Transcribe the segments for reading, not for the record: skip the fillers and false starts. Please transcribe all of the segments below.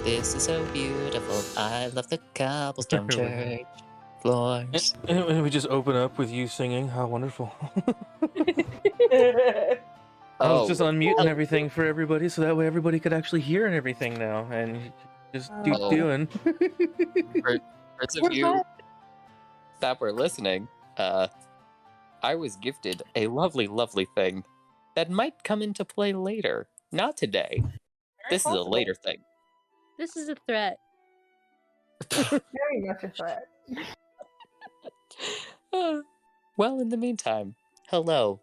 This is so beautiful. I love the cobblestone church floors. And we just open up with you singing. How wonderful. I was just unmuting everything for everybody, so that way everybody could actually hear and everything now, and just doing. For those of you that were listening, I was gifted a lovely, lovely thing that might come into play later. Not today. This is a later thing. This is a threat. Very much a threat. Well, in the meantime, hello,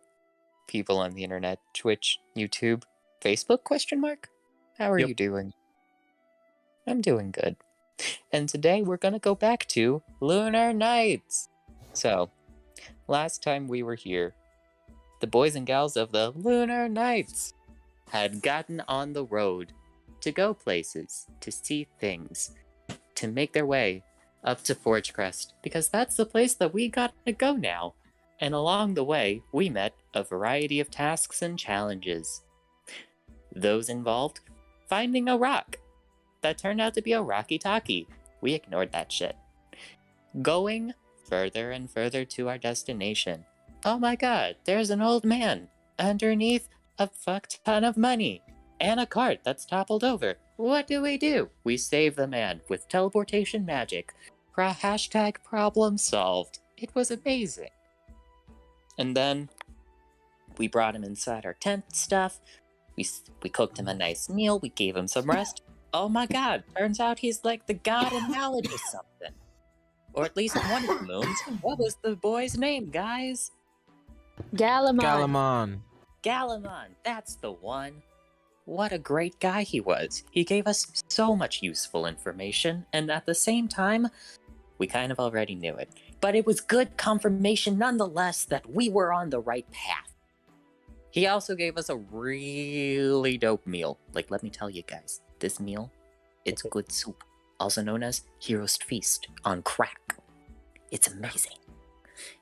people on the internet, Twitch, YouTube, Facebook, question mark? How are you doing? I'm doing good. And today we're gonna go back to Lunar Nights. So, last time we were here, the boys and gals of the Lunar Nights had gotten on the road to go places, to see things, to make their way up to Forge Crest, because that's the place that we gotta go now. And along the way, we met a variety of tasks and challenges. Those involved finding a rock that turned out to be a Rocky Talkie. We ignored that shit. Going further and further to our destination. Oh my god, there's an old man underneath a fuck ton of money and a cart that's toppled over. What do? We save the man with teleportation magic. Hashtag problem solved. It was amazing. And then we brought him inside our tent stuff. We cooked him a nice meal. We gave him some rest. Oh my god, turns out he's like the god of knowledge or something. Or at least one of the moons. What was the boy's name, guys? Galamon. Galamon, that's the one. What a great guy he was. He gave us so much useful information, and at the same time, we kind of already knew it. But it was good confirmation nonetheless that we were on the right path. He also gave us a really dope meal. Like, let me tell you guys, this meal, it's good soup, also known as Hero's Feast on crack. It's amazing.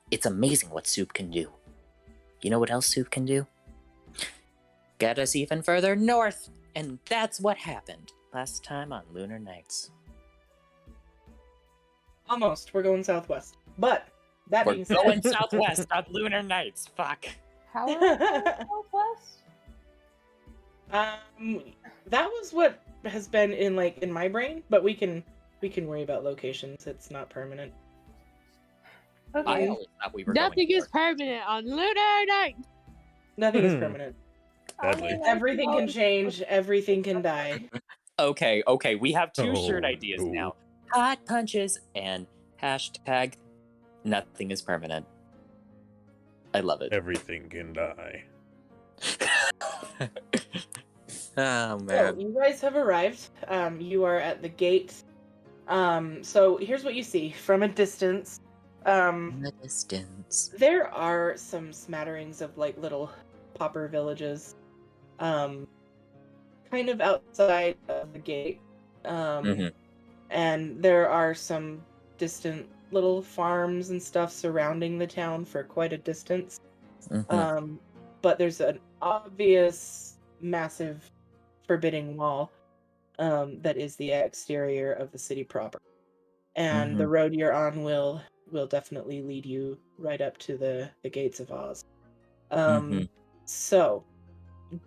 It's amazing what soup can do. You know what else soup can do? Get us even further north, and that's what happened last time on Lunar Nights. Almost. We're going southwest. But that We're being said, going southwest on Lunar Nights. Fuck. How are we going southwest? that was what has been in my brain, but we can worry about locations. It's not permanent. I Okay. always thought we were Nothing going is permanent on Lunar Night. Nothing is permanent. Badly. Everything can change. Everything can die. Okay, we have two shirt Oh, ideas no. now. Hot punches and hashtag nothing is permanent. I love it. Everything can die. Oh, So man. you guys have arrived. You are at the gate. So here's what you see from a distance. In the distance. There are some smatterings of little pauper villages, kind of outside of the gate. And there are some distant little farms and stuff surrounding the town for quite a distance. But there's an obvious, massive, forbidding wall that is the exterior of the city proper. And the road you're on will definitely lead you right up to the gates of Oz. So,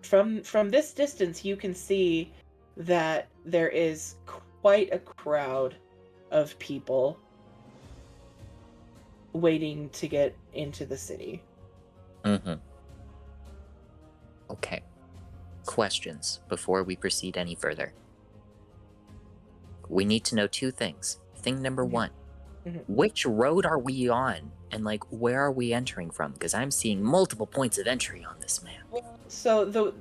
from this distance, you can see that there is quite a crowd of people waiting to get into the city. Okay. Questions before we proceed any further. We need to know two things. Thing number one, which road are we on? And where are we entering from? Because I'm seeing multiple points of entry on this map. So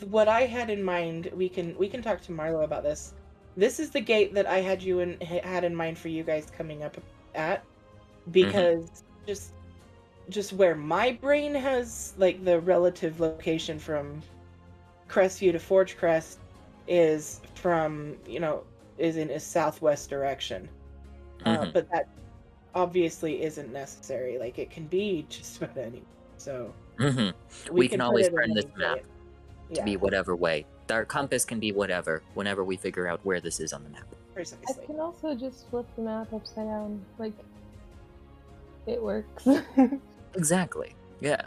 what I had in mind, we can talk to Marlo about this. This is the gate that I had in mind for you guys coming up at, because just where my brain has the relative location from Crestview to Forge Crest is from is in a southwest direction, but that obviously isn't necessary. It can be just about anywhere. So We can put always it in turn this any map. gate. to be whatever way. Our compass can be whatever, whenever we figure out where this is on the map. I Precisely. can also just flip the map upside down. Like, it works. Exactly, yeah.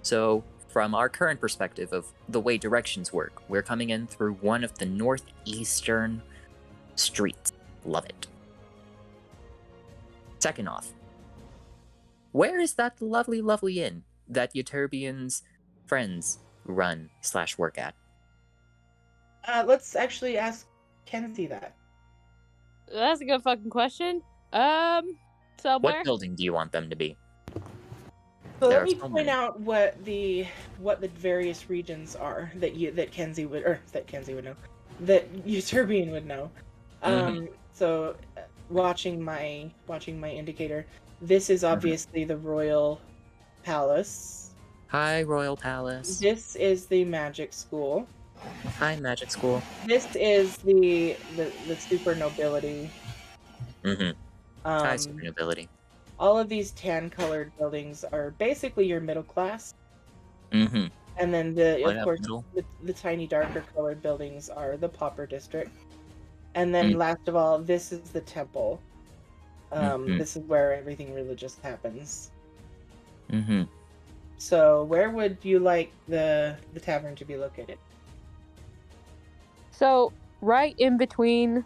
So, from our current perspective of the way directions work, we're coming in through one of the northeastern streets. Love it. Second off, where is that lovely, lovely inn that Euterbian's friends run/work at? Let's actually ask Kenzie that. That's a good fucking question. Somewhere. What building do you want them to be? So There let are me so point many. out what the various regions are that Kenzie would know, that Euterbian would know. So watching my indicator, this is obviously the Royal Palace. Hi, Royal Palace. This is the Magic School. Hi, Magic School. This is the super nobility. Hi, super nobility. All of these tan-colored buildings are basically your middle class. Mm-hmm. And then What of up, course middle? the tiny darker colored buildings are the pauper district. And then last of all, this is the temple. This is where everything religious happens. Mm-hmm. So where would you like the tavern to be located? So, right in between,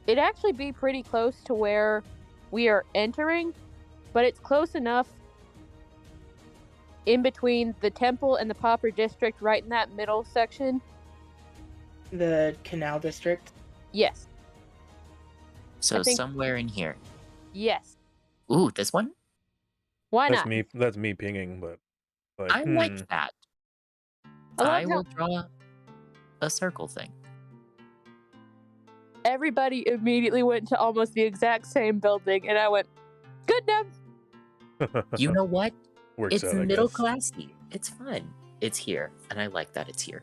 it'd actually be pretty close to where we are entering, but it's close enough in between the temple and the pauper district, right in that middle section. The canal district? Yes. So I think- somewhere in here. Yes. Ooh, this one? Why That's not? me. That's me pinging, but like, I like that. I love I how will draw a circle thing. everybody immediately went to almost the exact same building, and I went, good enough. You know what? Works It's out, I middle guess. classy. It's fun. It's here, and I like that it's here.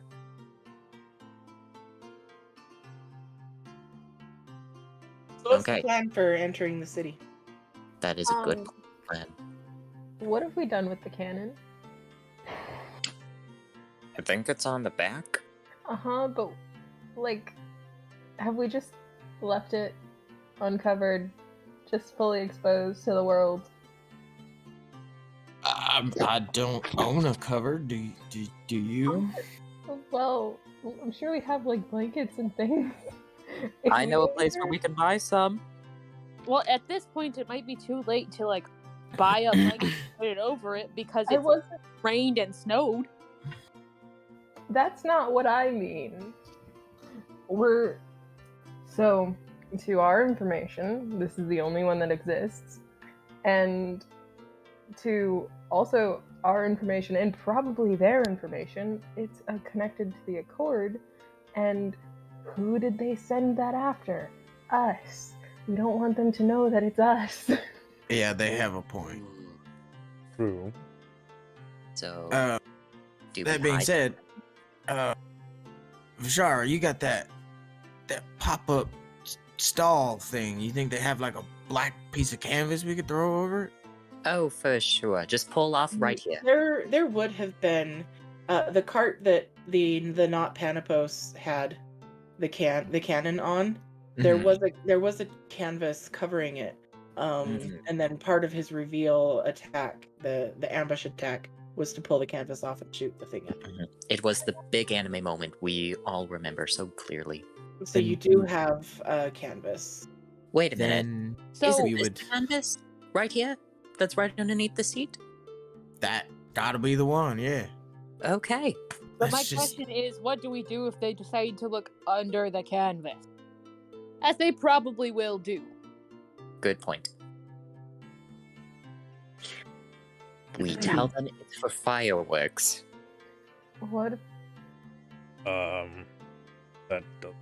So what's Okay. the plan for entering the city? That is a good plan. What have we done with the cannon? I think it's on the back. But like, have we just left it uncovered, just fully exposed to the world? I don't own a cover. Do you? Well, I'm sure we have like blankets and things. If I know a we place where we can buy some. Well, at this point, it might be too late to, like, buy a blanket and put it over it because I it's wasn't. rained and snowed. That's not what I mean. So, to our information, this is the only one that exists, and to also our information and probably their information, it's connected to the Accord, and who did they send that after? Us. We don't want them to know that it's us. Yeah, they have a point. True. So, do we That being hide- said, Vishara, you got that pop-up stall thing. You think they have like a black piece of canvas we could throw over it? Oh, for sure. Just pull off right here. There would have been the cart that the not Panopos had the cannon on. There was a canvas covering it. And then part of his reveal attack, the ambush attack, was to pull the canvas off and shoot the thing at. It was the big anime moment we all remember so clearly. So you do have a canvas. Wait a minute. Then So- Isn't we this would. canvas right here? That's right underneath the seat? That gotta be the one. Yeah. Okay. But my That's just- question is, what do we do if they decide to look under the canvas? As they probably will do. Good point. We tell them it's for fireworks. What? That does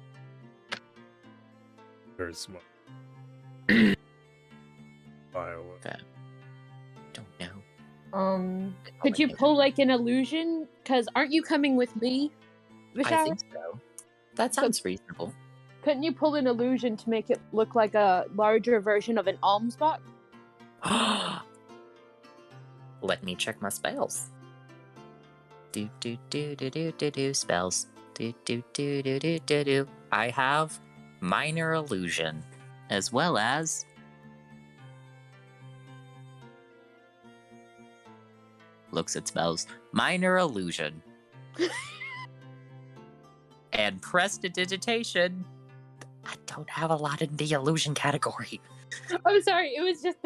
very smart. Firework. Don't know. Could you pull, like, an illusion? Because aren't you coming with me, I Vishal? think so. That sounds reasonable. Couldn't you pull an illusion to make it look like a larger version of an alms box? Let me check my spells. Do do do do do do do spells. Do do do do do do do. I have minor illusion, as well as looks at spells. Minor illusion. And prestidigitation. I don't have a lot in the illusion category. I'm sorry, it was just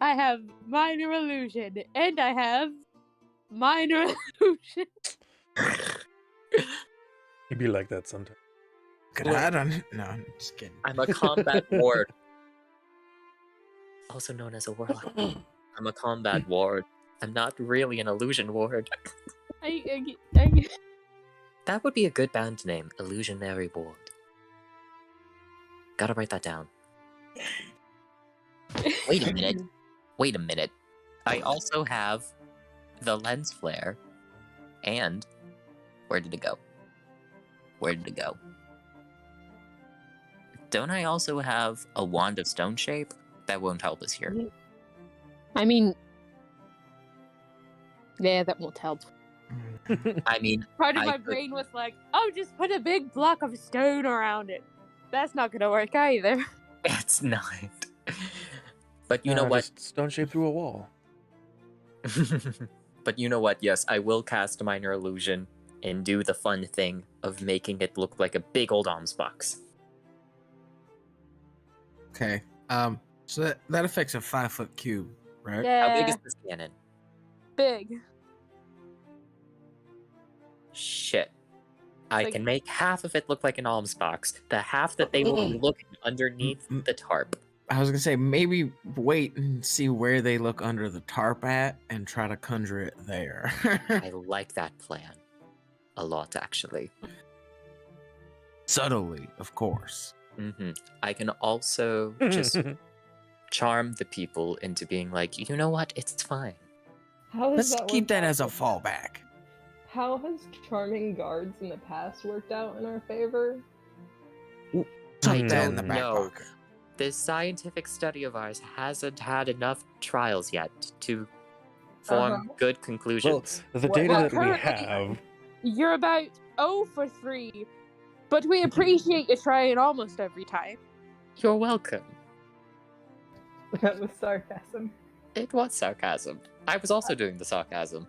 I have minor illusion, and I have minor illusion. You'd be like that sometimes. Could I don't. No, I'm just kidding. I'm a combat ward. Also known as a warlock. I'm a combat ward. I'm not really an illusion ward. That would be a good band name, Illusionary Ward. Gotta write that down. Wait a minute. Wait a minute. I also have the lens flare. And where did it go? Where did it go? Don't I also have a wand of stone shape? That won't help us here. I mean, yeah, that won't help. I mean, Part of my brain was like, oh, just put a big block of stone around it. That's not gonna work either. It's not. But you know what? Just stone shape through a wall. But you know what? Yes, I will cast Minor Illusion and do the fun thing of making it look like a big old alms box. Okay. So that affects a 5-foot cube, right? Yeah, How big is this cannon? big. Shit. I Like- can make half of it look like an alms box. The half that they will be looking underneath the tarp. I was gonna say maybe wait and see where they look under the tarp at, and try to conjure it there. I like that plan a lot, actually. Subtly, of course. I can also just charm the people into being like, you know what? It's fine. How has Let's that keep worked that out as a so far? fallback. How has charming guards in the past worked out in our favor? Tuck I that in the don't back know. pocket. This scientific study of ours hasn't had enough trials yet to form good Well, conclusions. the Well, data that we currently- have. You're about 0 for 3, but we appreciate you trying almost every time. You're welcome. That was sarcasm. It was sarcasm. I was also doing the sarcasm.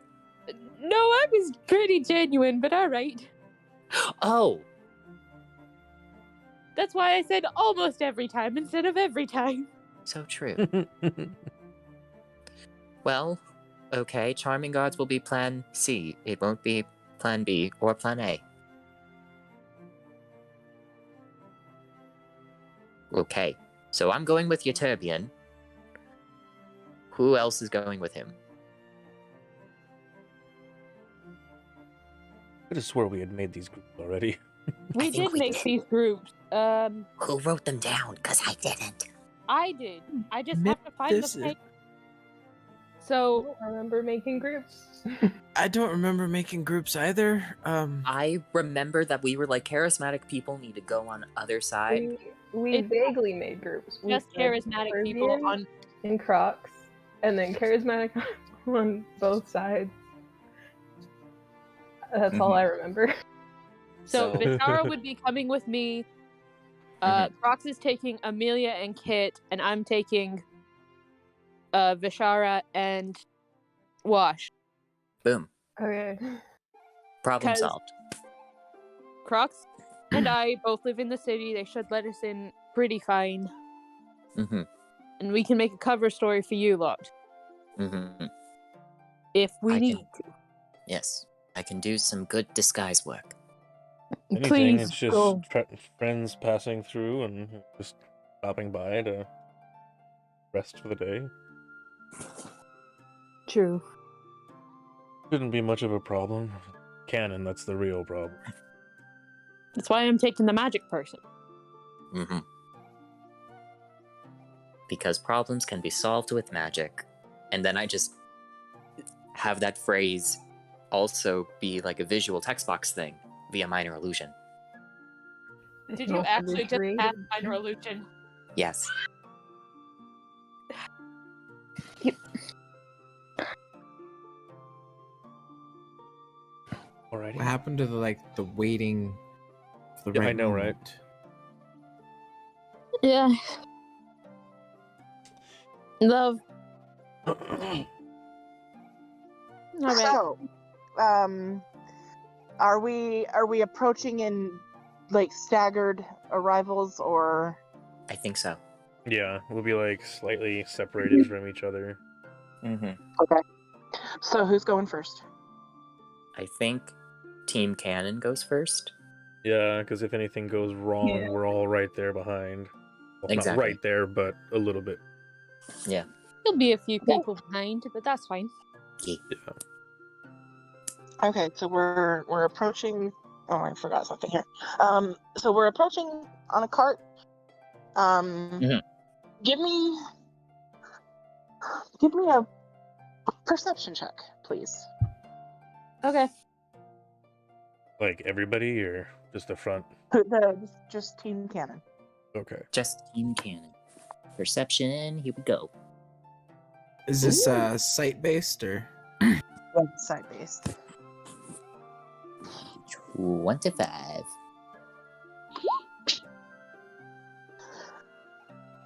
No, I was pretty genuine, but alright. Oh, That's why I said almost every time instead of every time. so true. Well, okay, charming guards will be plan C. It won't be plan B or plan A. Okay, so I'm going with Euterbian. Who else is going with him? I just swore we had made these groups already. We think did we make did. these groups. Who wrote them down? Because I didn't. I did. I just Myth- have to find this the is- page. I So, don't remember making groups. I don't remember making groups either. I remember that we were like charismatic people need to go on other side. we It's vaguely made groups. We just said charismatic people Caribbean on. and Crocs, and then charismatic on both sides. That's all I remember. So, So- Vishara would be coming with me. Crocs is taking Amelia and Kit, and I'm taking Vishara and Wash. Boom. Okay. Problem 'Cause- solved. Crocs and I both live in the city. They should let us in pretty fine. Mm-hmm. And we can make a cover story for you lot Mm-hmm. if we I need can- Yes. I can do some good disguise work. to. Anything, Please it's just go. friends passing through and just stopping by to rest for the day. True. Shouldn't be much of a problem. Canon, that's the real problem. That's why I'm taking the magic person. Mm-hmm. Because problems can be solved with magic. And then I just have that phrase also be like a visual text box thing via minor illusion. Did you actually just cast minor illusion? Yes. Alrighty. What happened to the waiting? For the Yeah, right I know, moment? Yeah. Love. right? All right. So, are we approaching in like staggered arrivals or? I think so. Yeah, we'll be like slightly separated from each other. Mm-hmm. Okay. So who's going first? I think Team Cannon goes first. Yeah, because if anything goes wrong, Yeah. we're all right there behind. Well, Exactly. not right there, but a little bit. Yeah. There'll be a few people behind, but that's fine. Yeah. Yeah. Okay, so we're approaching. Oh, I forgot something here. So we're approaching on a cart. Mhm. Give me a perception check, please. Okay. Like everybody, or just the front? Just Team Cannon. Okay. Just Team Cannon. Perception, here we go. Is this site based or? Side based. 25.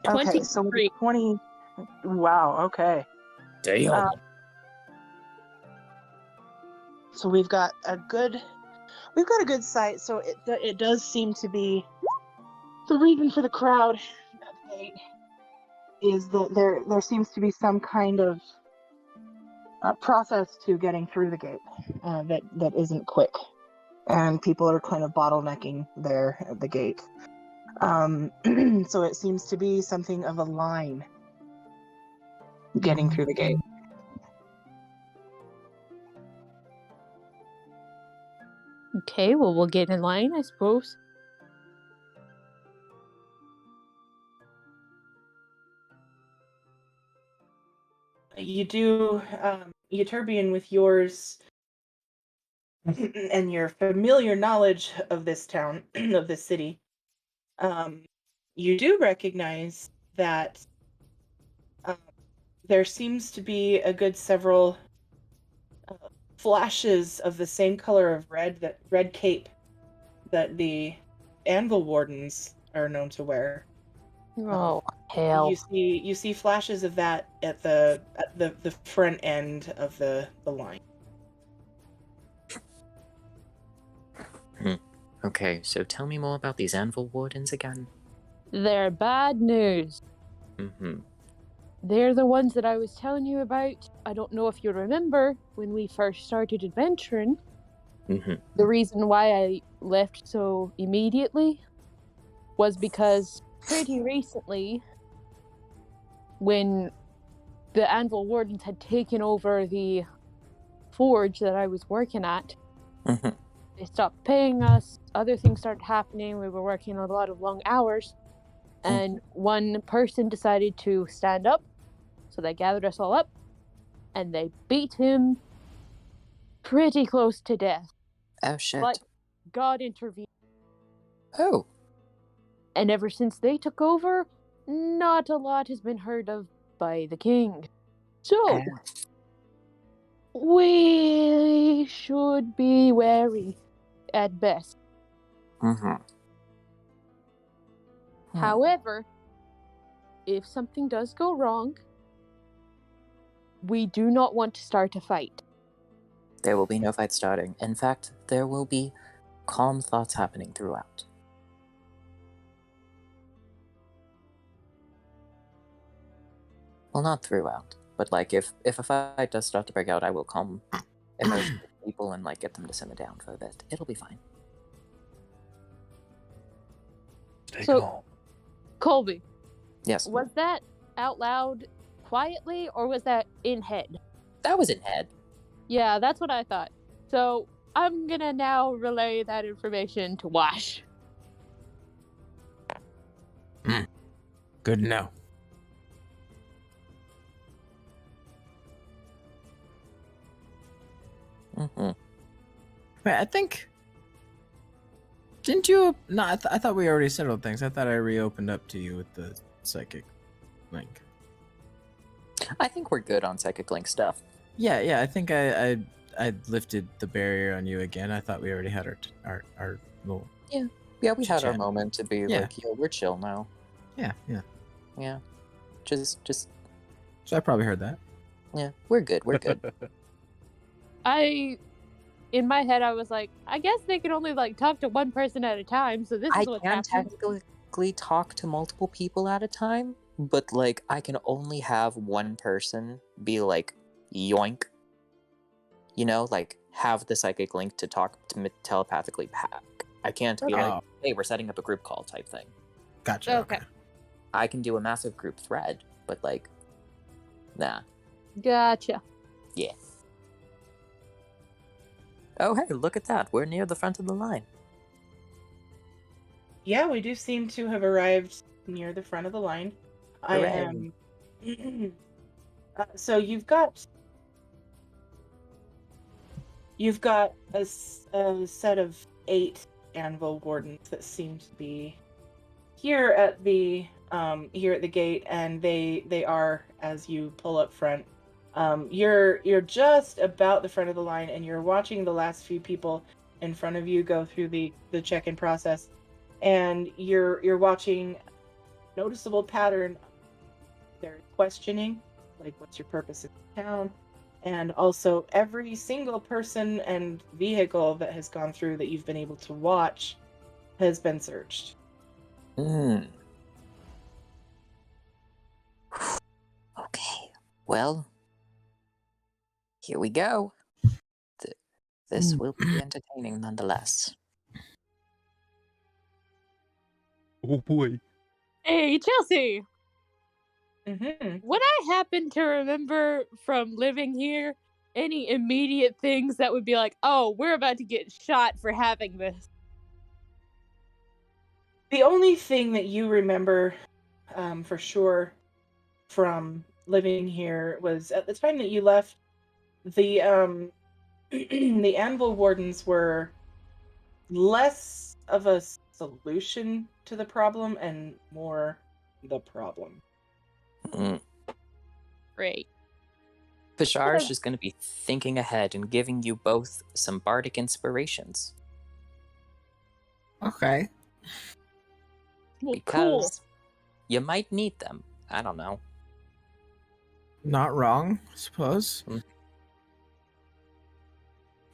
Okay, so 23. 20. Wow. Okay. Damn. So we've got a good site. So it does seem to be the reason for the crowd at gate is that there seems to be some kind of process to getting through the gate that isn't quick, and people are kind of bottlenecking there at the gate. So it seems to be something of a line getting through the gate. Okay, well, we'll get in line, I suppose. You do, Euterbian, with yours and your familiar knowledge of this town, of this city, you do recognize that there seems to be a good several flashes of the same color of red cape that the Anvil Wardens are known to wear. Oh, hell. You see flashes of that at the front end of the line. Okay, so tell me more about these Anvil Wardens again. They're bad news. Mm-hmm. They're the ones that I was telling you about. I don't know if you remember when we first started adventuring. Mm-hmm. The reason why I left so immediately was because pretty recently, when the Anvil Wardens had taken over the forge that I was working at, Mm-hmm. they stopped paying us. Other things started happening. We were working a lot of long hours. And one person decided to stand up. So they gathered us all up. And they beat him pretty close to death. Oh, shit. But God intervened. Oh. And ever since they took over, not a lot has been heard of by the king. So, we should be wary at best. Mm-hmm. However, if something does go wrong, we do not want to start a fight. There will be no fight starting. In fact, there will be calm thoughts happening throughout. Well, not throughout, but like if a fight does start to break out, I will calm emotional people and like get them to simmer down for a bit. It'll be fine. Stay So- calm. Colby, Yes. was that out loud quietly or was that in head? That was in head. Yeah, that's what I thought. So I'm gonna now relay that information to Wash. Good to know. Mm-hmm. Wait, I think. Didn't you? No, I thought we already settled things. I thought I reopened up to you with the psychic link. I think we're good on psychic link stuff. Yeah. I think I I lifted the barrier on you again. I thought we already had our little. Yeah, we had our Chit-chat. moment to be Yeah. like, yo, we're chill now. Yeah. Yeah. Just So I probably heard that. yeah, we're good. We're good. In my head, I was like, I guess they can only like talk to one person at a time. So this I is what's can happening. technically talk to multiple people at a time, but like I can only have one person be like, yoink. You know, like have the psychic link to talk to telepathically back. I can't be like, hey, we're setting up a group call type thing. Gotcha. Okay. I can do a massive group thread, but like, nah. Gotcha. Yeah. Oh, hey, look at that. We're near the front of the line. Yeah, we do seem to have arrived near the front of the line. I Hooray. am. So you've got a set of 8 anvil wardens that seem to be here at the gate, and they are, as you pull up front. You're just about the front of the line, and you're watching the last few people in front of you go through the check-in process, and you're watching a noticeable pattern. They're questioning, like, what's your purpose in town? And also, every single person and vehicle that has gone through that you've been able to watch has been searched. Okay. Well, here we go. This will be entertaining nonetheless. Oh boy. Hey, Chelsea. Mm-hmm. Would I happen to remember from living here any immediate things that would be like, oh, we're about to get shot for having this? The only thing that you remember for sure from living here was at the time that you left, the the anvil wardens were less of a solution to the problem and more the problem. Great. Bashar is just going to be thinking ahead and giving you both some bardic inspirations. Okay. Well, Because you might need them. I don't know. Not wrong, I suppose.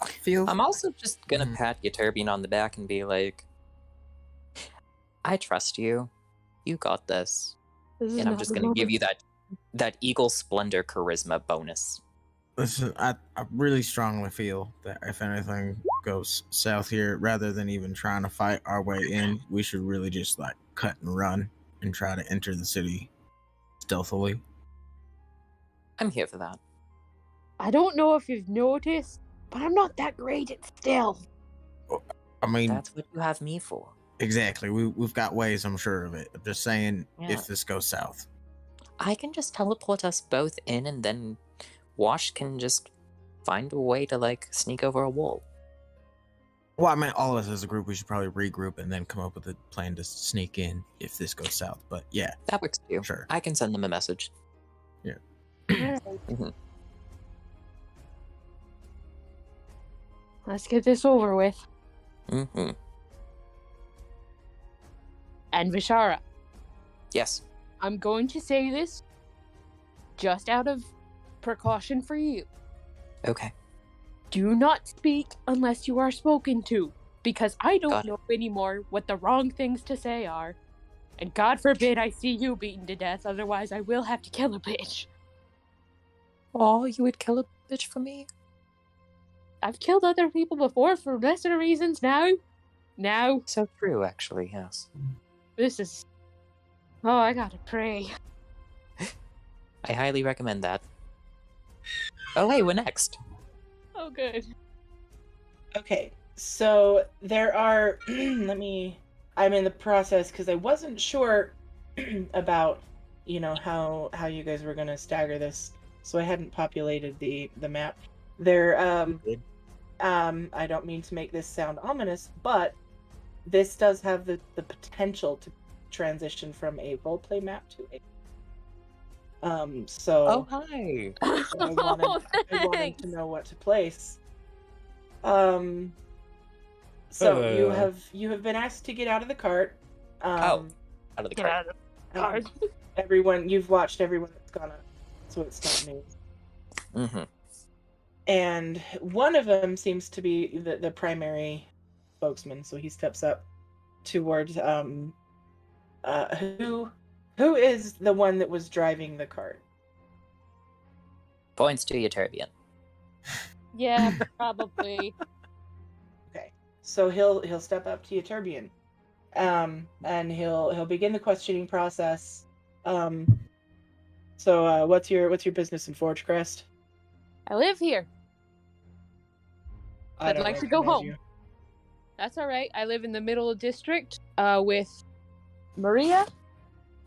I feel. I'm also just going to pat your turbine on the back and be like, I trust you. You got this. This is And I'm not just the going to give moment. you that Eagle Splendor charisma bonus. Listen, I really strongly feel that if anything goes south here, rather than even trying to fight our way in, we should really just like cut and run and try to enter the city stealthily. I'm here for that. I don't know if you've noticed, but I'm not that great at stealth. I mean, That's what you have me for. exactly. We've got ways, I'm sure of it. I'm just saying, Yeah. if this goes south. I can just teleport us both in, and then Wash can just find a way to, like, sneak over a wall. Well, I mean, all of us as a group, we should probably regroup and then come up with a plan to sneak in if this goes south. But yeah, That works too. sure. I can send them a message. Yeah. Let's get this over with. Mm-hmm. And Vishara, Yes. I'm going to say this just out of precaution for you. Okay. Do not speak unless you are spoken to, because I don't Got it. know anymore what the wrong things to say are. And God forbid I see you beaten to death, otherwise I will have to kill a bitch. Oh, you would kill a bitch for me? I've killed other people before for lesser reasons now. Now, So true, actually, yes. this is... Oh, I gotta pray. I highly recommend that. Oh, hey, we're next. Oh, good. Okay, so there are. I'm in the process because I wasn't sure about, how you guys were gonna stagger this, so I hadn't populated the map. There, I don't mean to make this sound ominous, but this does have the potential to transition from a roleplay map to a. Oh, So hi. I wanted to know what to place. Um. So Uh. you have been asked to get out of the cart. Out of the Get cart. out of the card. Everyone, you've watched everyone that's gone up, so it's not news. Mm-hmm. And one of them seems to be the primary spokesman, so he steps up towards who is the one that was driving the cart. Points to Euterbian. Yeah, probably. Okay, so he'll step up to Euterbian, and he'll begin the questioning process. So what's your business in Forgecrest? I live here. I I'd don't like to go recognize home. you. That's all right. I live in the middle district with Maria.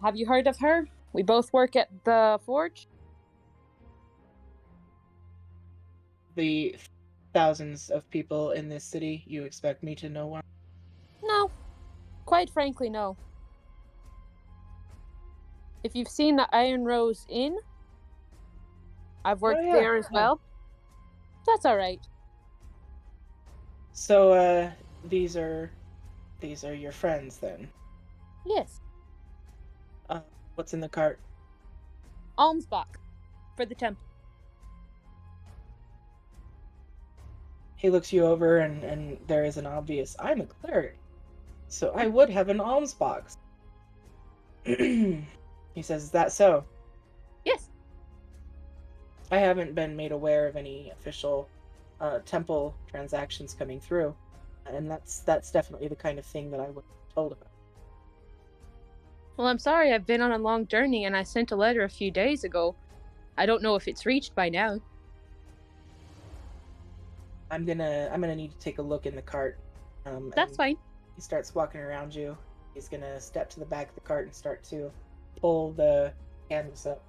Have you heard of her? We both work at the forge. The thousands of people in this city, you expect me to know one? No. Quite frankly, no. If you've seen the Iron Rose Inn, I've worked yeah. there as well. That's all right. So these are your friends then. Yes. What's in the cart? Alms box for the temple. He looks you over and there is an obvious, I'm a cleric, so I would have an alms box. He says, is that so? Yes. I haven't been made aware of any official temple transactions coming through, and that's definitely the kind of thing that I would have told about. Well, I'm sorry. I've been on a long journey, and I sent a letter a few days ago. I don't know if it's reached by now. I'm gonna need to take a look in the cart. That's fine. He starts walking around you. He's gonna step to the back of the cart and start to pull the canvas up.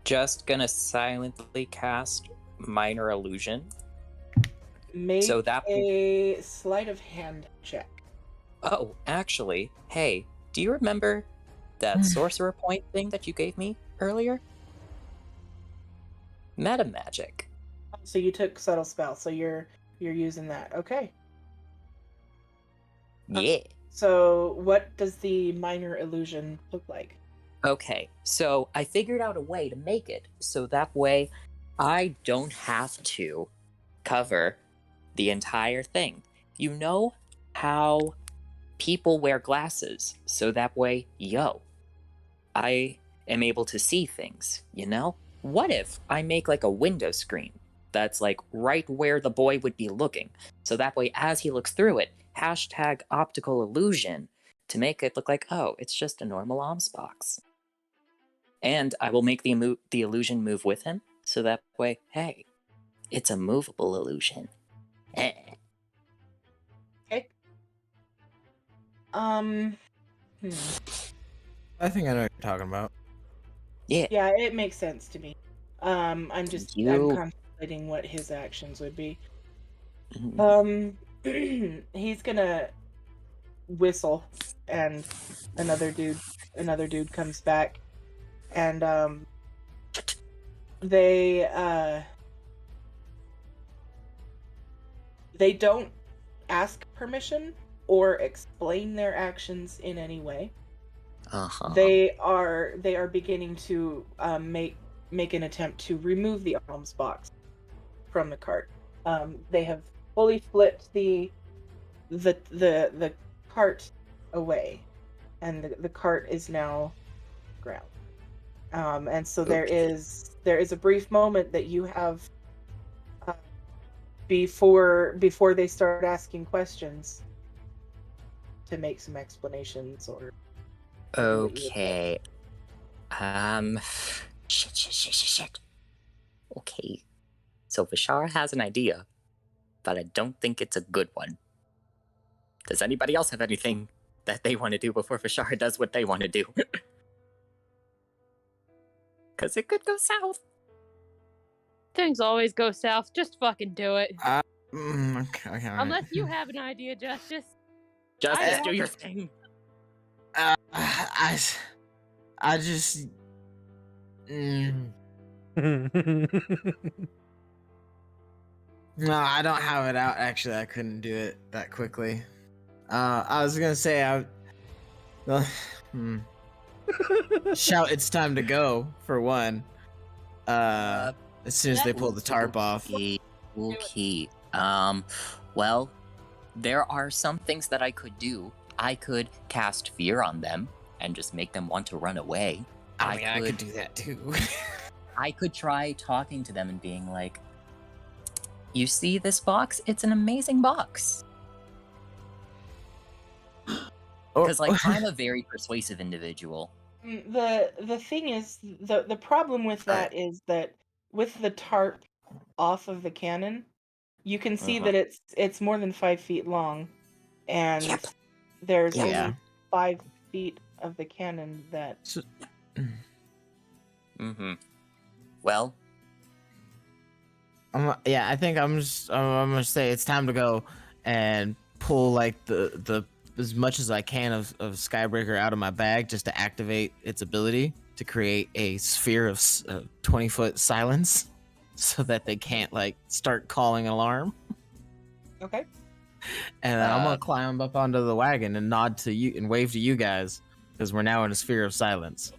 Just gonna silently cast Minor Illusion. Make So that a sleight of hand check. Oh, actually, hey, do you remember that sorcerer point thing that you gave me earlier? Meta magic. So you took subtle spell, so you're using that. Okay. Yeah. So what does the minor illusion look like? Okay, so I figured out a way to make it so that way I don't have to cover the entire thing. You know how people wear glasses, so that way, I am able to see things, you know? What if I make like a window screen that's like right where the boy would be looking, so that way as he looks through it, hashtag optical illusion, to make it look like, oh, it's just a normal alms box. And I will make the illusion move with him, so that way, hey, it's a movable illusion. Okay. I think I know what you're talking about. Yeah. Yeah, it makes sense to me. I'm contemplating what his actions would be. He's gonna whistle, and another dude comes back, and they don't ask permission or explain their actions in any way. Uh-huh. They are beginning to make an attempt to remove the alms box from the cart. They have fully flipped the cart away, and the cart is now ground. And so there is a brief moment that you have before they start asking questions to make some explanations or. Okay. Shit. Okay. So Vishara has an idea, but I don't think it's a good one. Does anybody else have anything that they want to do before Vishara does what they want to do? Because it could go south. Things always go south. Just fucking do it. Okay. Unless you have an idea, Justice. Justice, do your thing. I just. No, I don't have it out. Actually, I couldn't do it that quickly. I was gonna say shout it's time to go for one. As soon as they pull the tarp off. Okay. Well, there are some things that I could do. I could cast fear on them and just make them want to run away. I could do that too. I could try talking to them and being like, you see this box? It's an amazing box. Because, like, I'm a very persuasive individual. The thing is, the problem with that is that with the tarp off of the cannon, you can see that it's more than 5 feet long, and there's only 5 feet of the cannon that. Well, I think I'm gonna say it's time to go and pull like the as much as I can of Skybreaker out of my bag just to activate its ability to create a sphere of 20-foot silence, so that they can't like start calling an alarm. Okay. And I'm gonna climb up onto the wagon and nod to you and wave to you guys because we're now in a sphere of silence.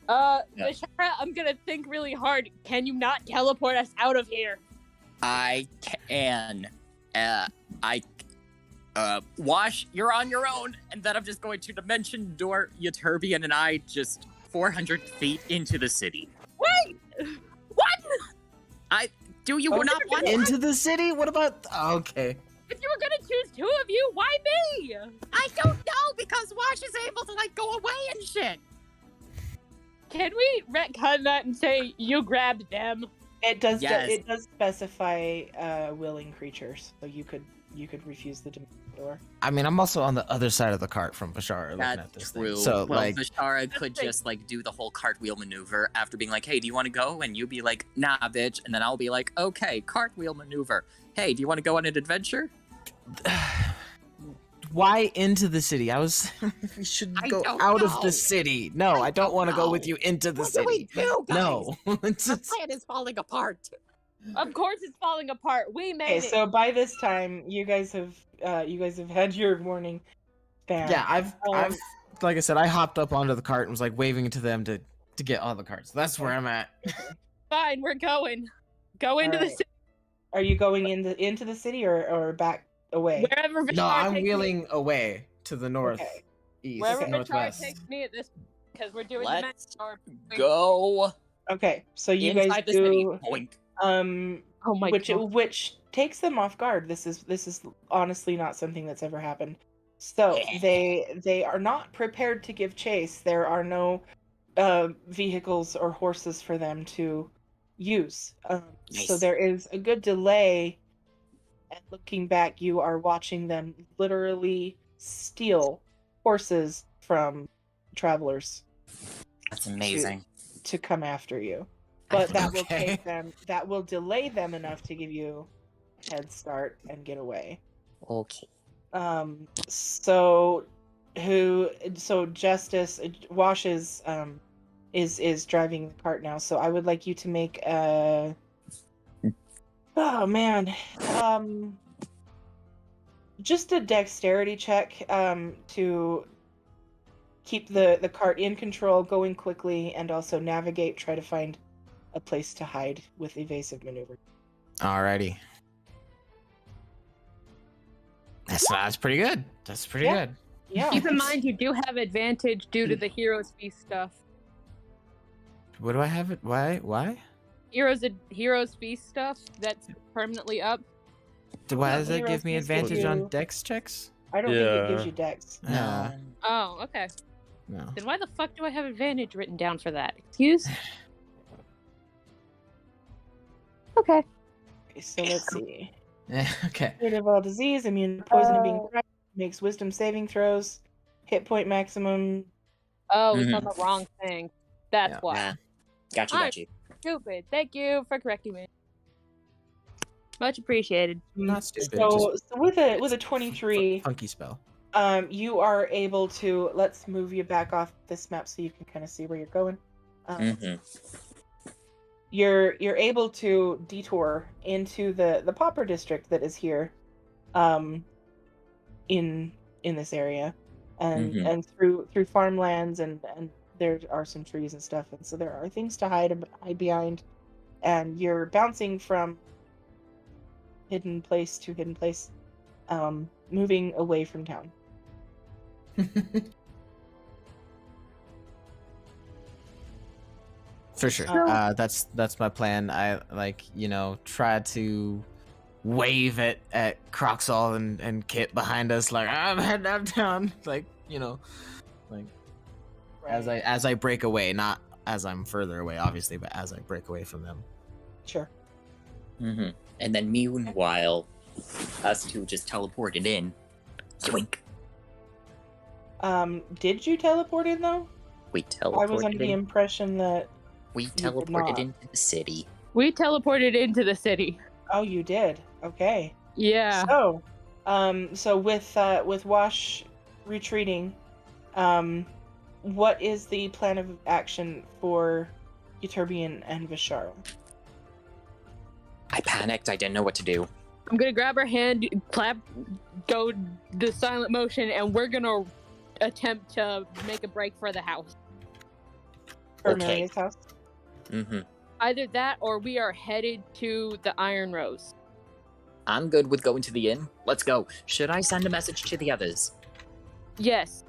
Bashara, I'm gonna think really hard. Can you not teleport us out of here? I can. Wash, you're on your own, and then I'm just going to dimension door Yuturbian and I just 400 feet into the city. Wait! What? Do you not want into the city? What about? Okay. If you were gonna choose 2 of you, why me? I don't know, because Wash is able to, like, go away and shit. Can we retcon that and say you grabbed them? It does. Yes. It does specify willing creatures, so you could refuse the door. I mean, I'm also on the other side of the cart from Bashara looking at this true. thing. So, well, like, Bashara could just, like, do the whole cartwheel maneuver after being like, hey, do you want to go? And you be like, nah, bitch. And then I'll be like, okay, cartwheel maneuver. Hey, do you want to go on an adventure? why into the city? We should go out of the city. No, I don't want to go with you into the city. What do we do, guys? No. The plan is falling apart. Of course it's falling apart. We made it. So by this time, you guys have had your warning. Bam. Yeah, I've like I said, I hopped up onto the cart and was like waving to them to get on the cart. So that's where I'm at. Fine, we're going. Go into the city. Are you going into the city or back away? Wherever Vishar No, I'm takes wheeling me. away to the north, Okay. east, Wherever northwest. Vishar takes me at this, because we're doing Let's the match. Go Okay, so you inside guys the city. do Boink. Oh my god. which takes them off guard. This is honestly not something that's ever happened. So they are not prepared to give chase. There are no vehicles or horses for them to use. Nice. So there is a good delay. And looking back, you are watching them literally steal horses from travelers. That's amazing. To come after you. But that will Okay. take them. That will delay them enough to give you a head start and get away. Okay. So Justice Washes is driving the cart now. So I would like you to make a. Oh man. Just a dexterity check to keep the cart in control, going quickly, and also navigate. Try to find a place to hide with evasive maneuver. Alrighty. That's pretty good. That's pretty good. Yeah. Keep in mind, you do have advantage due to the Heroes Feast stuff. What do I have it? Why? Heroes Feast stuff that's permanently up. Why does that Heroes give me Feast gives advantage on you- dex checks? I don't think it gives you dex. No. Oh, okay. No. Then why the fuck do I have advantage written down for that? Excuse? Okay. Okay, so let's see. Okay. Rid of all disease, immune to poison and being frightened, makes wisdom saving throws, hit point maximum. Oh, it's on the wrong thing. That's Yeah. why. Got you. Stupid. Thank you for correcting me. Much appreciated. Not stupid. So just with a 23, funky spell. you are able to. Let's move you back off this map so you can kind of see where you're going. you're able to detour into the pauper district that is here, in this area, and through farmlands, and there are some trees and stuff, and so there are things to hide behind, and you're bouncing from hidden place to hidden place, moving away from town. For sure. That's my plan. I try to wave at Croxall and Kit behind us, like I'm heading out of town. As I break away, not as I'm further away, obviously, but as I break away from them. Sure. And then meanwhile, us two just teleported in. Yoink. Did you teleport in though? We teleported I was under the impression that we teleported into the city. We teleported into the city. Oh, you did. Okay. Yeah. So, with Wash retreating, what is the plan of action for Euterbion and Vishara? I panicked. I didn't know what to do. I'm gonna grab her hand, clap, go the silent motion, and we're gonna attempt to make a break for the house. For Okay. Amelia's house? Either that, or we are headed to the Iron Rose. I'm good with going to the inn. Let's go. Should I send a message to the others? Yes.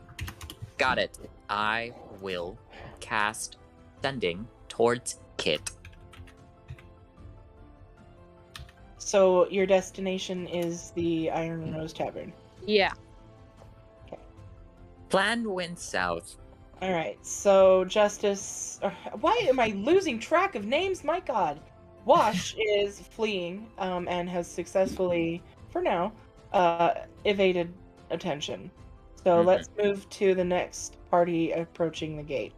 Got it. I will cast sending towards Kit. So your destination is the Iron Rose Tavern. Yeah. Plan went south. All right. So Justice, why am I losing track of names? My God. Wash is fleeing, and has successfully, for now, evaded attention. So let's move to the next party approaching the gate.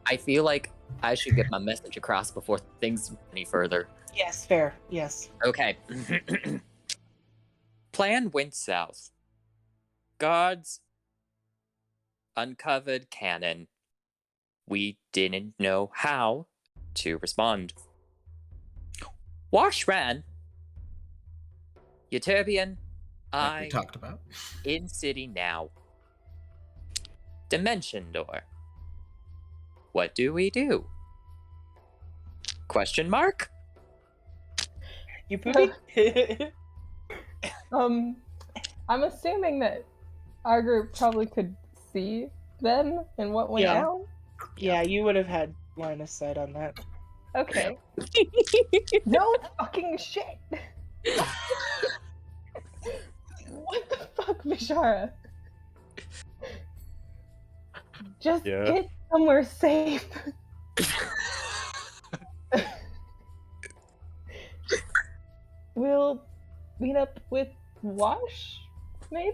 I feel like I should get my message across before things move any further. Yes, fair. Yes. Okay. Plan went south. Guards uncovered cannon. We didn't know how to respond. Wash ran. Euterbion, Like we talked about. in city now. Dimension door. What do we do? Question mark? You poopy? I'm assuming that our group probably could see them and what went Yeah. down. Yeah, you would have had line of sight on that. Okay. No fucking shit. What the fuck, Bishara? Just get somewhere safe. We'll meet up with Wash, maybe?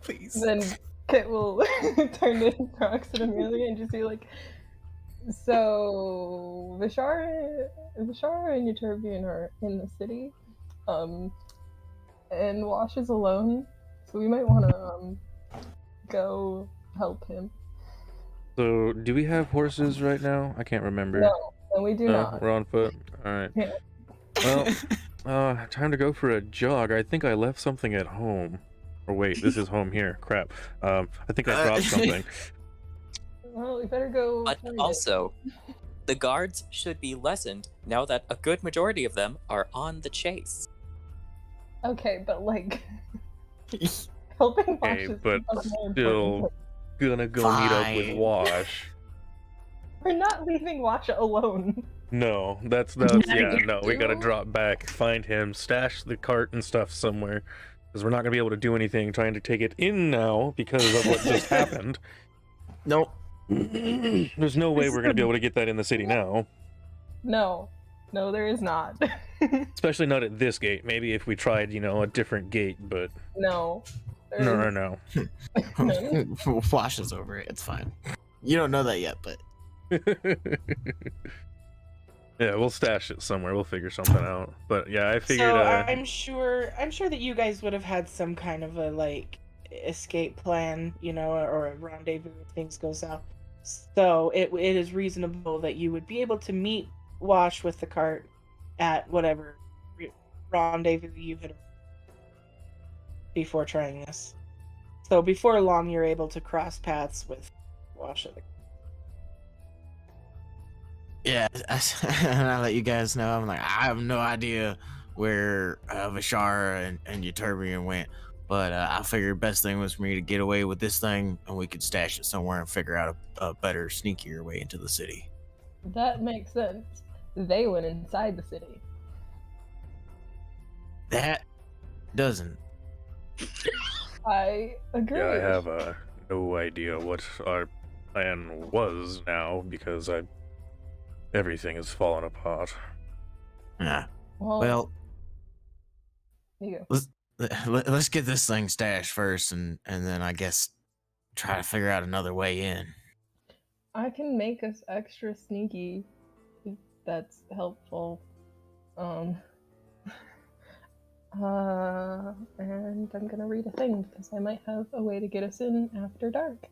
Please. Then Kit will turn to Crocs and Amelia and just be like, so Vishara and Euterbion are in the city, and Wash is alone, so we might want to go help him. So, do we have horses right now? I can't remember. No, we do not. We're on foot. All right. Yeah. Well, time to go for a jog. I think I left something at home. Or wait, this is home here. Crap. I think I dropped something. Well, we better go. But find also, the guards should be lessened now that a good majority of them are on the chase. it. Okay, but like helping Wash Okay, is but much more still important. gonna go meet up with Fine. Wash. We're not leaving Wash alone. No, that's Yeah, yeah, you no, we gotta do. drop back, find him, stash the cart and stuff somewhere. Because we're not gonna be able to do anything trying to take it in now because of what just happened. Nope. There's no way we're gonna be able to get that in the city now. No, there is not. Especially not at this gate. Maybe if we tried, a different gate, but No. there no. is- Wash is over it. It's fine. You don't know that yet, but Yeah, we'll stash it somewhere. We'll figure something out. But yeah, I figured. So I'm sure that you guys would have had some kind of a escape plan, or a rendezvous if things go south. So it is reasonable that you would be able to meet Wash with the cart at whatever rendezvous you had before trying this. So before long, you're able to cross paths with Wash at the. Yeah, and I let you guys know. I'm like, I have no idea where Vashara and Euterbian went, but I figured best thing was for me to get away with this thing, and we could stash it somewhere and figure out a better, sneakier way into the city. That makes sense. They went inside the city. That doesn't. I agree. Yeah, I have no idea what our plan was now because everything has fallen apart. Yeah. Well, Well, let's get this thing stashed first, and then I guess try to figure out another way in. I can make us extra sneaky if that's helpful. And I'm gonna read a thing because I might have a way to get us in after dark.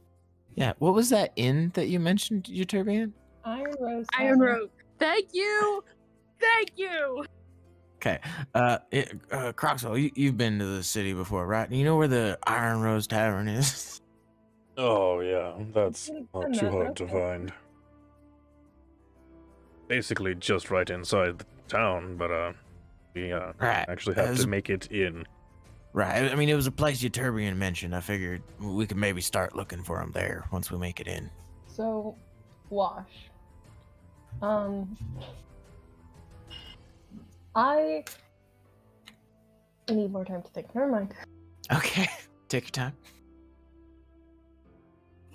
Yeah. What was that inn that you mentioned, Euterbian? Iron Rose. Iron Tavern. Road. Thank you. Thank you. Okay. Croxwell, you've been to the city before, right? You know where the Iron Rose Tavern is? Oh yeah, that's Didn't not send too that hard to reference. find. Basically, just right inside the town, but we Right. actually have As- to make it in. Right. I mean, it was a place Euterbian mentioned. I figured we could maybe start looking for him there once we make it in. So, Wash. I need more time to think. Never mind. Okay. Take your time.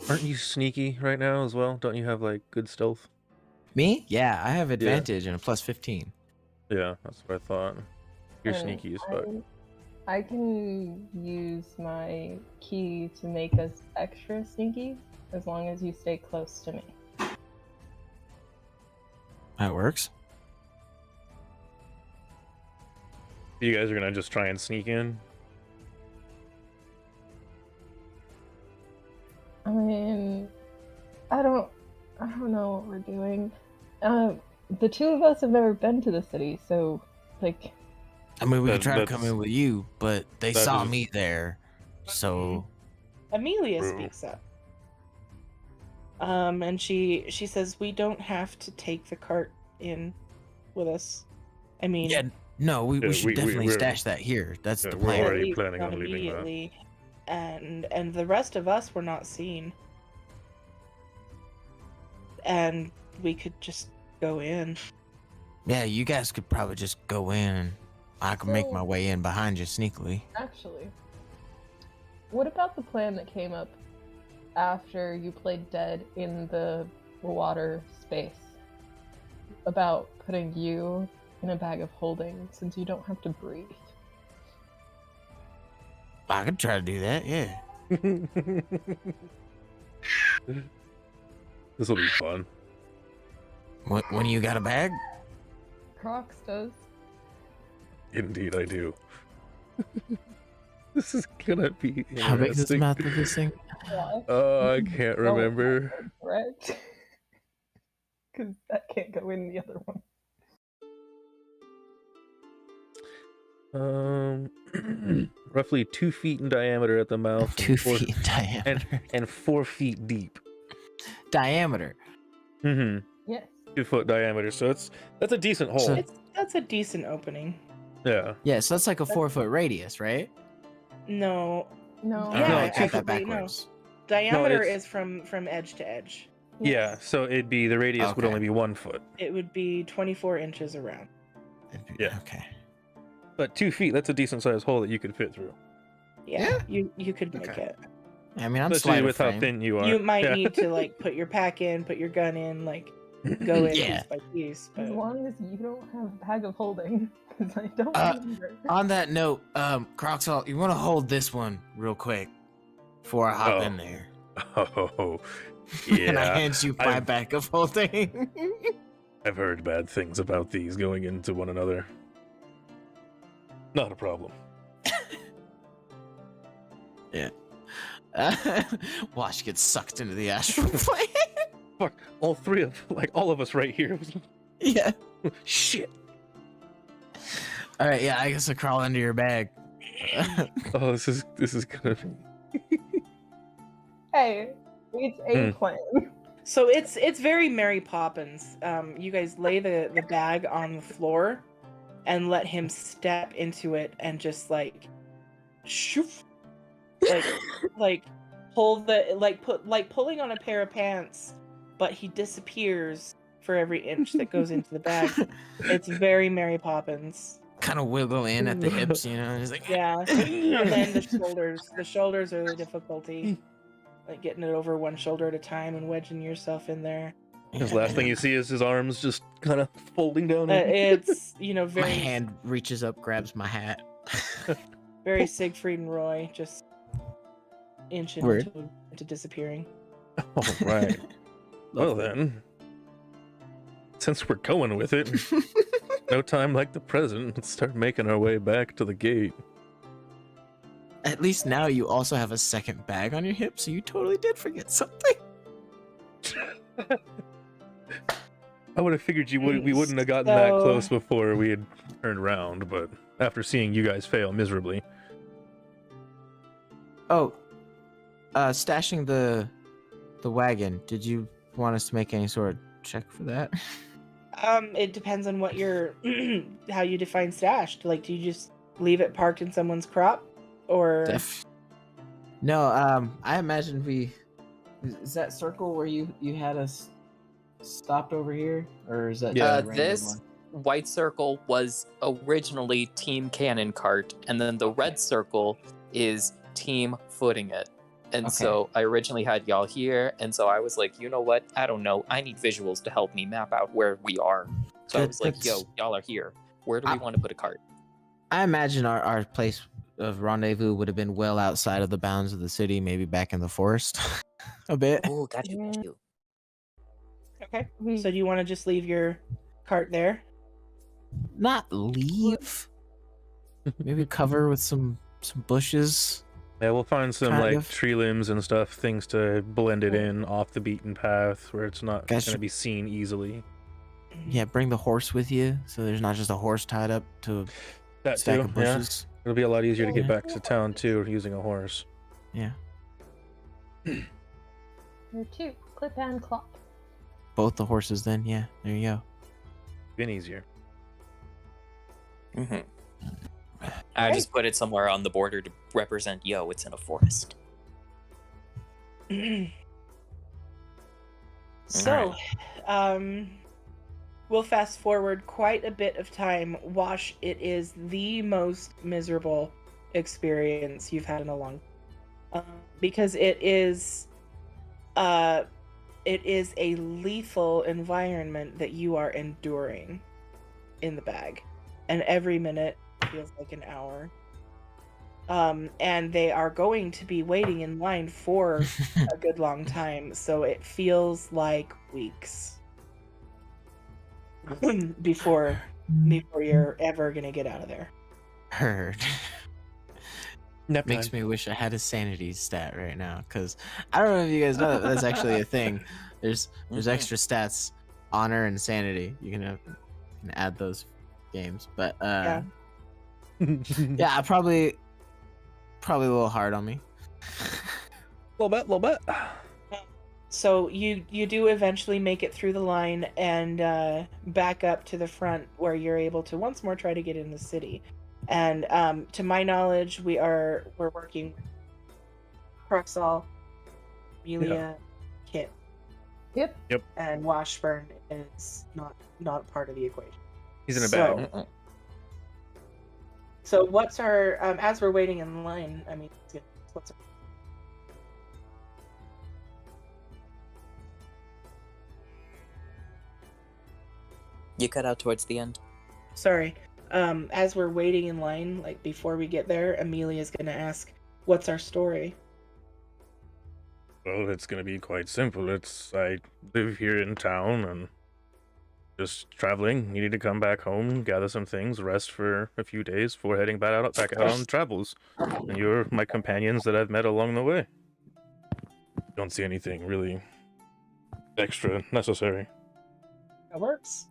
Aren't you sneaky right now as well? Don't you have like good stealth? Me? Yeah, I have advantage and a plus 15. Yeah, that's what I thought. You're And sneaky as fuck. I can use my key to make us extra sneaky as long as you stay close to me. That works. You guys are gonna just try and sneak in? I mean, I don't know what we're doing. The two of us have never been to the city, so like, I mean, we could That- try to come that's- in with you, but they that saw is- me there, so Amelia True. speaks up. And she says we don't have to take the cart in with us. I mean, yeah, no, we Yeah, should definitely we're- stash that here. That's yeah, the we're plan. or at already least planning not on leaving that. immediately. And the rest of us were not seen. And we could just go in. Yeah, you guys could probably just go in, and I could make So- my way in behind you sneakily. actually, what about the plan that came up after you played dead in the water space? About putting you in a bag of holding since you don't have to breathe. I could try to do that. Yeah. This will be fun. When you got a bag? Crocs does. Indeed, I do. This is gonna be How big is the interesting. mouth of this thing? Yeah. Oh, I can't remember. Correct. Because that can't go in the other one. Roughly 2 feet in diameter at the mouth. 2 and four- feet in diameter. and 4 feet deep. Diameter. Mm-hmm. Yes. 2 foot diameter. So that's a decent hole. So- That's a decent opening. Yeah. Yeah, so that's like a 4-foot radius, right? No, No. Oh, Yeah, no, I got actually, that backwards. diameter it's- is from edge to edge. Yeah. So it'd be the radius would Okay. only be 1 foot, It would be 24 inches around. Yeah. Okay. but 2 feet. That's a decent sized hole that you could fit through. Yeah, you could make Okay. it. I mean, I'm Especially slight with how frame. thin you are. You might Yeah. need to like put your pack in, put your gun in, like go in Yeah. piece by piece. As But long as you don't have a bag of holding, because I don't remember. On that note, Croxall, you want to hold this one real quick before I hop Oh. in there? Oh, And I yeah. hand you my I've- bag of holding. I've heard bad things about these going into one another. Not a problem. Wash gets sucked into the astral plane. Fuck, all three of, like, all of us right here. Yeah. Shit. All right. Yeah. I guess I crawl into your bag. Oh, this is gonna be... Hey, it's a plan. So it's very Mary Poppins. You guys lay the bag on the floor and let him step into it and just like shoof, like pull the pulling on a pair of pants, but he disappears for every inch that goes into the bag. It's very Mary Poppins. Kind of wiggle in at the hips, you know. Just like Yeah. And then the shoulders are the difficulty. Like getting it over one shoulder at a time and wedging yourself in there. His last thing you see is his arms just kind of folding down. It's My very hand reaches up, grabs my hat. very Siegfried and Roy, just inching Word. into disappearing. All right. Well then, since we're going with it, no time like the present. Let's start making our way back to the gate. At least now you also have a second bag on your hip, so you totally did forget something. I would have figured we wouldn't have gotten that close before we had turned around, but after seeing you guys fail miserably. Oh, stashing the wagon. Did you want us to make any sort of check for that? It depends on what your how you define stashed. Like, do you just leave it parked in someone's crop, or No. I imagine is that circle where you had us stopped over here, or is that just a random this one? white circle was originally Team Cannon Cart, and then the red circle is Team Footing It. And Okay. so I originally had y'all here, and so I was like, you know what? I don't know. I need visuals to help me map out where we are. So I was like, yo, y'all are here. Where do we want to put a cart? I imagine our place of rendezvous would have been well outside of the bounds of the city, maybe back in the forest a bit. Oh, got you. okay. So do you want to just leave your cart there? Not leave. Maybe cover with some bushes. Yeah, we'll find some Kind like of. tree limbs and stuff, things to blend it in off the beaten path where it's not Guys, going to be seen easily. Yeah, bring the horse with you, so there's not just a horse tied up to a That stack too, of yeah. bushes. It'll be a lot easier to get back to town too using a horse. Yeah. There are two. Clip and clop. Both the horses then, yeah. There you go. Been easier. Mm-hmm. I just put it somewhere on the border to represent, yo, it's in a forest. So, we'll fast forward quite a bit of time. Wash, it is the most miserable experience you've had in a long time. Because it is a lethal environment that you are enduring in the bag. And every minute feels like an hour. And they are going to be waiting in line for a good long time, so it feels like weeks before you're ever gonna get out of there. Heard. Nap Makes time. me wish I had a sanity stat right now, because I don't know if you guys know that, but that's actually a thing. There's extra stats, honor and sanity. You can add those games, but Yeah. yeah, probably a little hard on me. Little bit. So you do eventually make it through the line and back up to the front where you're able to once more try to get in the city. And to my knowledge, we're working with Proxol, Amelia, Kit. Yep. And Washburn is not part of the equation. He's in a So- bag. So what's our as we're waiting in line? I mean, what's our... You cut out towards the end. Sorry. As we're waiting in line, like before we get there, Amelia's gonna ask, "What's our story?" Well, it's gonna be quite simple. I live here in town and just traveling. Needed to come back home, gather some things, rest for a few days before heading back out on travels. And you're my companions that I've met along the way. Don't see anything really extra necessary. That works.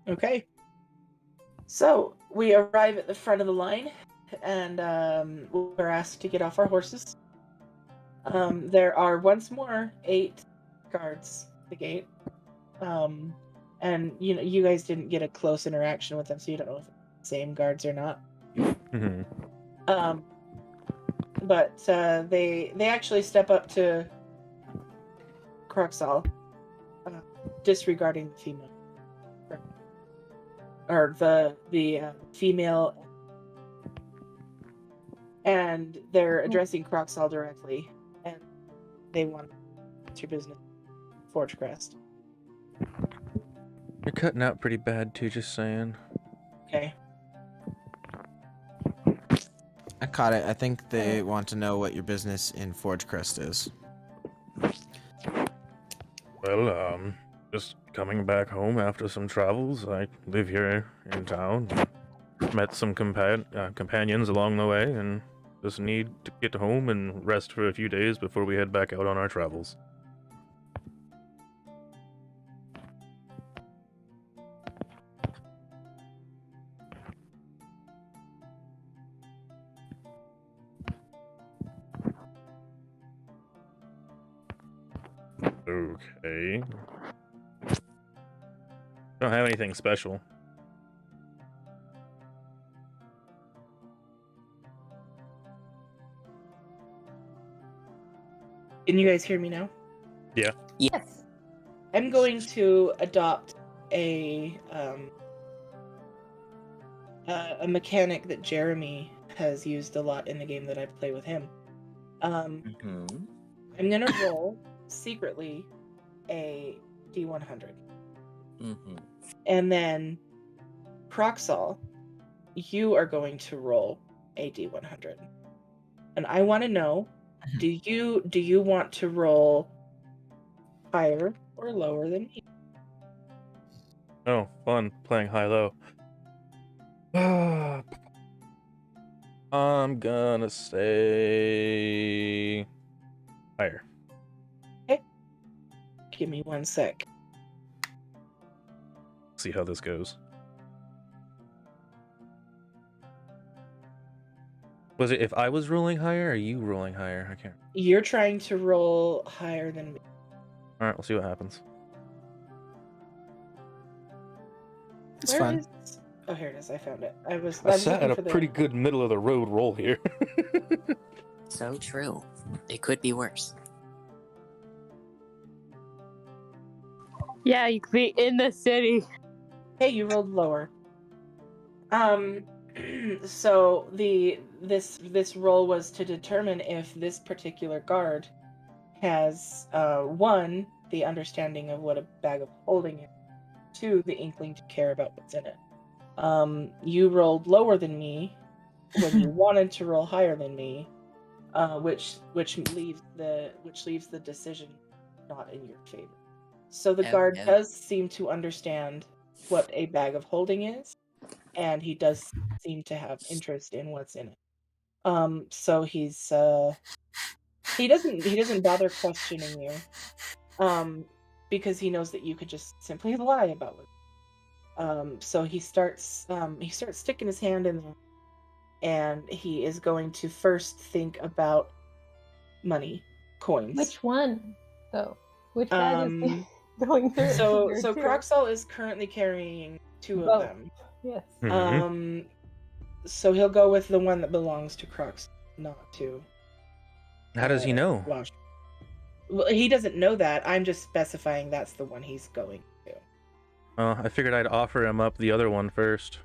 Okay. So we arrive at the front of the line, and we're asked to get off our horses. There are once more 8 guards at the gate. And you guys didn't get a close interaction with them, so you don't know if it's the same guards or not. Mm-hmm. But they actually step up to Croxall, disregarding the female, or the female, and they're addressing Croxall directly, and they want your business, Forge Crest. You're cutting out pretty bad too. Just saying. Okay. I caught it. I think they want to know what your business in Forge Crest is. Well, just coming back home after some travels. I live here in town. Met some companions along the way, and just need to get home and rest for a few days before we head back out on our travels. Okay. Don't have anything special. Can you guys hear me now? Yeah. Yes. I'm going to adopt a mechanic that Jeremy has used a lot in the game that I play with him. I'm gonna roll secretly a D100. And then Croxall, you are going to roll a D100. And I want to know, do you want to roll higher or lower than me? Oh, fun playing high-low. I'm gonna say higher. Okay. Give me 1 sec. See how this goes. Was it if I was rolling higher or you rolling higher? I can't. You're trying to roll higher than me. All right, we'll see what happens. It's Where fine. is- Oh, here it is. I found it. I was sat looking at for a the... pretty good middle of the road roll here. So true. It could be worse. Yeah, you could be in the city. Hey, you rolled lower. So this roll was to determine if this particular guard has 1, the understanding of what a bag of holding is, 2, the inkling to care about what's in it. You rolled lower than me when you wanted to roll higher than me, which leaves the decision not in your favor. So the Oh, guard no. does seem to understand what a bag of holding is, and he does seem to have interest in what's in it. So he doesn't bother questioning you, because he knows that you could just simply lie about it. So he starts sticking his hand in there, and he is going to first think about money, coins. Which one, though? Which bag is he going through? So There are two. Croxall is currently carrying 2 of Both. them. Yes. Mhm. So he'll go with the one that belongs to Croxall, not to How does he know? Wash. Well, he doesn't know that. I'm just specifying that's the one he's going to. I figured I'd offer him up the other one first.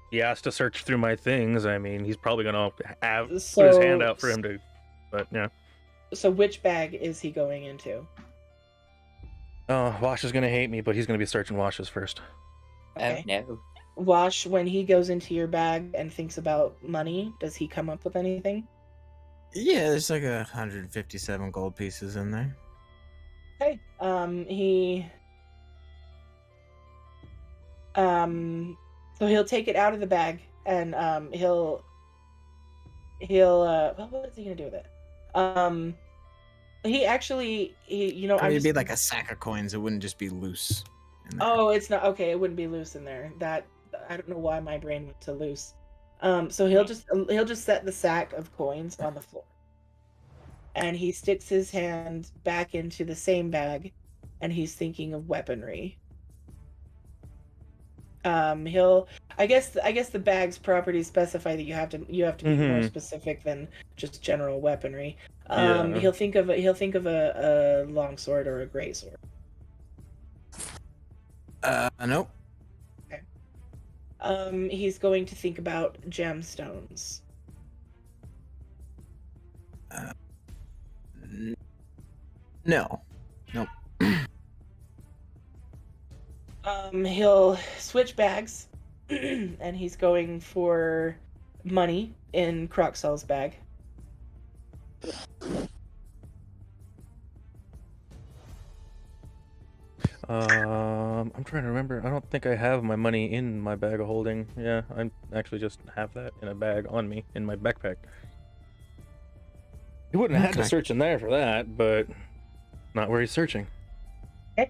He asked to search through my things. I mean, he's probably gonna put his hand out for him to, but yeah. So which bag is he going into? Oh, Wash is gonna hate me, but he's gonna be searching Wash's first. Okay. Oh no. Wash, when he goes into your bag and thinks about money, does he come up with anything? Yeah, there's like 157 gold pieces in there. Okay. So he'll take it out of the bag, and he'll what is he gonna do with it? He actually, you know, I mean, I'm it'd just. be like a sack of coins. It wouldn't just be loose in there. Oh, it's not okay. It wouldn't be loose in there. That I don't know why my brain went to loose. So he'll just set the sack of coins on the floor, and he sticks his hand back into the same bag, and he's thinking of weaponry. He'll. I guess the bag's properties specify that you have to be more specific than just general weaponry. Yeah. He'll think of a long sword or a great sword. Nope. He's going to think about gemstones. No. Nope. He'll switch bags, and he's going for money in Croxall's bag. I'm trying to remember. I don't think I have my money in my bag of holding. Yeah, I actually just have that in a bag on me in my backpack. He wouldn't have had to search in there for that, but not where he's searching. Okay.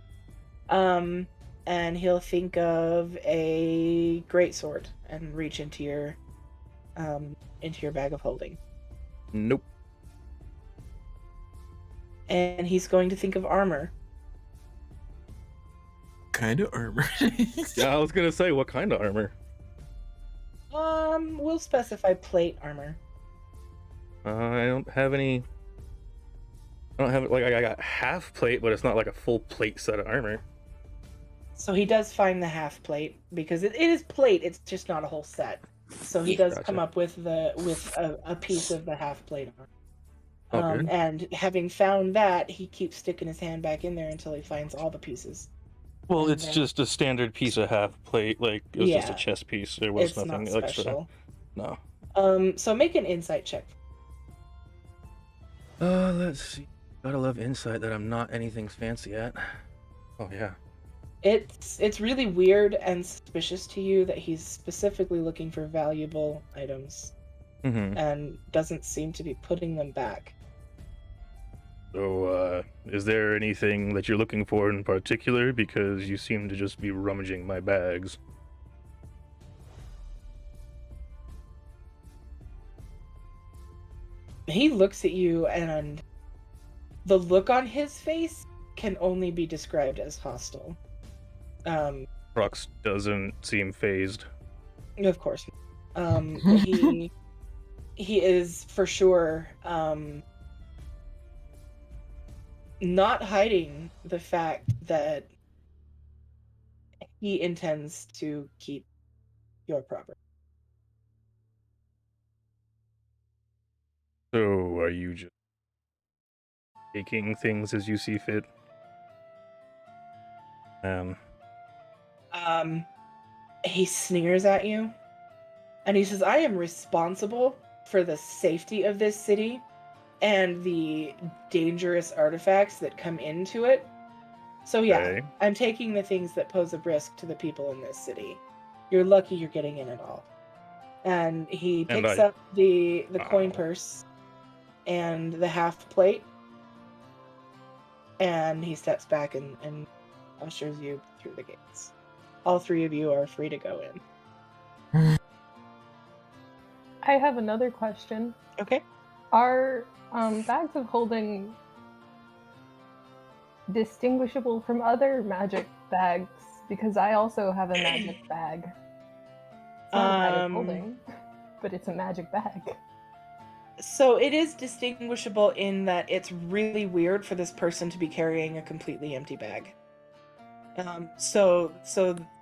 And he'll think of a greatsword and reach into your bag of holding. Nope. And he's going to think of armor. Kind of armor. Yeah, I was gonna say, what kind of armor? We'll specify plate armor. I don't have any. I don't have, like, I got half plate, but it's not like a full plate set of armor. So he does find the half plate because it is plate. It's just not a whole set. So he does come up with a piece of the half plate armor. And having found that, he keeps sticking his hand back in there until he finds all the pieces. Well, And it's then- just a standard piece of half plate. Like, it was just a Yeah. chess piece. There was It's nothing not extra. special. No. So make an insight check. Let's see. Gotta love insight that I'm not anything fancy at. Oh yeah. It's really weird and suspicious to you that he's specifically looking for valuable items and doesn't seem to be putting them back. So, is there anything that you're looking for in particular? Because you seem to just be rummaging my bags. He looks at you, and the look on his face can only be described as hostile. Crux doesn't seem phased. Of course. He is for sure not hiding the fact that he intends to keep your property. So, are you just taking things as you see fit? He sneers at you, and he says, I am responsible for the safety of this city and the dangerous artifacts that come into it. So yeah, Okay. I'm taking the things that pose a risk to the people in this city. You're lucky you're getting in at all. And he picks up the coin purse and the half plate, and he steps back and ushers you through the gates. All three of you are free to go in. I have another question. Okay. Are bags of holding distinguishable from other magic bags? Because I also have a magic bag. It's not a bag of holding, but it's a magic bag. So it is distinguishable in that it's really weird for this person to be carrying a completely empty bag. So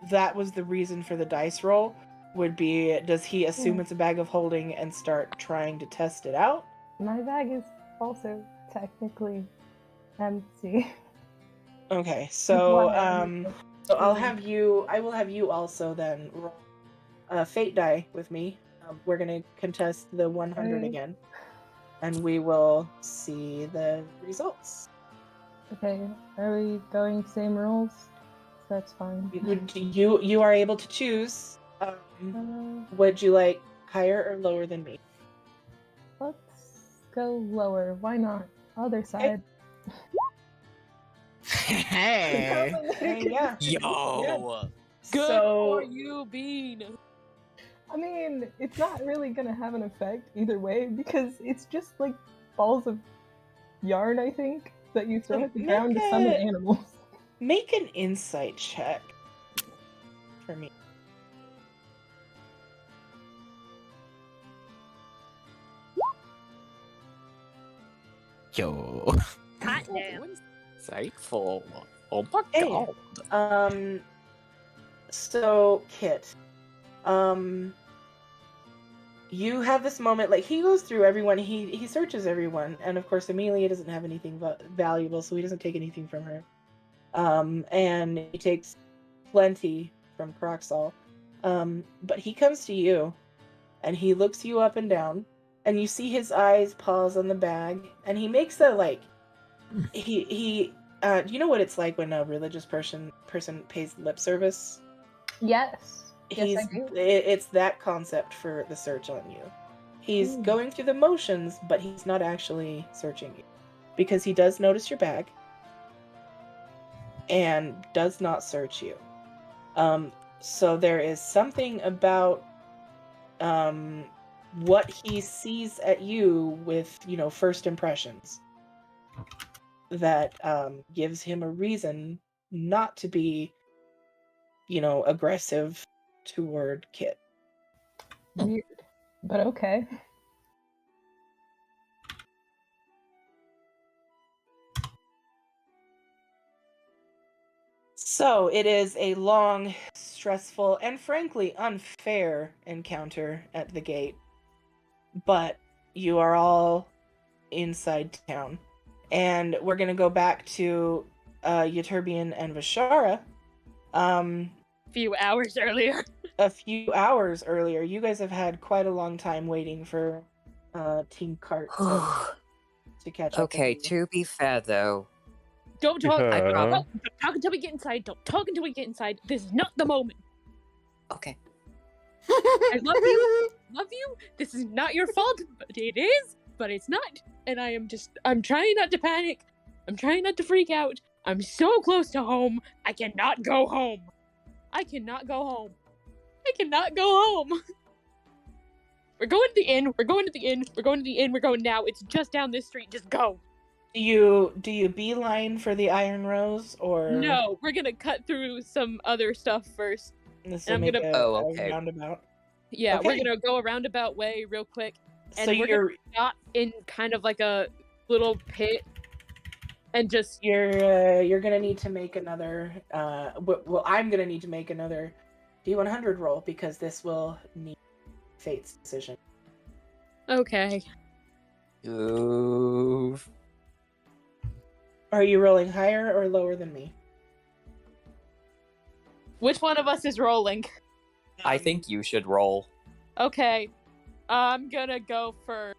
that was the reason for the dice roll, would be, does he assume it's a bag of holding and start trying to test it out? My bag is also technically empty. Okay, so I will have you also then roll a fate die with me. We're gonna contest the 100 again, and we will see the results. Okay, are we going same rules? That's fine. You are able to choose. Would you like higher or lower than me? Let's go lower. Why not? Other side. Hey. And yeah. Yo! Good So for you, Bean. I mean, it's not really gonna have an effect either way because it's just like balls of yarn, I think, that you throw So at the ground to make summon a- animals. make an insight check for me. Yo. Hot damn. Insightful. Oh my Hey. god. So Kit, you have this moment, like, he goes through everyone, he searches everyone, and of course Amelia doesn't have anything valuable, so he doesn't take anything from her. And he takes plenty from Croxall. But he comes to you, and he looks you up and down, and you see his eyes pause on the bag, and he makes a, like, he you know what it's like when a religious person pays lip service? Yes. Yes, I do. It's that concept for the search on you. He's going through the motions, but he's not actually searching you, because he does notice your bag and does not search you. So there is something about what he sees at you with, first impressions that gives him a reason not to be, aggressive toward Kit. Weird. But okay. So it is a long, stressful, and frankly unfair encounter at the gate. But you are all inside town. And we're going to go back to Euterbian and Vishara. Few hours earlier. A few hours earlier. You guys have had quite a long time waiting for Team Cart to catch up. Okay, with you. to be fair though, Don't talk. Yeah. Don't talk until we get inside. Don't talk until we get inside. This is not the moment. okay. I love you. Love you. This is not your fault, but it is. But it's not. And I'm trying not to panic. I'm trying not to freak out. I'm so close to home. I cannot go home. I cannot go home. I cannot go home. We're going to the inn. We're going to the inn. We're going to the inn. We're going now. It's just down this street. Just go. Do you beeline for the Iron Rose, or No, we're gonna cut through some other stuff first. This I'm will make gonna- Oh, a okay. roundabout. Yeah, we're Okay. gonna go a roundabout way real quick. So And we're you're Stop in kind of like a little pit and just you're gonna need to make another. Well, I'm gonna need to make another D100 roll, because this will need Fate's decision. okay. Ooh. Are you rolling higher or lower than me? Which one of us is rolling? I think you should roll. Okay. I'm gonna go for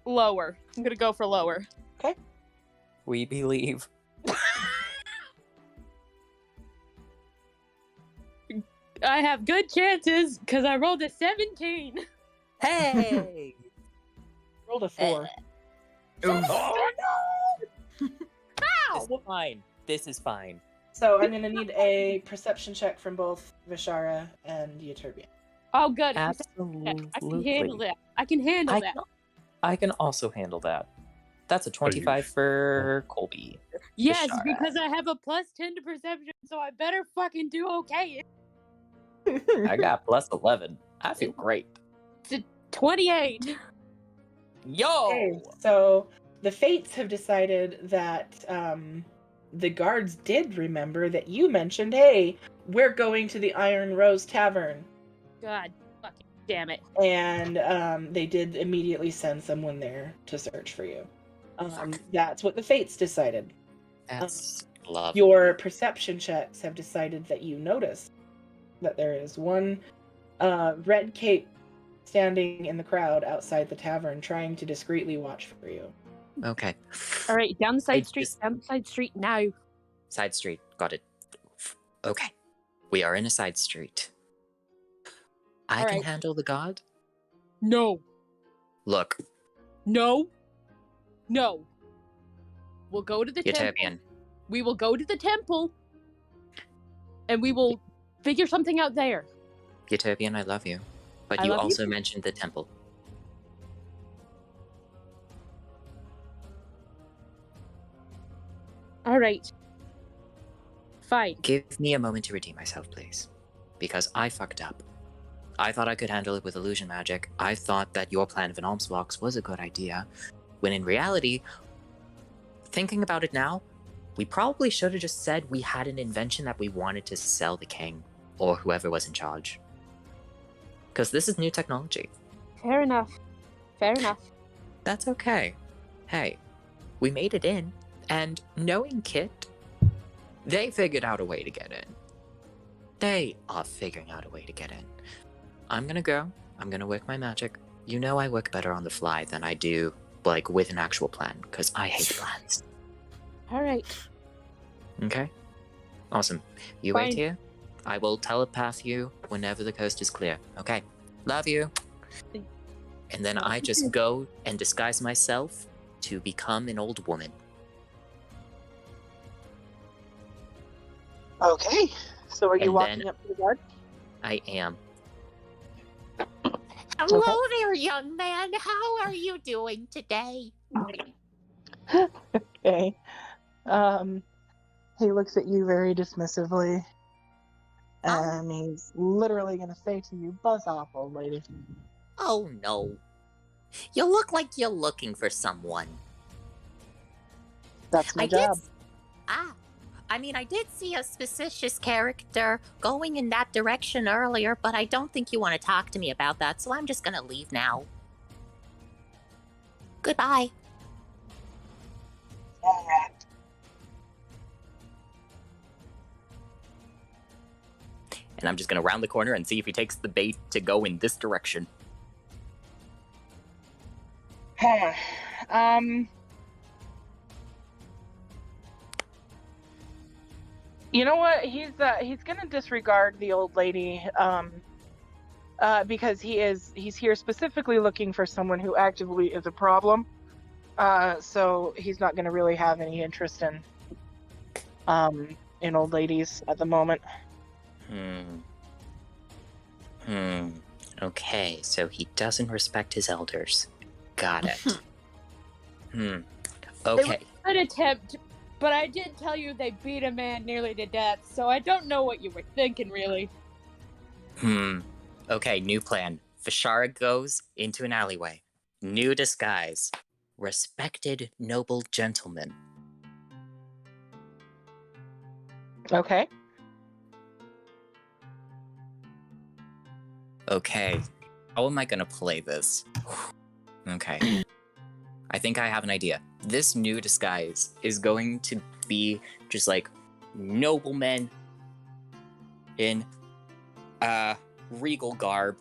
lower. I'm gonna go for lower. We believe. I have good chances because I rolled a 17. Hey! Rolled a 4. Oh no! Ow! This is fine. This is fine. So I'm gonna need a perception check from both Vishara and Euterbian. Oh, good. Absolutely. I can handle that. I can handle that. I can also handle that. That's a 25 for Colby. Yes, Vishara. because I have a plus 10 to perception, so I better fucking do okay. I got plus 11. I feel great. 28. Yo! Okay, so the Fates have decided that the guards did remember that you mentioned, hey, we're going to the Iron Rose Tavern. God fucking damn it. And they did immediately send someone there to search for you. That's what the Fates decided. That's love. Your perception checks have decided that you notice that there is one red cape standing in the crowd outside the tavern, trying to discreetly watch for you. Okay. All right, down the I side street. just- Down the side street now. Side street. Got it. Okay. We are in a side street. I can Alright. handle the god? No. Look, No. No. We'll go to the temple. Utopian. We will go to the temple, and we will figure something out there. Utopian, I love you. But I you love you also too. mentioned the temple. All right. Fine. Give me a moment to redeem myself, please. Because I fucked up. I thought I could handle it with illusion magic. I thought that your plan of an alms box was a good idea. When in reality, thinking about it now, we probably should have just said we had an invention that we wanted to sell the king, or whoever was in charge. Because this is new technology. Fair enough. Fair enough. That's okay. Hey, we made it in, and knowing Kit, they figured out a way to get in. They are figuring out a way to get in. I'm gonna go. I'm gonna work my magic. You know I work better on the fly than I do, like, with an actual plan, because I hate plans. All right. Okay? Awesome. You Fine. wait here. I will telepath you whenever the coast is clear. Okay? Love you. And then I just go and disguise myself to become an old woman. Okay. So are you And walking then- up to the guard? I am. Hello there, young man. How are you doing today? Okay. He looks at you very dismissively. And he's literally gonna say to you, "Buzz off, old lady." Oh no. You look like you're looking for someone. That's my I job. I did see a suspicious character going in that direction earlier, but I don't think you want to talk to me about that, so I'm just gonna leave now. Goodbye. Alright. And I'm just gonna round the corner and see if he takes the bait to go in this direction. Huh. You know what? He's gonna disregard the old lady, because he's here specifically looking for someone who actively is a problem. So he's not gonna really have any interest in old ladies at the moment. Okay, so he doesn't respect his elders. Got it. Okay. Good attempt, but I did tell you they beat a man nearly to death, so I don't know what you were thinking, really. Okay, new plan. Vishara goes into an alleyway. New disguise. Respected noble gentleman. Okay. Okay, how am I gonna play this? Okay. I think I have an idea. This new disguise is going to be just like noblemen in regal garb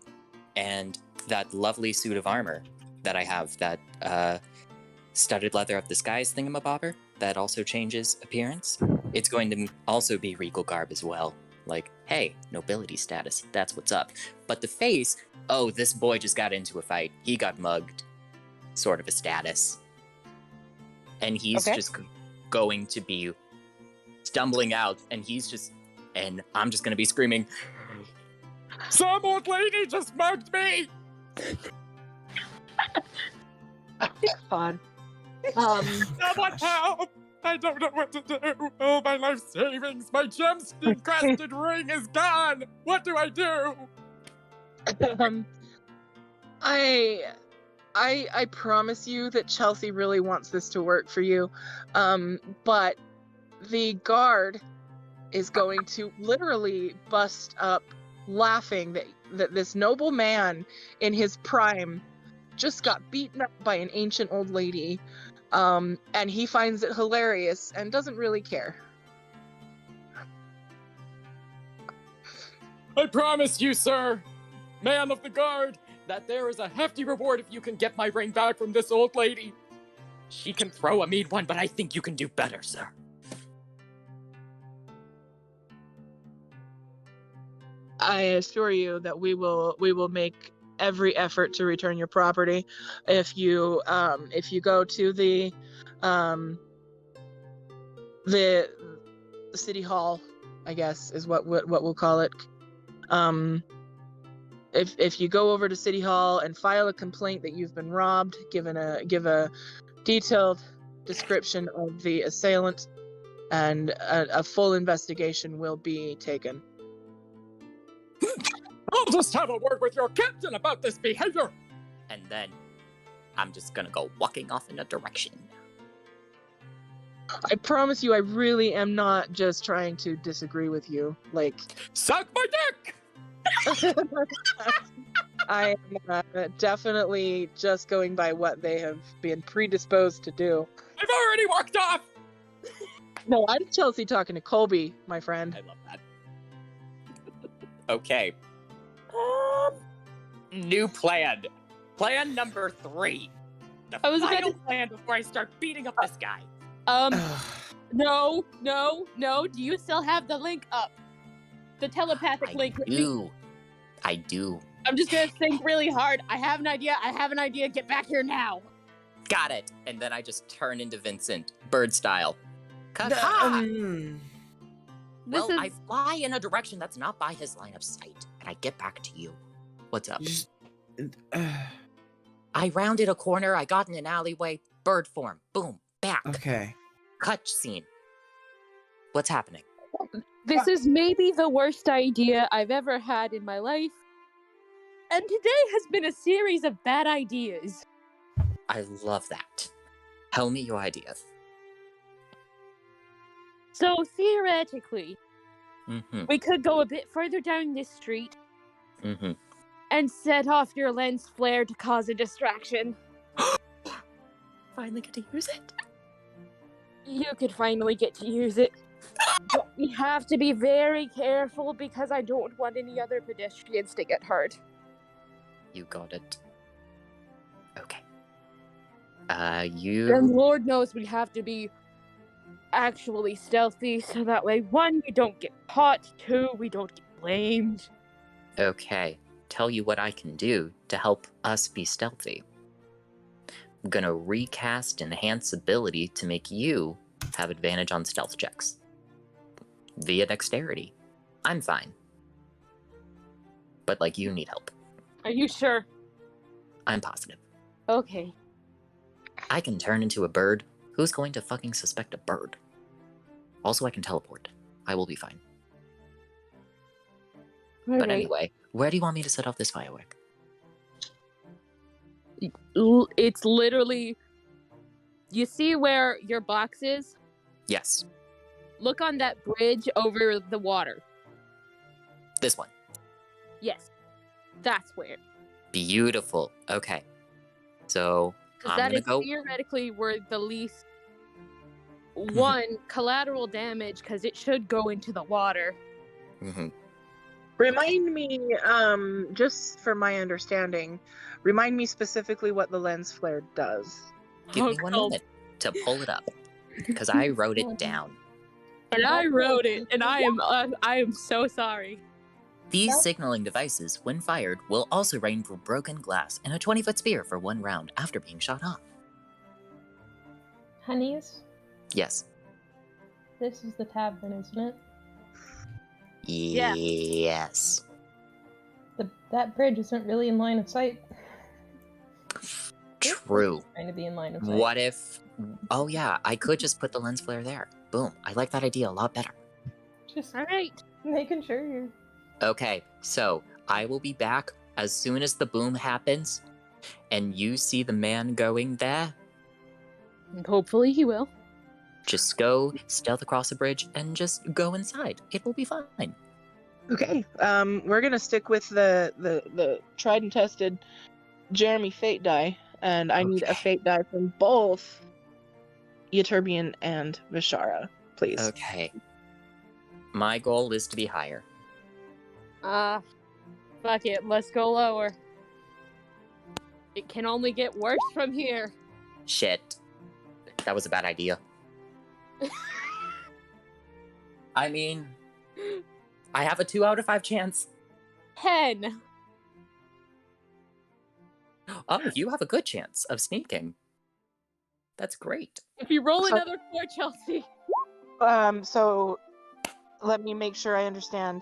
and that lovely suit of armor that I have, that studded leather of the skies thingamabobber that also changes appearance. It's going to also be regal garb as well. Like, hey, nobility status, that's what's up. But the face, oh, this boy just got into a fight. He got mugged. Sort of a status. And he's Okay. just going to be stumbling out, and I'm just gonna be screaming, "Some old lady just mugged me!" Fun. Someone help! I don't know what to do. All my life savings, my gem-encrusted ring is gone. What do I do? I promise you that Chelsea really wants this to work for you. But the guard is going to literally bust up laughing that this noble man in his prime just got beaten up by an ancient old lady. And he finds it hilarious and doesn't really care. I promise you, sir, man of the guard, that there is a hefty reward if you can get my ring back from this old lady. She can throw a mean one, but I think you can do better, sir. I assure you that we will make every effort to return your property. If you go to the the city hall, I guess, is what we'll call it. If you go over to City Hall and file a complaint that you've been robbed, give a detailed description of the assailant, and a full investigation will be taken. I'll just have a word with your captain about this behavior. And then I'm just gonna go walking off in a direction. I promise you, I really am not just trying to disagree with you. Like, Suck my dick! I am definitely just going by what they have been predisposed to do. I've already walked off! No, I'm Chelsea talking to Colby, my friend. I love that. Okay. New plan. Plan number 3. The final plan before I start beating up this guy. No. Do you still have the link up? The telepathic link. I do. I'm just gonna think really hard. I have an idea. Get back here now. Got it. And then I just turn into Vincent, bird style. This Well, is- I fly in a direction that's not by his line of sight, and I get back to you. What's up? I rounded a corner, I got in an alleyway, bird form, boom, back. Okay. Cut scene. What's happening? This is maybe the worst idea I've ever had in my life. And today has been a series of bad ideas. I love that. Tell me your ideas. So theoretically, Mm-hmm. we could go a bit further down this street Mm-hmm. and set off your lens flare to cause a distraction. Finally get to use it. You could finally get to use it. But we have to be very careful because I don't want any other pedestrians to get hurt. You got it. Okay. And You... Lord knows we have to be actually stealthy so that way, 1, we don't get caught, 2, we don't get blamed. Okay. Tell you what I can do to help us be stealthy. I'm gonna recast Enhance ability to make you have advantage on stealth checks. Via dexterity. I'm fine. But, like, you need help. Are you sure? I'm positive. Okay. I can turn into a bird. Who's going to fucking suspect a bird? Also, I can teleport. I will be fine. But Alright. anyway, where do you want me to set off this firework? It's literally... You see where your box is? Yes, Look on that bridge over the water. this one. Yes. That's where. Beautiful. Okay. So, Because I'm that gonna is go... theoretically where the least... 1, collateral damage, because it should go into the water. Mhm. Remind me, just for my understanding, remind me specifically what the lens flare does. Give me Oh, 1 cool. minute to pull it up. Because I wrote it down. And I wrote it, and I am so sorry. These signaling devices, when fired, will also rain for broken glass and a 20-foot spear for 1 round after being shot off. Honeys, Yes. this is the tavern, isn't it? Yeah. Yes. That bridge isn't really in line of sight. True. It's trying to be in line of sight. What if... Oh yeah, I could just put the lens flare there. Boom. I like that idea a lot better. Just Alright. making sure you're... Okay, so I will be back as soon as the boom happens, and you see the man going there. And hopefully he will. Just go stealth across the bridge and just go inside. It will be fine. Okay. We're gonna stick with the tried and tested Jeremy fate die, and I need a Okay. fate die from both Euterbian and Vishara, please. Okay. My goal is to be higher. Fuck it, let's go lower. It can only get worse from here. Shit. That was a bad idea. I mean, I have a 2 out of 5 chance. 10. Oh, you have a good chance of sneaking. That's great. If you roll another 4, Chelsea. So let me make sure I understand.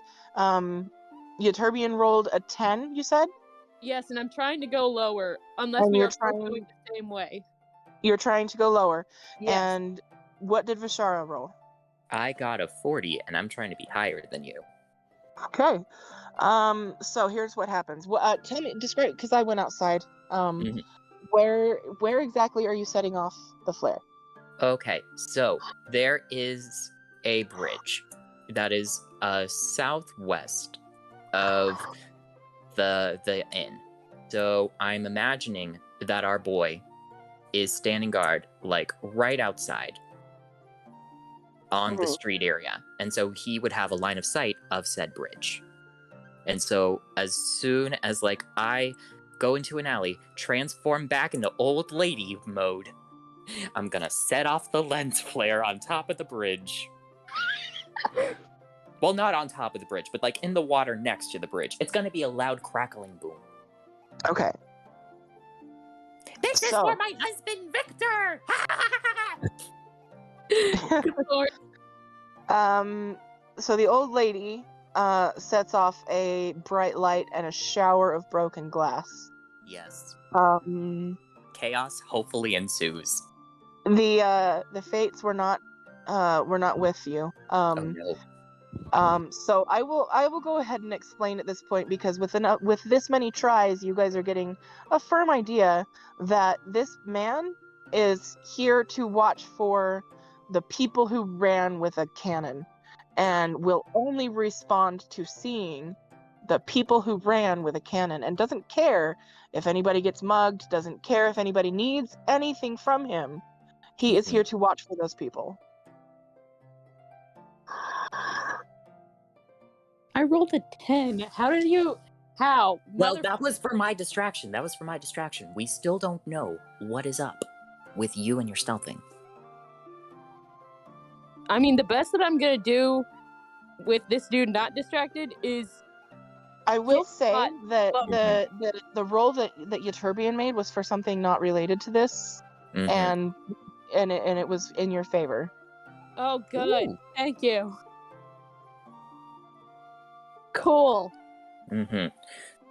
Euturbian rolled a 10, you said? Yes, and I'm trying to go lower, unless And we you're are both going the same way. You're trying to go lower. Yes. And what did Vishara roll? I got a 40, and I'm trying to be higher than you. Okay. So here's what happens. Tell me, describe, because I went outside. Mhm. Where exactly are you setting off the flare? Okay, so there is a bridge that is southwest of the inn. So I'm imagining that our boy is standing guard, like right outside on the street area, and so he would have a line of sight of said bridge. And so as soon as like I go into an alley, transform back into old lady mode, I'm gonna set off the lens flare on top of the bridge. Well, not on top of the bridge, but like in the water next to the bridge. It's gonna be a loud crackling boom. Okay. This is So- for my husband, Victor! So the old lady sets off a bright light and a shower of broken glass. Yes. Chaos hopefully ensues. The fates were not with you. Oh no. So I will go ahead and explain at this point, because with this many tries, you guys are getting a firm idea that this man is here to watch for the people who ran with a cannon, and will only respond to seeing the people who ran with a cannon, and doesn't care if anybody gets mugged, doesn't care if anybody needs anything from him. He is here to watch for those people. I rolled a 10. How? Well, that was for my distraction. We still don't know what is up with you and your stealthing. I mean, the best that I'm gonna do with this dude not distracted is... I will say hot that lower. the roll that Euturbian made was for something not related to this, and it was in your favor. Oh, good. Ooh. Thank you. Cool.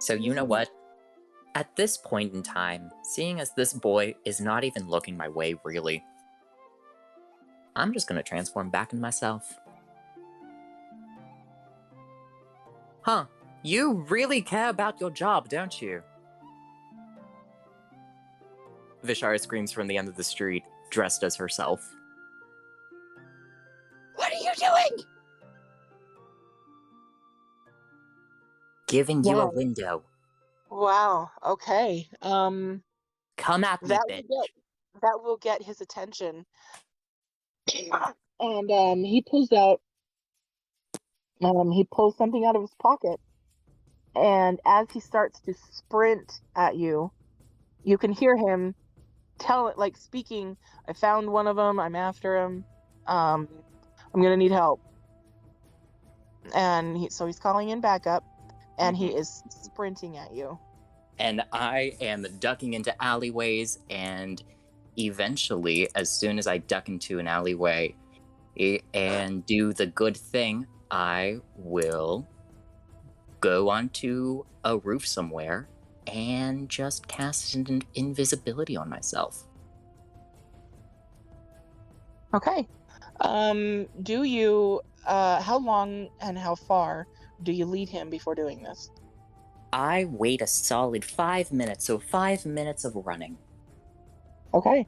So you know what? At this point in time, seeing as this boy is not even looking my way, really, I'm just gonna transform back into myself. Huh. You really care about your job, don't you? Vishara screams from the end of the street, dressed as herself. What are you doing? Giving you a Wow. window. Wow. Okay. Come at me, bitch. That will get his attention. And he pulls out. He pulls something out of his pocket, and as he starts to sprint at you, you can hear him speaking. I found one of them. I'm after him. I'm gonna need help. And he's calling in backup, and he is sprinting at you. And I am ducking into alleyways, and eventually, as soon as I duck into an alleyway and do the good thing, I will go onto a roof somewhere and just cast an invisibility on myself. Okay. Do you how long and how far do you lead him before doing this? I wait a solid 5 minutes, so 5 minutes of running. Okay.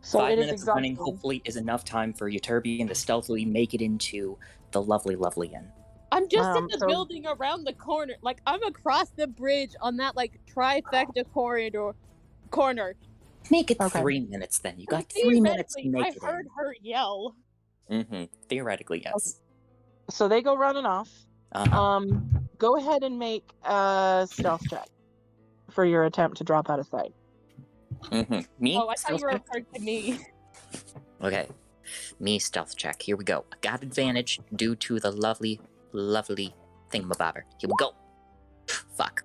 So 5 it is minutes of running exhausting. hopefully is enough time for Euturbian to stealthily make it into the lovely, lovely inn. I'm just in the so- building around the corner. Like, I'm across the bridge on that, like, trifecta corner. Make it Okay. 3 minutes then. You got 3 minutes to make I it heard her yell. in. Theoretically, yes. So they go running off. Go ahead and make a stealth check for your attempt to drop out of sight. Me? Oh, I thought Stealth you were check? referring to me. Okay. Me stealth check. Here we go. I got advantage due to the lovely, lovely thingamabobber. Here we go. Fuck.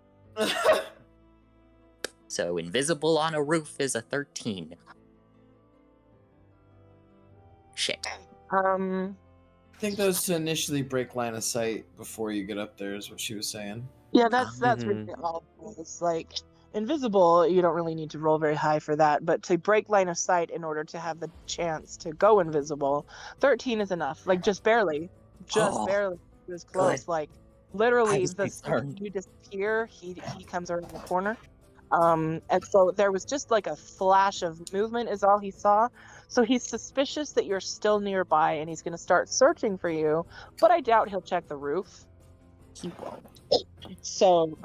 So invisible on a roof is a 13. Shit. I think that was to initially break line of sight before you get up there, is what she was saying. Yeah, that's Mhm. really all it is. Like invisible, you don't really need to roll very high for that, but to break line of sight in order to have the chance to go invisible, 13 is enough. Like just barely. Just Oh, barely. He was good. close. Like I literally was the second concerned. you disappear, he comes around the corner. And so there was just like a flash of movement is all he saw. So he's suspicious that you're still nearby and he's going to start searching for you, but I doubt he'll check the roof. He won't. So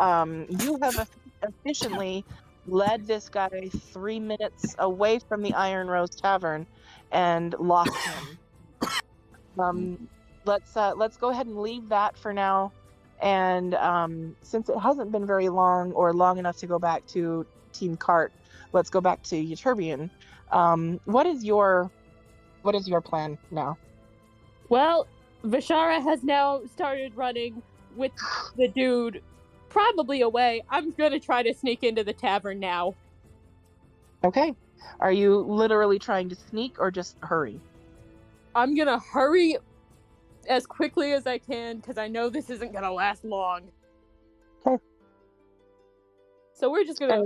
you have efficiently led this guy 3 minutes away from the Iron Rose Tavern and lost him. Let's go ahead and leave that for now. And since it hasn't been very long or long enough to go back to Team Cart, let's go back to Euterbian. What is your plan now? Well, Vishara has now started running with the dude probably away. I'm gonna try to sneak into the tavern now. Okay. Are you literally trying to sneak or just hurry? I'm gonna hurry as quickly as I can because I know this isn't gonna last long. Okay. So we're just gonna.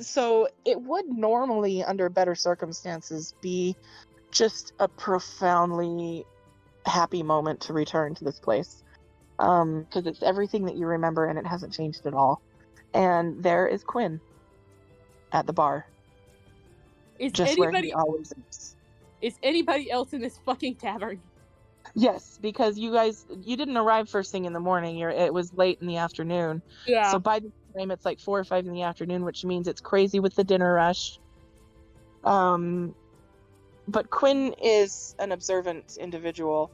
So it would normally, under better circumstances, be just a profoundly happy moment to return to this place. Because it's everything that you remember and it hasn't changed at all. And there is Quinn at the bar. Is Just where he anybody always is. is anybody else in this fucking tavern? Yes, because you didn't arrive first thing in the morning. It was late in the afternoon. Yeah. So by the time it's like 4 or 5 in the afternoon, which means it's crazy with the dinner rush. But Quinn is an observant individual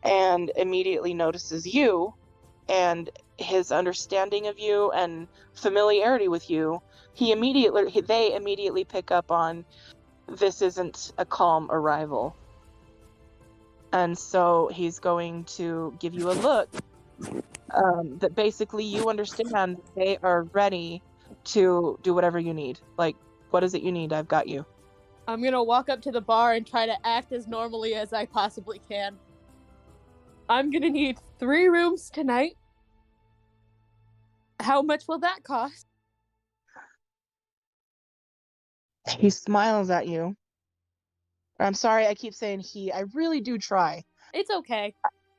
and immediately notices you and his understanding of you and familiarity with you. They immediately pick up on this isn't a calm arrival. And so he's going to give you a look that basically you understand they are ready to do whatever you need. Like, what is it you need? I've got you. I'm gonna walk up to the bar and try to act as normally as I possibly can. I'm gonna need 3 rooms tonight. How much will that cost? He smiles at you. I'm sorry, I keep saying he. I really do try. It's okay.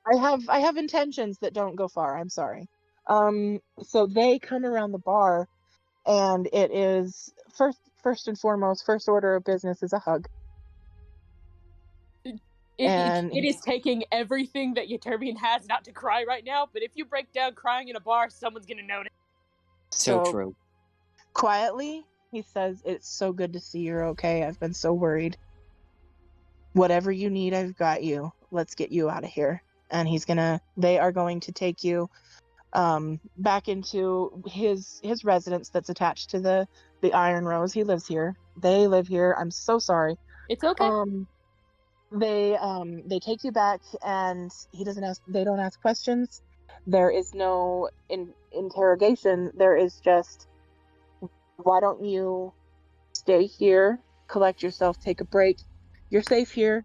I have intentions that don't go far. I'm sorry. So they come around the bar, and it is first and foremost, first order of business is a hug. It is taking everything that Euterbian has not to cry right now, but if you break down crying in a bar, someone's gonna notice. So true. Quietly, he says, "It's so good to see you're okay. I've been so worried. Whatever you need, I've got you. Let's get you out of here." And they are going to take you back into his residence that's attached to the Iron Rose. He lives here. They live here. I'm so sorry. It's okay. They take you back, and they don't ask questions. There is no interrogation. There is just, why don't you stay here, collect yourself, take a break. You're safe here.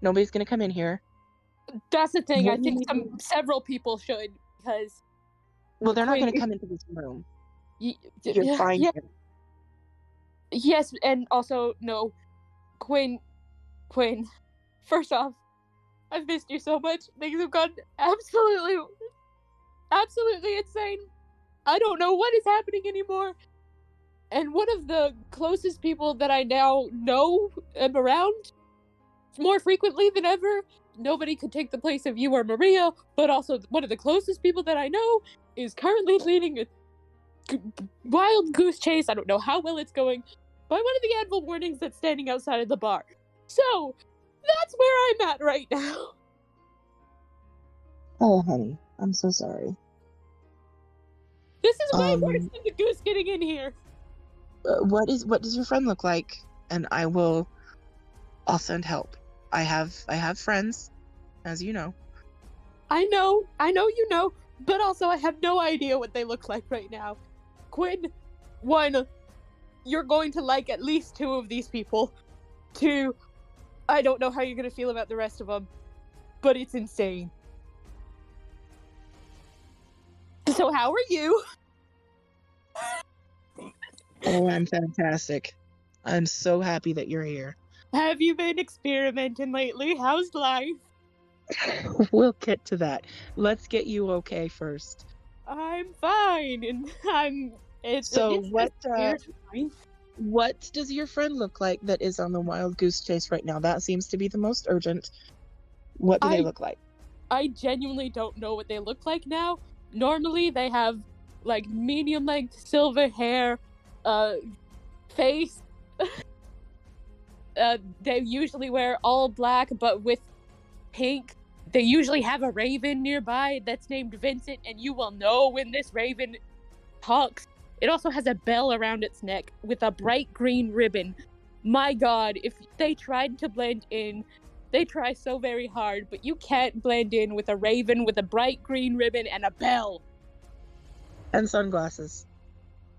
Nobody's gonna come in here. That's the thing. What I do you think several people should, because Well, they're not Quinn- gonna come into this room. You're You're fine yeah. here. Yes, and also no, Quinn. First off, I've missed you so much. Things have gone absolutely insane. I don't know what is happening anymore. And one of the closest people that I now know am around more frequently than ever. Nobody could take the place of you or Maria, but also one of the closest people that I know is currently leading a wild goose chase. I don't know how well it's going, by one of the anvil warnings that's standing outside of the bar. So, that's where I'm at right now. Oh, honey, I'm so sorry. This is way worse than the goose getting in here. What does your friend look like? And I'll send help. I have friends, as you know. I know you know, but also I have no idea what they look like right now. Quinn, 1, you're going to like at least 2 of these people. 2, I don't know how you're gonna feel about the rest of them, but it's insane. So how are you? Oh, I'm fantastic. I'm so happy that you're here. Have you been experimenting lately? How's life? We'll get to that. Let's get you okay first. I'm fine, and it's So it's fine. what does your friend look like that is on the wild goose chase right now? That seems to be the most urgent. What do they look like? I genuinely don't know what they look like now. Normally they have like medium length silver hair, face. They usually wear all black but with pink. They usually have a raven nearby that's named Vincent, and you will know when this raven talks. It also has a bell around its neck with a bright green ribbon. My god, if they tried to blend in, they try so very hard, but you can't blend in with a raven with a bright green ribbon and a bell. And sunglasses.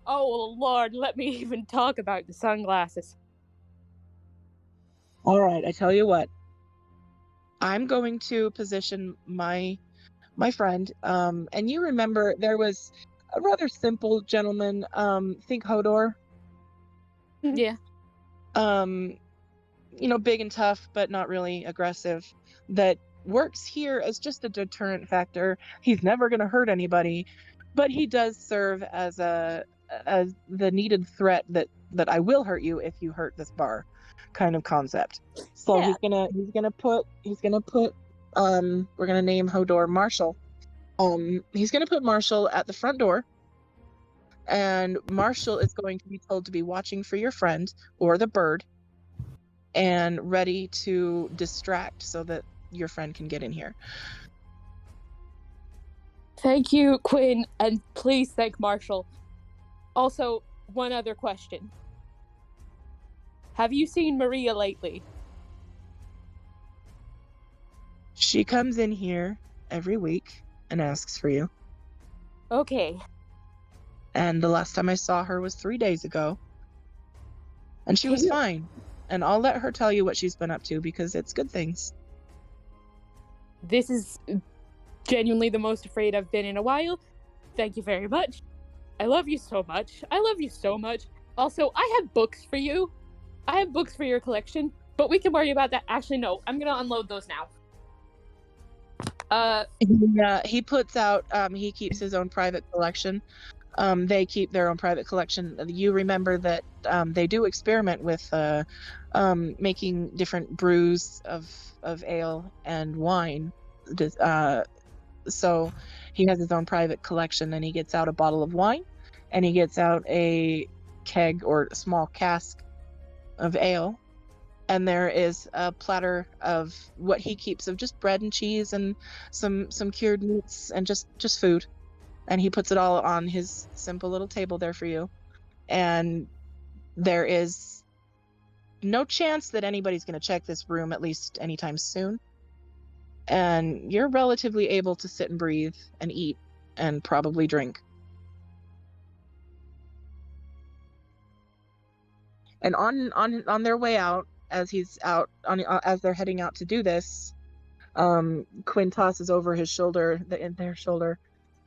Oh lord, let me even talk about the sunglasses. All right, I tell you what. I'm going to position my friend. And you remember there was a rather simple gentleman, think Hodor. Yeah. Big and tough, but not really aggressive, that works here as just a deterrent factor. He's never going to hurt anybody, but he does serve as the needed threat that I will hurt you if you hurt this bar kind of concept. So Yeah. he's gonna put we're gonna name Hodor Marshall. He's gonna put Marshall at the front door, and Marshall is going to be told to be watching for your friend or the bird and ready to distract so that your friend can get in here. Thank you, Quinn, and please thank Marshall. Also, one other question. Have you seen Maria lately? She comes in here every week and asks for you. Okay. And the last time I saw her was 3 days ago. And she was fine. And I'll let her tell you what she's been up to because it's good things. This is genuinely the most afraid I've been in a while. Thank you very much. I love you so much. I love you so much. Also, I have books for you. I have books for your collection, but we can worry about that. Actually, no. I'm gonna unload those now. He puts out, he keeps his own private collection. They keep their own private collection. You remember that they do experiment with making different brews of ale and wine. So he has his own private collection, and he gets out a bottle of wine, and he gets out a keg or a small cask of ale, and there is a platter of what he keeps of just bread and cheese and some cured meats and just food. And he puts it all on his simple little table there for you. And there is no chance that anybody's going to check this room, at least anytime soon. And you're relatively able to sit and breathe and eat and probably drink. And on their way out, as he's out as they're heading out to do this, Quinn tosses over his shoulder, their shoulder.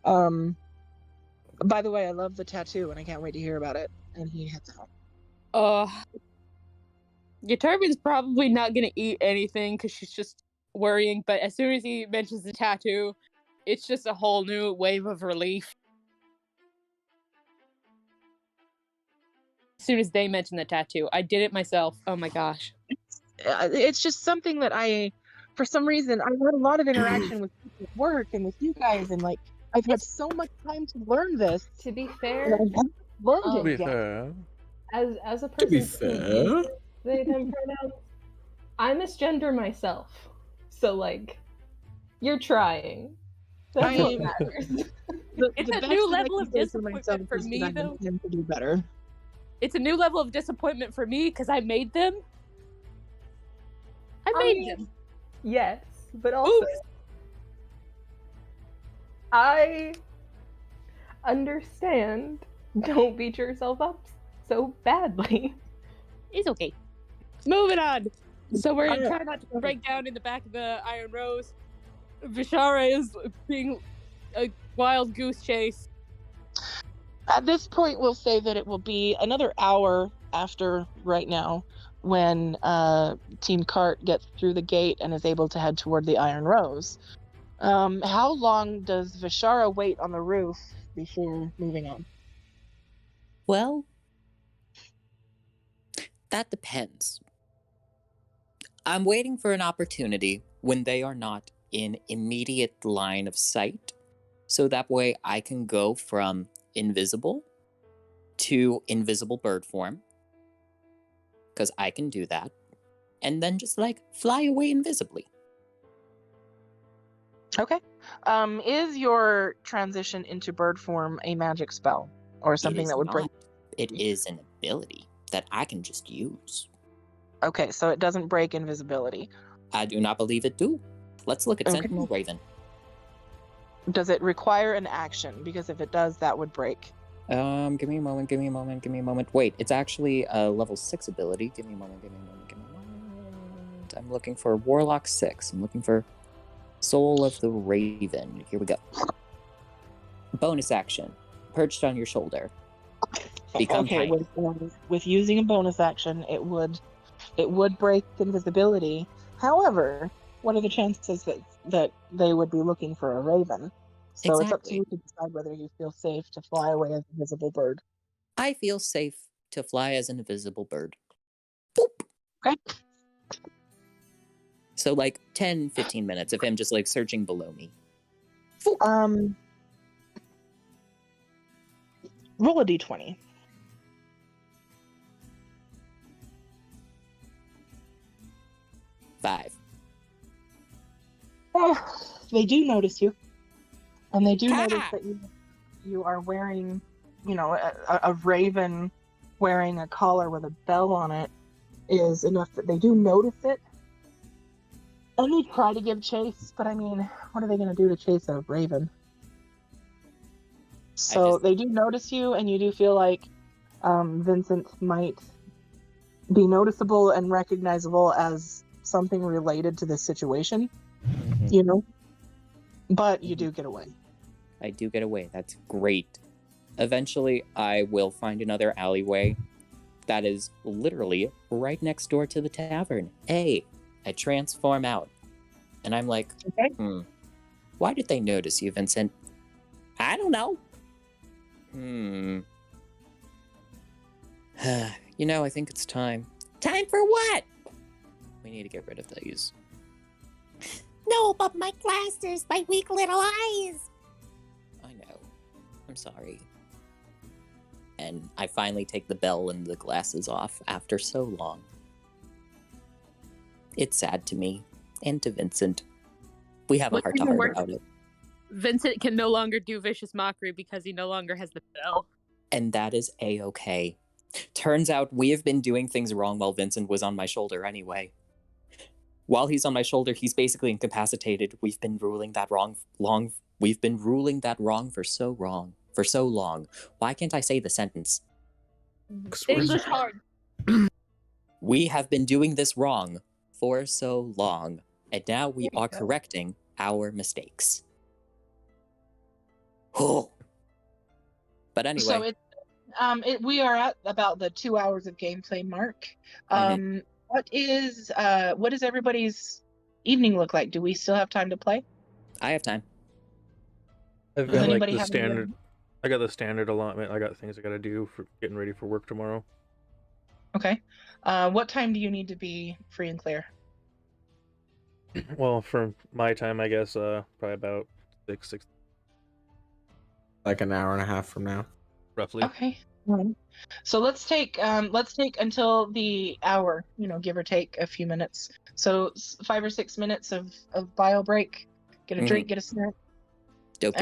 By the way, I love the tattoo, and I can't wait to hear about it. And he heads out. Your turban's probably not gonna eat anything because she's just worrying. But as soon as he mentions the tattoo, it's just a whole new wave of relief. As soon as they mention the tattoo, I did it myself. Oh my gosh. It's just something that for some reason, I had a lot of interaction with people at work and with you guys, and like I've had so much time to learn this. To be fair, I haven't learned it yet. as a person who uses they them pronouns, I misgender myself. So like, you're trying. That's what matters. It's a new level of disappointment for me, though. To do better. It's a new level of disappointment for me because I made them. I made them. Yes, but also Oops. I understand. Don't beat yourself up so badly. It's okay. Moving on. So we're Alright. trying not to break down in the back of the Iron Rose. Vishara is being a wild goose chase. At this point, we'll say that it will be another hour after right now when Team Cart gets through the gate and is able to head toward the Iron Rose. How long does Vishara wait on the roof before moving on? Well, that depends. I'm waiting for an opportunity when they are not in immediate line of sight, so that way I can go from invisible to invisible bird form, because I can do that, and then just like fly away invisibly. Okay. Is your transition into bird form a magic spell or It something is that would not. bring? It is an ability that I can just use. Okay, so it doesn't break invisibility. I do not believe it do. Let's look at Okay. Sentinel Raven. Does it require an action? Because if it does, that would break. Give me a moment. Wait, it's actually a level 6 ability. Give me a moment. I'm looking for Warlock 6. I'm looking for Soul of the Raven. Here we go. Bonus action. Perched on your shoulder. Become Okay, tiny. with using a bonus action, it would break invisibility. However, what are the chances that they would be looking for a raven? So it's up to Exactly. you to decide whether you feel safe to fly away as a visible bird. I feel safe to fly as an invisible bird. Boop. Okay. So like 10, 15 minutes of him just like searching below me. Roll a d20. Five. They do notice you, and they do notice that you are wearing, a raven wearing a collar with a bell on it is enough that they do notice it. And they try to give chase, but I mean, what are they going to do to chase a raven? So they do notice you, and you do feel like Vincent might be noticeable and recognizable as something related to this situation, but you do get away. I do get away. That's great. Eventually, I will find another alleyway that is literally right next door to the tavern. I transform out. And I'm like, why did they notice you, Vincent? I don't know. I think it's time. Time for what? We need to get rid of these. No, but my glasses, my weak little eyes. I know. I'm sorry. And I finally take the bell and the glasses off after so long. It's sad to me and to Vincent. We have a heart to heart about it. Vincent can no longer do vicious mockery because he no longer has the bell. And that is a-okay. Turns out we have been doing things wrong while Vincent was on my shoulder anyway. While he's on my shoulder, he's basically incapacitated. We've been ruling that wrong for so long. Why can't I say the sentence? English hard. We have been doing this wrong for so long, and now we are correcting our mistakes. Oh. But anyway. So we are at about the 2 hours of gameplay mark. What does everybody's evening look like? Do we still have time to play? I have time. I've got like the standard. I got the standard allotment. I got things I got to do for getting ready for work tomorrow. Okay. What time do you need to be free and clear? Well, for my time, I guess probably about 6. Like an hour and a half from now, roughly. Okay. So let's take until the hour, give or take a few minutes. So 5 or 6 minutes of bio break. Get a drink, get a snack. Dope.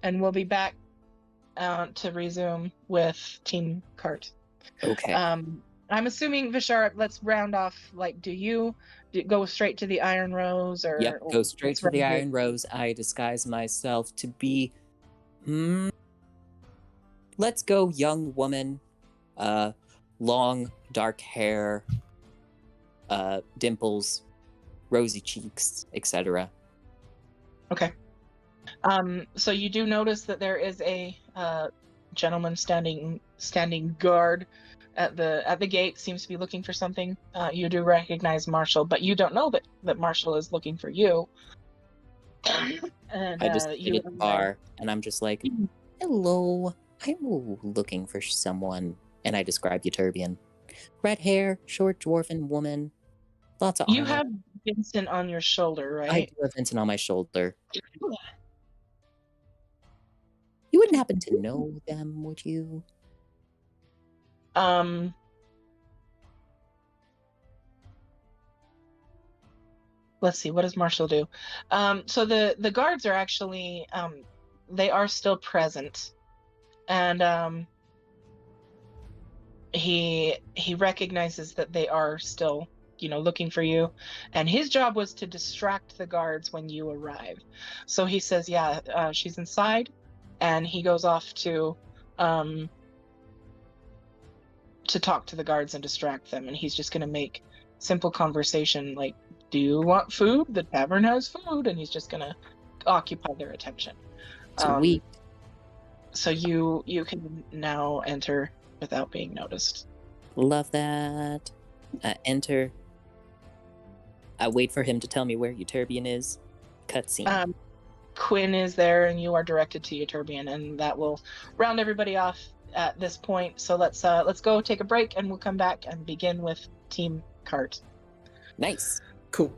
And we'll be back to resume with Team Cart. Okay. I'm assuming, Vishar, let's round off. Like, do you go straight to the Iron Rose, or yep, go straight to the Iron Rose. I disguise myself to be, let's go, young woman, long dark hair, dimples, rosy cheeks, etc. Okay. So you do notice that there is a gentleman standing guard at the gate. Seems to be looking for something. You do recognize Marshall, but you don't know that Marshall is looking for you. And I just you sit at the bar, and I'm just like, hello, I'm looking for someone. And I describe Euterbian. Red hair, short dwarven woman, lots of you armor. have Vincent on your shoulder, I right? do have Vincent on my shoulder. You wouldn't happen to know them, would you? Let's see, what does Marshall do? So the guards are actually they are still present, and he recognizes that they are still, looking for you, and his job was to distract the guards when you arrive. So he says, yeah, she's inside, and he goes off to talk to the guards and distract them, and he's just going to make simple conversation like, do you want food? The tavern has food. And he's just going to occupy their attention. Sweet. So you can now enter without being noticed. Love that. Enter. I wait for him to tell me where Euterbian is. Cutscene. Quinn is there, and you are directed to Euterbian, and that will round everybody off at this point. So let's go take a break, and we'll come back and begin with Team Cart. Nice. Cool.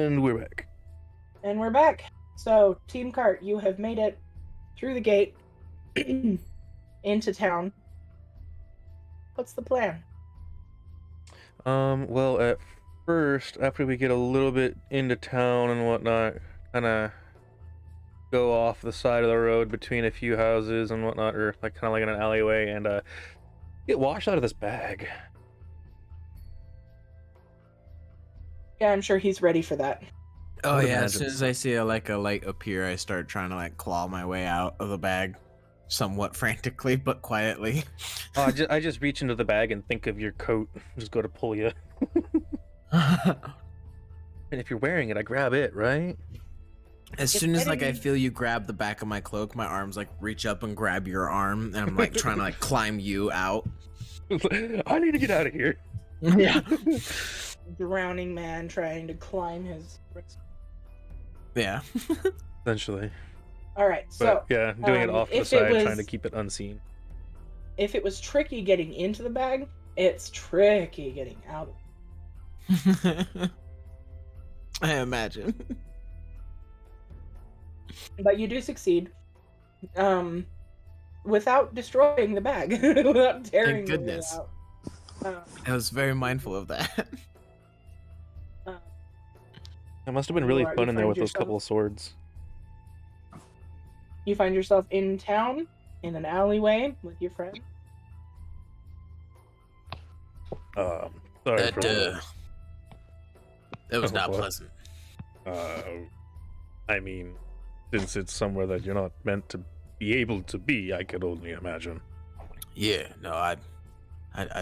And we're back. And we're back. So, Team Cart, you have made it through the gate into town. What's the plan? Well, at first, after we get a little bit into town and whatnot, kind of go off the side of the road between a few houses and whatnot, or like kind of like in an alleyway, and get washed out of this bag. Yeah, I'm sure he's ready for that. Oh would yeah, as imagine soon as I see a light appear, I start trying to claw my way out of the bag, somewhat frantically but quietly. Oh, I just reach into the bag and think of your coat. Just go to pull you. And if you're wearing it, I grab it, right? As soon as I feel you grab the back of my cloak, my arms reach up and grab your arm, and I'm trying to climb you out. I need to get out of here. Yeah. Drowning man trying to climb his. Yeah. Essentially. All right, so But yeah, doing it off to the side, trying to keep it unseen. If it was tricky getting into the bag, it's tricky getting out of it. I imagine. But you do succeed. Without destroying the bag. Without tearing Thank goodness. it out. I was very mindful of that. It must have been really fun in there with those yourself- couple of swords. You find yourself in town, in an alleyway with your friend. Sorry That, for the- that was Oh, not what? pleasant. I mean, since it's somewhere that you're not meant to be able to be, I could only imagine. Yeah, no, I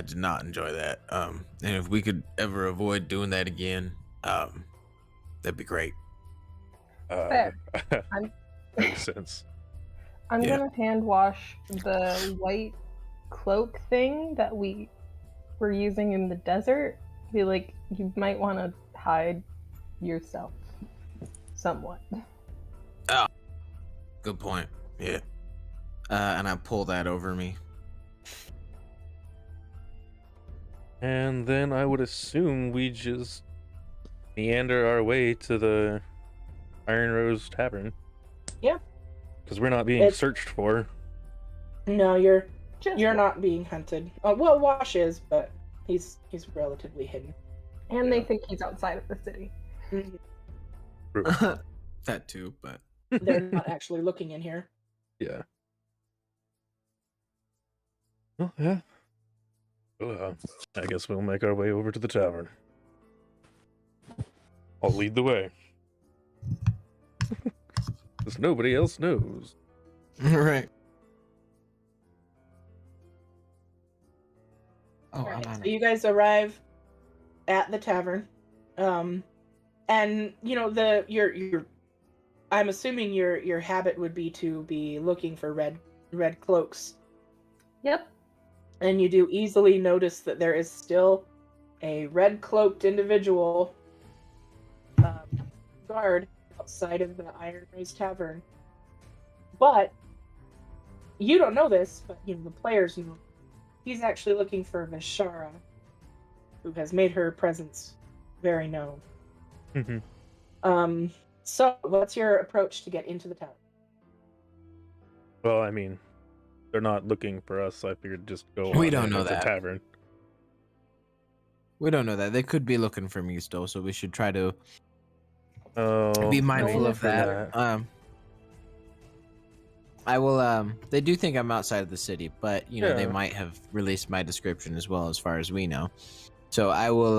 did not enjoy that. And if we could ever avoid doing that again, that'd be great. Fair. I'm- Makes sense. I'm Yeah. gonna hand wash the white cloak thing that we were using in the desert. Be like, you might want to hide yourself somewhat. Good point. Yeah. And I pull that over me. And then I would assume we just meander our way to the Iron Rose Tavern. Yeah. Because we're not being It's- searched for. No, you're Just not being hunted. Well, Wash is, but he's relatively hidden. and they think he's outside of the city. That too, but They're not actually looking in here. Yeah. Well, yeah. Well, I guess we'll make our way over to the tavern. I'll lead the way. Because nobody else knows. right. Oh, Alright, I'm on so you guys arrive at the tavern, and you know your I'm assuming your habit would be to be looking for red cloaks, Yep. and you do easily notice that there is still a red cloaked individual guard outside of the Iron Race Tavern. But you don't know this, but you know the players know. He's actually looking for Vishara, who has made her presence very known. So what's your approach to get into the town? Well, I mean, they're not looking for us, so I figured just go We on don't in. know It's that. a tavern. We don't know that. They could be looking for me still, so we should try to Oh, be mindful no of that. I will they do think I'm outside of the city, but you know, they Yeah. might have released my description as well as far as we know. So I will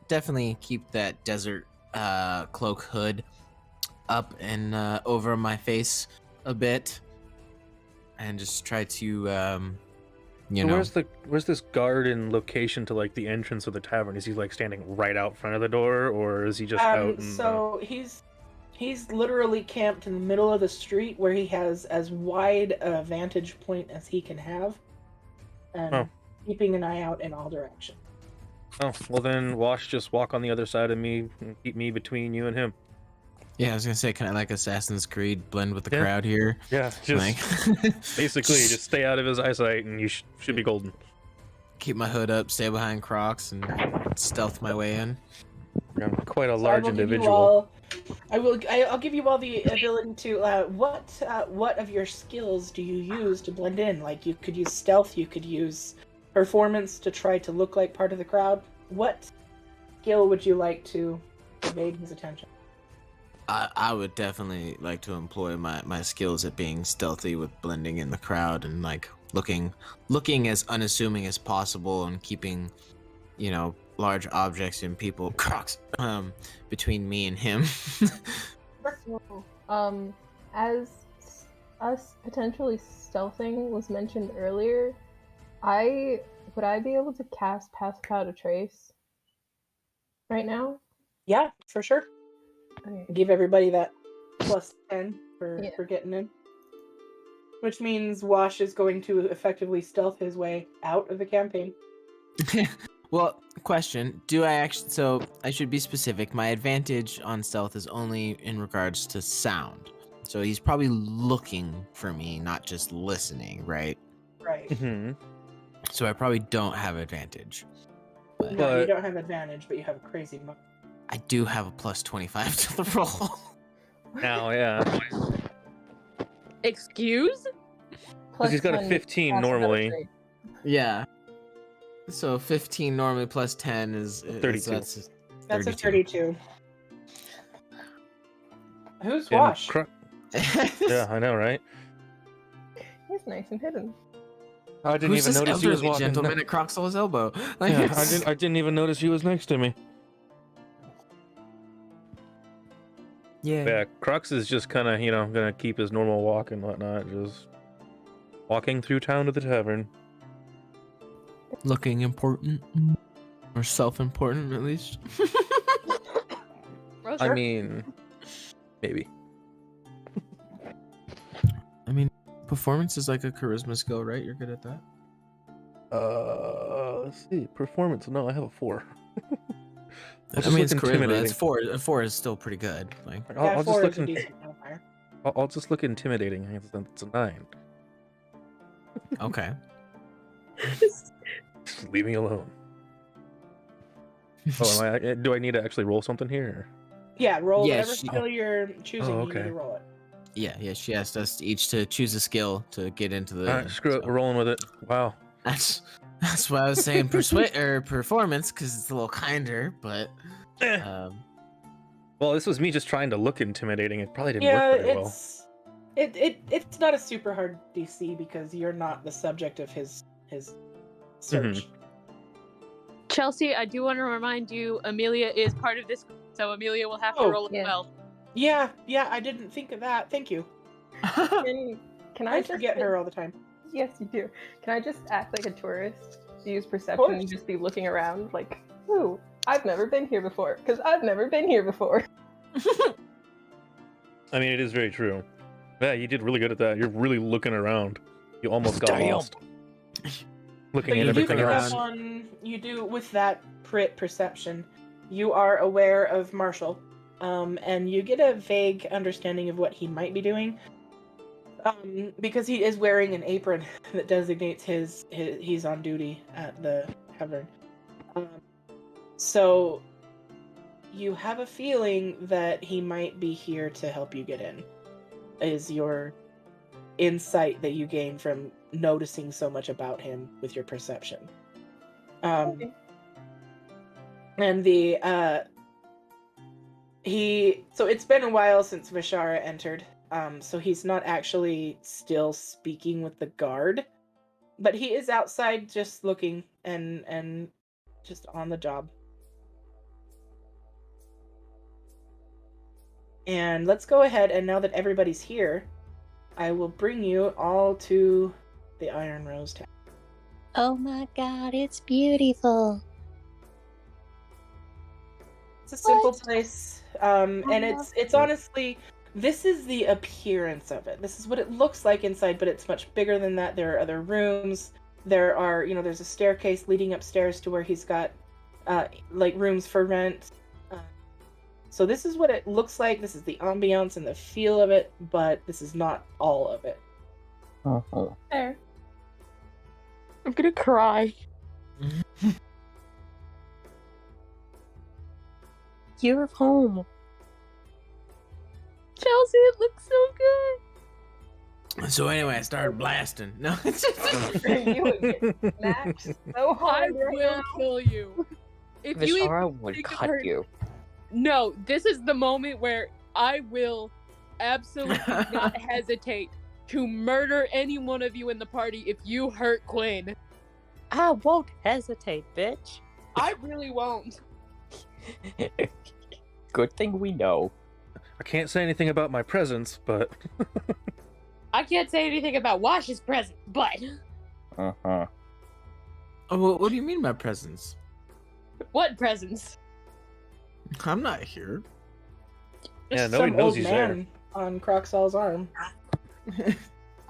definitely keep that desert cloak hood up and over my face a bit and just try to you So know. where's this guard in location to like the entrance of the tavern? Is he like standing right out front of the door, or is he just out? In So he's literally camped in the middle of the street where he has as wide a vantage point as he can have, and Oh. keeping an eye out in all directions. Oh, well then, Wash, just walk on the other side of me and keep me between you and him. Yeah, I was gonna say, kind of like Assassin's Creed, blend with the Yeah. crowd here. Yeah, just Like, basically just stay out of his eyesight, and you should be golden. keep my hood up, stay behind Crocs, and stealth my way in. I'm quite a So I large will give you individual. all. I'll give you all the ability to. What of your skills do you use to blend in? Like you could use stealth. You could use performance to try to look like part of the crowd. What skill would you like to evade his attention? I would definitely like to employ my skills at being stealthy with blending in the crowd and like looking as unassuming as possible and keeping, large objects and people crocs between me and him. So, as us potentially stealthing was mentioned earlier, would I be able to cast Pass Without a Trace right now? Yeah, for sure. Okay. Give everybody that +10 for Yeah. getting in. Which means Wash is going to effectively stealth his way out of the campaign. Well, question: do I actually? So I should be specific. My advantage on stealth is only in regards to sound. So he's probably looking for me, not just listening, right? Right. Mhm. So I probably don't have advantage. No, you But- don't have advantage, but you have a crazy I do have a +25 to the roll. Now, yeah. Excuse? Plus He's got a 10 15 Pass Without a normally. Trace. Yeah. So 15 normally plus 10 is 32. That's That's a 32. Who's And Wash? Yeah, I know, right? He's nice and hidden. I didn't Who's even this notice he was elderly walking. gentleman at Croxall's elbow? Like, Yeah, it's- I didn't even notice he was next to me. Yeah, Crux is just kind of, gonna keep his normal walk and whatnot, just walking through town to the tavern. Looking important. Or self-important, at least. I mean, maybe. I mean, performance is like a charisma skill, right? You're good at that? Let's see. Performance. No, I have a 4. I just mean, it's look charisma. intimidating. It's 4. A 4 is still pretty good. Like, I'll just 4 look. is a decent modifier. I'll just look intimidating. It's a 9. okay. Just leave me alone. Oh, do I need to actually roll something here? Yeah, roll Yeah, whatever she- skill you're choosing. Oh, You need okay. to roll it. Yeah. She asked us each to choose a skill to get into the. All right, screw it. so- We're rolling with it. Wow. That's why I was saying persuade or performance because it's a little kinder, but Eh. Well, this was me just trying to look intimidating. It probably didn't Yeah, work very well. it's not a super hard DC because you're not the subject of his search. Chelsea, I do want to remind you, Amelia is part of this, so Amelia will have to Oh, roll as yeah. well. Yeah, I didn't think of that. Thank you. Can I I forget her all the time. Yes, you do. Can I just act like a tourist? Use perception and just be looking around like, ooh, I've never been here before. Because I've never been here before. I mean, it is very true. Yeah, you did really good at that. You're really looking around. You almost got Damn. lost. Looking So at you do everything pick else. up on you do with that perception. You are aware of Marshall, and you get a vague understanding of what he might be doing, because he is wearing an apron that designates he's on duty at the tavern. So you have a feeling that he might be here to help you get in. Is your insight that you gain from noticing so much about him with your perception. Okay. And so it's been a while since Vishara entered, so he's not actually still speaking with the guard, but he is outside just looking and just on the job. And let's go ahead, and now that everybody's here, I will bring you all to the Iron Rose Town. Oh my god, it's beautiful. It's a simple place, and it's honestly, this is the appearance of it. This is what it looks like inside, but it's much bigger than that. There are other rooms. There are, there's a staircase leading upstairs to where he's got, like rooms for rent. So this is what it looks like. This is the ambiance and the feel of it, but this is not all of it. There. I'm gonna cry. You're home. Chelsea, it looks so good. So anyway, I started blasting. No, it's You would get smacked so I hard right will now. kill you. If you even Vishara would think of cut her- you. No, this is the moment where I will absolutely not hesitate to murder any one of you in the party if you hurt Quinn. I won't hesitate, bitch. I really won't. Good thing we know. I can't say anything about my presence, but I can't say anything about Wash's present, but Uh-huh. Oh, what do you mean by presence? what presents? I'm not here. Yeah, Just nobody some knows old he's there. man on Croxall's arm.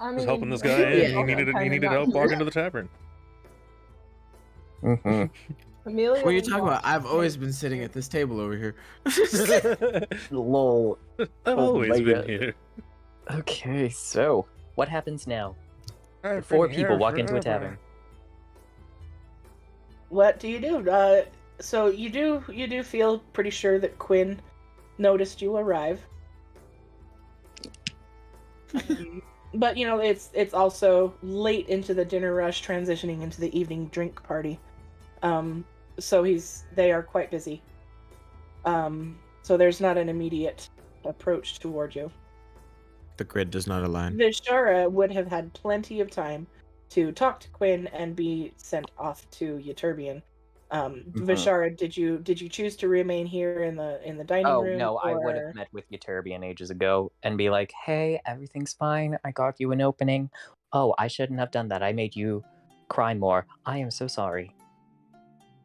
I mean, was helping this you guy really in. also He needed kinda help not walking here. to the tavern. Mm-hmm. Amelia What are you and talking about? Wash I've always make- been sitting at this table over here. Lol. I've Oh always my been God. here. Okay, so what happens now? I've Four been people here walk into a forever. tavern. What do you do? So you do feel pretty sure that Quinn noticed you arrive. But you know, it's also late into the dinner rush, transitioning into the evening drink party. So they are quite busy. So there's not an immediate approach toward you. The grid does not align. Vishara would have had plenty of time to talk to Quinn and be sent off to Euterbian. Vishara, did you choose to remain here in the dining Oh room? no, I would or- have met with Euterbian ages ago and be like, "Hey, everything's fine. I got you an opening. Oh, I shouldn't have done that. I made you cry more. I am so sorry."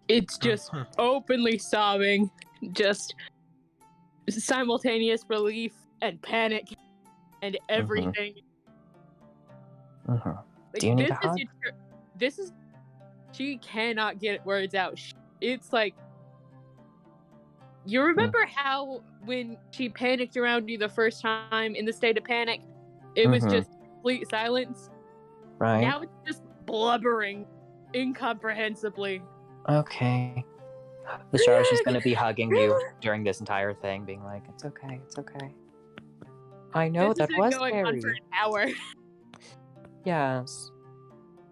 It's just openly sobbing, just simultaneous relief and panic and everything. Mm-hmm. Like, Do you need this a hug? This is. She cannot get words out. It's like. You remember how when she panicked around you the first time in the state of panic, it was Mhm. just complete silence? Right? Now it's just blubbering incomprehensibly. Okay. Vishara's just gonna be hugging you during this entire thing, being like, "It's okay, it's okay. I know This has that been was going on for scary. an hour. Yes.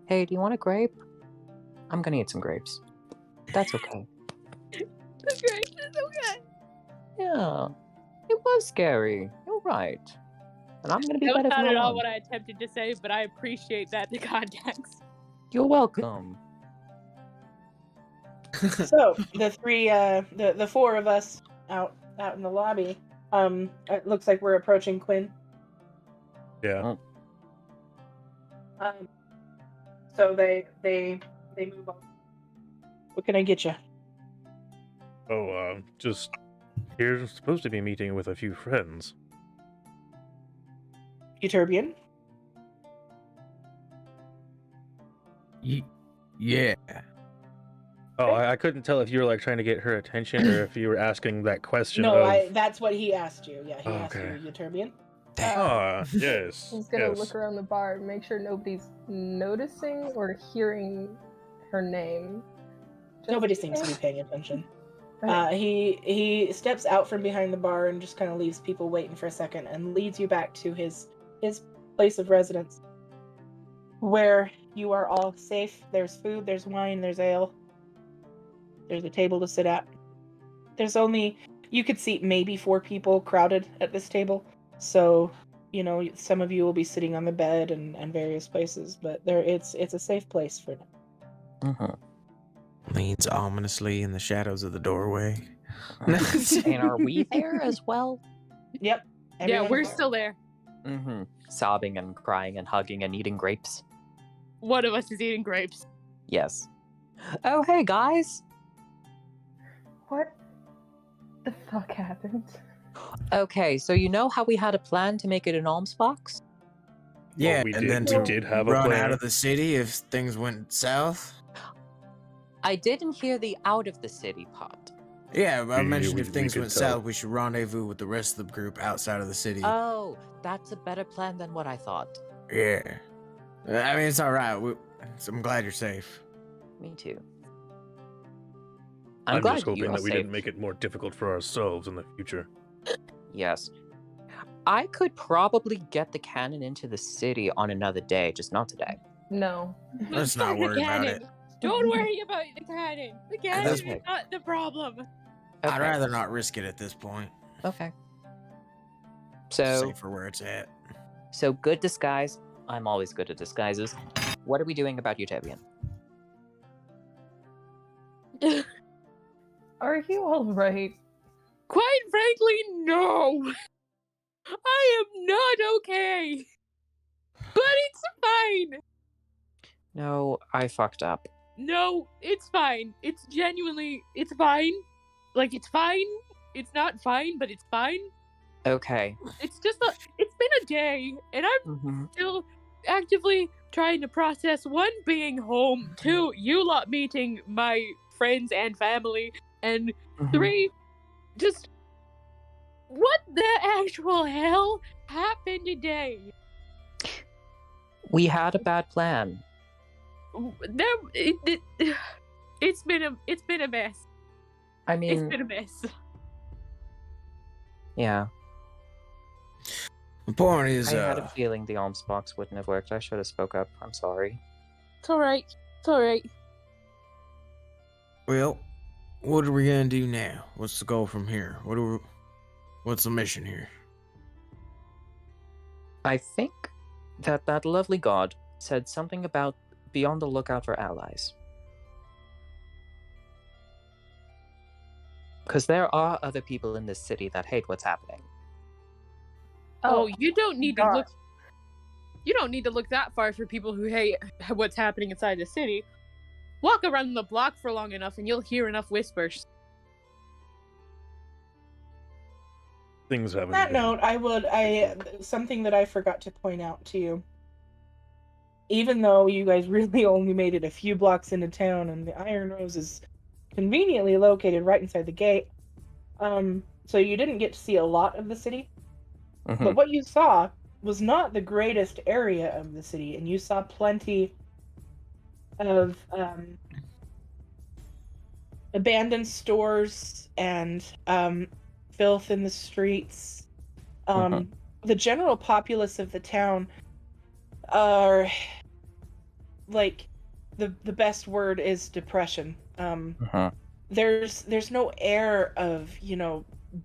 Hey, do you want a grape? I'm gonna eat some grapes. That's okay. It's great. It's okay. Yeah. It was scary. You're right. And I'm gonna be That was better from not at now all on. what I attempted to say, but I appreciate that the context. You're welcome. So the four of us out in the lobby. It looks like we're approaching Quinn. Yeah. So they move on. What can I get you? Oh, just here. Supposed to be meeting with a few friends. Euterbian? Yeah. Oh, I couldn't tell if you were like trying to get her attention or if you were asking that question. No, of... that's what he asked you. Yeah, he asked Okay. you, Euterbian. Ah, yes. He's gonna yes. look around the bar and make sure nobody's noticing or hearing her name. Just Nobody in seems to be case. paying attention. Okay. He steps out from behind the bar and just kind of leaves people waiting for a second and leads you back to his place of residence, where you are all safe. There's food, there's wine, there's ale. There's a table to sit at. There's only, you could seat maybe 4 people crowded at this table. So, you know, some of you will be sitting on the bed and various places, but it's a safe place for now. Mm-hmm. Leans ominously in the shadows of the doorway. And are we there as well? Yep. Yeah, everyone's we're there. still there. Mm-hmm. Sobbing and crying and hugging and eating grapes. One of us is eating grapes. Yes. Oh, hey, guys. What the fuck happened? Okay, so you know how we had a plan to make it an alms box? Yeah, we and did- then we to did have a run plan. out of the city if things went south. I didn't hear the out of the city part. Yeah, I Yeah, mentioned we- if we things could went tell. south, we should rendezvous with the rest of the group outside of the city. Oh, that's a better plan than what I thought. Yeah. I mean, it's all right. I'm glad you're safe. Me too. I'm glad just you hoping are that we safe. didn't make it more difficult for ourselves in the future. Yes. I could probably get the cannon into the city on another day, just not today. No. Let's not worry about it. Don't worry about the cannon. The cannon is Okay. not the problem. I'd Okay. rather not risk it at this point. Okay. So, Safer where it's at. so good disguise. I'm always good at disguises. What are we doing about Utopian? Are you alright? Quite frankly, no. I am not okay. But it's fine. No, I fucked up. No, it's fine. It's genuinely, it's fine. Like, it's fine. It's not fine, but it's fine. Okay. It's just it's been a day, and I'm Mm-hmm. still actively trying to process, one, being home, two, you lot meeting my friends and family, and three, just what the actual hell happened today? We had a bad plan. It's been a mess. I It's mean, been a mess. yeah. The point is, I had a feeling the alms box wouldn't have worked. I should have spoke up. I'm sorry. It's alright. It's alright. well, what are we gonna do now? What's the goal from here? What's the mission here? I think that lovely god said something about be on the lookout for allies. Because there are other people in this city that hate what's happening. Oh, you don't need to God. look. You don't need to look that far for people who hate what's happening inside the city. Walk around the block for long enough, and you'll hear enough whispers. Things haven't. On that been- note, something that I forgot to point out to you. Even though you guys really only made it a few blocks into town, and the Iron Rose is conveniently located right inside the gate, so you didn't get to see a lot of the city. Mhm. But what you saw was not the greatest area of the city, and you saw plenty of abandoned stores and filth in the streets. The general populace of the town are, like, the best word is depression. There's no air of,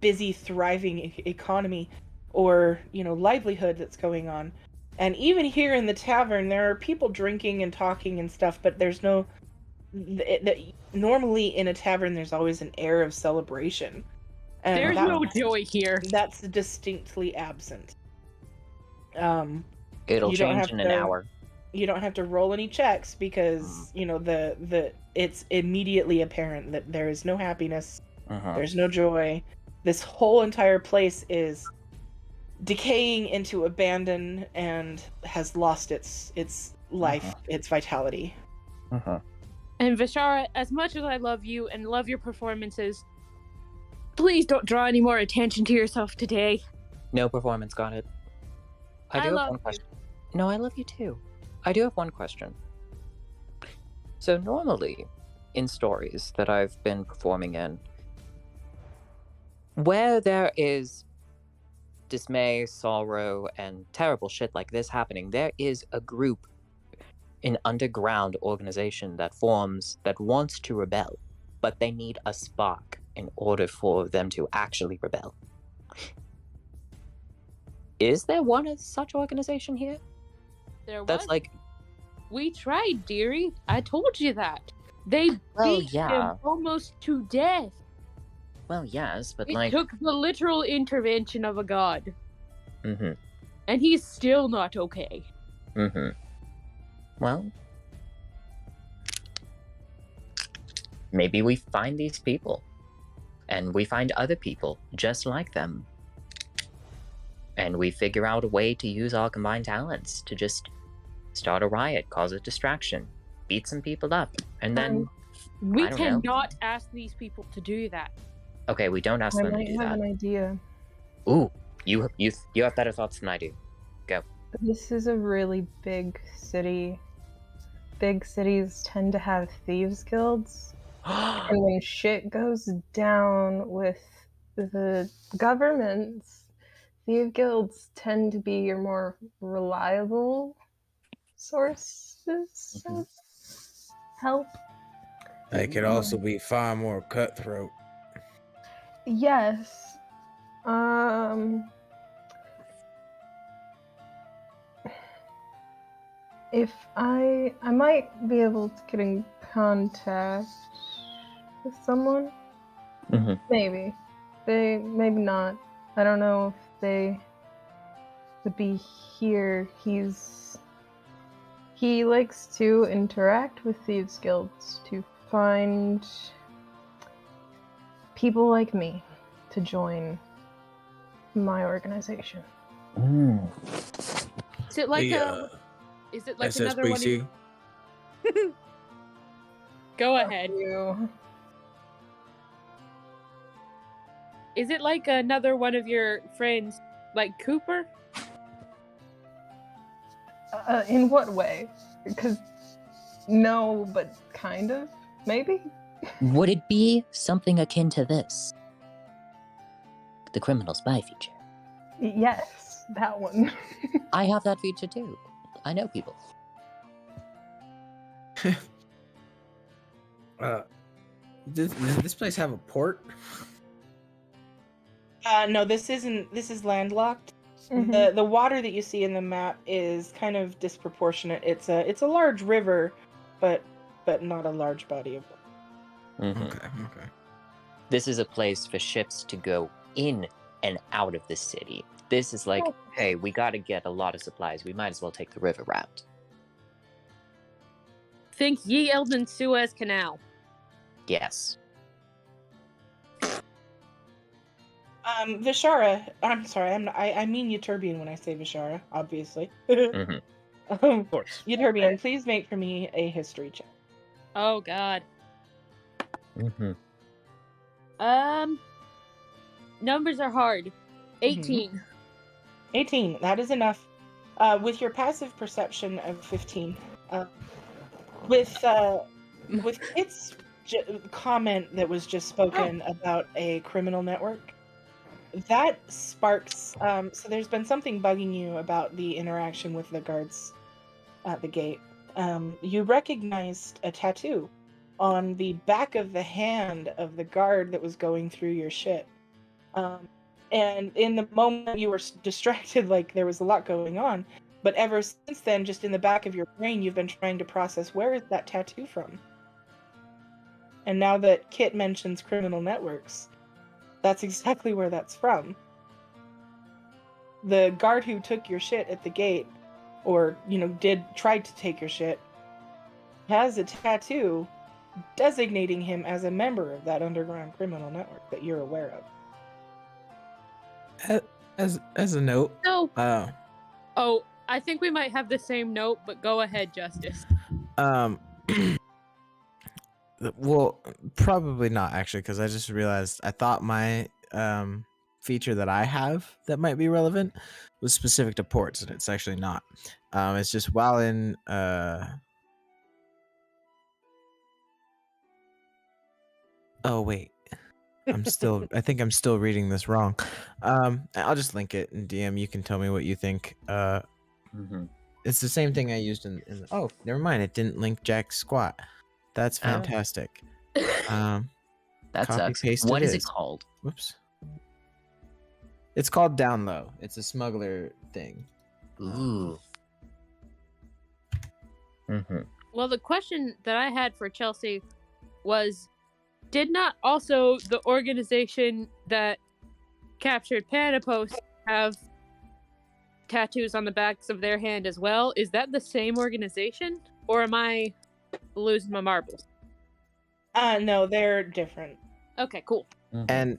busy, thriving economy or, livelihood that's going on. And even here in the tavern, there are people drinking and talking and stuff, but there's no... normally in a tavern, there's always an air of celebration. And There's no joy here. That's distinctly absent. It'll You don't change have in an to- hour. You don't have to roll any checks because, it's immediately apparent that there is no happiness. There's no joy. This whole entire place is decaying into abandon and has lost its life, its vitality. And Vishara, as much as I love you and love your performances, please don't draw any more attention to yourself today. No performance, got it. I do have love one you. question. No, I love you too. I do have one question. So normally, in stories that I've been performing in, where there is dismay, sorrow, and terrible shit like this happening, there is a group, an underground organization that forms that wants to rebel, but they need a spark in order for them to actually rebel. Is there one such organization here? There That's was. like, We tried, dearie. I told you that. They Well, beat yeah. him almost to death. well, yes, but It like, took the literal intervention of a god. mm-hmm, And he's still not okay. mm-hmm. Well, maybe we find these people, and we find other people just like them, and we figure out a way to use our combined talents to just start a riot, cause a distraction, beat some people up, and then We I don't know. cannot ask these people to do that. okay, we don't ask I them to might do have that. an idea. Ooh, you have better thoughts than I do. Go. This is a really big city. Big cities tend to have thieves guilds. And when shit goes down with the governments, thief guilds tend to be your more reliable sources of help. They could also be far more cutthroat. Yes. If I might be able to get in contact with someone. Maybe. Maybe not. I don't know if they would be here. He likes to interact with thieves guilds to find people like me to join my organization. Is it like Is it like another one? Go ahead. Is it like another one of your friends, like Cooper? In what way? Because no, but kind of, maybe. Would it be something akin to this? The criminal spy feature. Yes, that one. I have that feature too. I know people. Does this place have a port? No, this isn't. This is landlocked. The water that you see in the map is kind of disproportionate. It's a large river, but not a large body of water. Okay. This is a place for ships to go in and out of the city. This is like, hey, we got to get a lot of supplies. We might as well take the river route. Think Ye Elden Suez Canal. Yes. Vishara, I'm sorry, I mean Euterbian when I say Vishara, obviously. Of course. Euterbian, please make for me a history check. Oh God. Numbers are hard. 18. 18. That is enough. With your passive perception of 15, with Kit's comment that was just spoken about a criminal network, that sparks. So there's been something bugging you about the interaction with the guards at the gate. You recognized a tattoo on the back of the hand of the guard that was going through your ship. And in the moment you were distracted, like there was a lot going on. But ever since then, just in the back of your brain, you've been trying to process, where is that tattoo from? And now that Kit mentions criminal networks, that's exactly where that's from. The guard who took your shit at the gate, or, tried to take your shit, has a tattoo designating him as a member of that underground criminal network that you're aware of. As a note. No. Oh, I think we might have the same note, but go ahead, Justice. Well, probably not actually, because I just realized I thought my feature that I have that might be relevant was specific to ports, and it's actually not. It's just while in oh wait, I think I'm still reading this wrong. I'll just link it in DM. You can tell me what you think. It's the same thing I used in oh, never mind, it didn't link jack squat. That's fantastic. That sucks. Paste What is it called? Whoops. It's called Down Low. It's a smuggler thing. Ooh. Well, the question that I had for Chelsea was, did not also the organization that captured Panapost have tattoos on the backs of their hand as well? Is that the same organization? Or am I losing my marbles? No, they're different. Okay, cool. And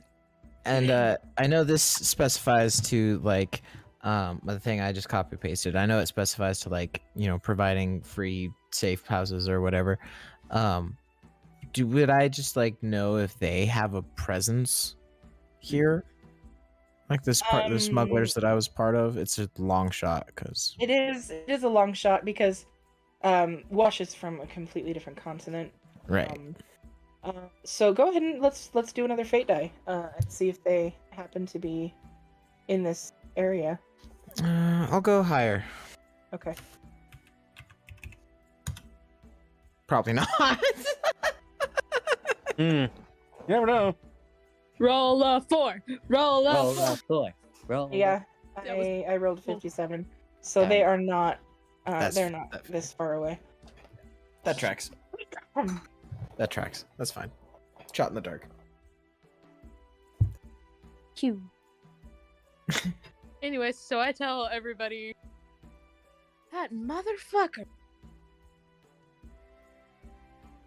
I know this specifies to like the thing I just copy pasted. I know it specifies to like, providing free safe houses or whatever. Would I just like know if they have a presence here? Like this part, the smugglers that I was part of, it's a long shot because it is a long shot because Wash is from a completely different continent. Right. So go ahead and let's do another fate die and see if they happen to be in this area. I'll go higher. Okay. Probably not. You never know. Roll a 4. Roll a Roll 4. a 4. Roll. Yeah, That was I rolled cool. 57, so Dang. they are not. That's- They're not that- this far away. That tracks. That tracks. That's fine. Shot in the dark. Q. Anyways, so I tell everybody that motherfucker.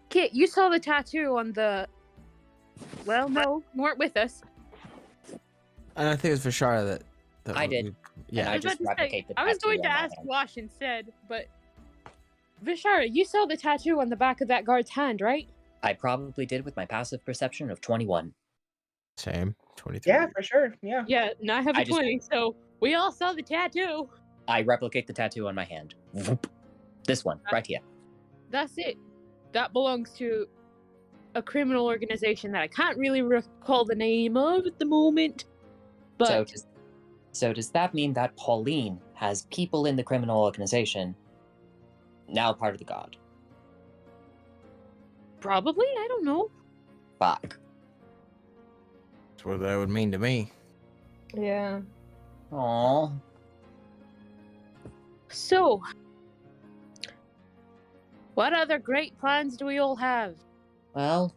Kit, you saw the tattoo on the. Well, no, you weren't with us. And I think it's Vishara that I did. we- And yeah. I was just about to say, replicate the I was tattoo going to on my ask hand. Wash instead, but Vishara, you saw the tattoo on the back of that guard's hand, right? I probably did with my passive perception of 21. Same. 23. Yeah, for sure. Yeah. Yeah, and I have a I just- 20, so we all saw the tattoo. I replicate the tattoo on my hand. Vroom. This one, right here. That's it. That belongs to a criminal organization that I can't really recall the name of at the moment. But So does that mean that Pauline has people in the criminal organization now part of the God? probably, I don't know. Fuck. That's what that would mean to me. Yeah. Aww. So, what other great plans do we all have? Well,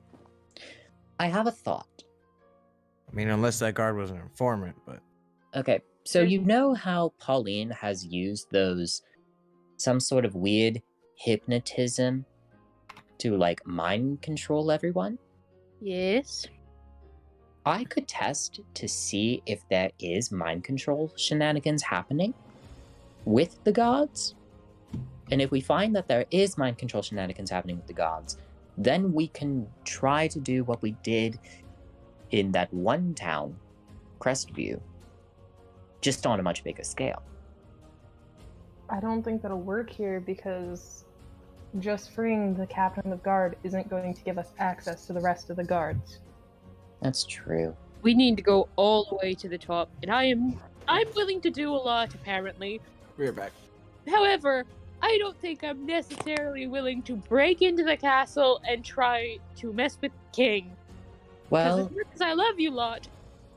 I have a thought. I mean, unless that guard was an informant, but Okay, so you know how Pauline has used some sort of weird hypnotism to, like, mind control everyone? Yes. I could test to see if there is mind control shenanigans happening with the gods. And if we find that there is mind control shenanigans happening with the gods, then we can try to do what we did in that one town, Crestview, just on a much bigger scale. I don't think that'll work here because just freeing the captain of guard isn't going to give us access to the rest of the guards. That's true. We need to go all the way to the top, and I'm willing to do a lot, apparently. We're back. However, I don't think I'm necessarily willing to break into the castle and try to mess with the king. Because Well, as much as I love you lot,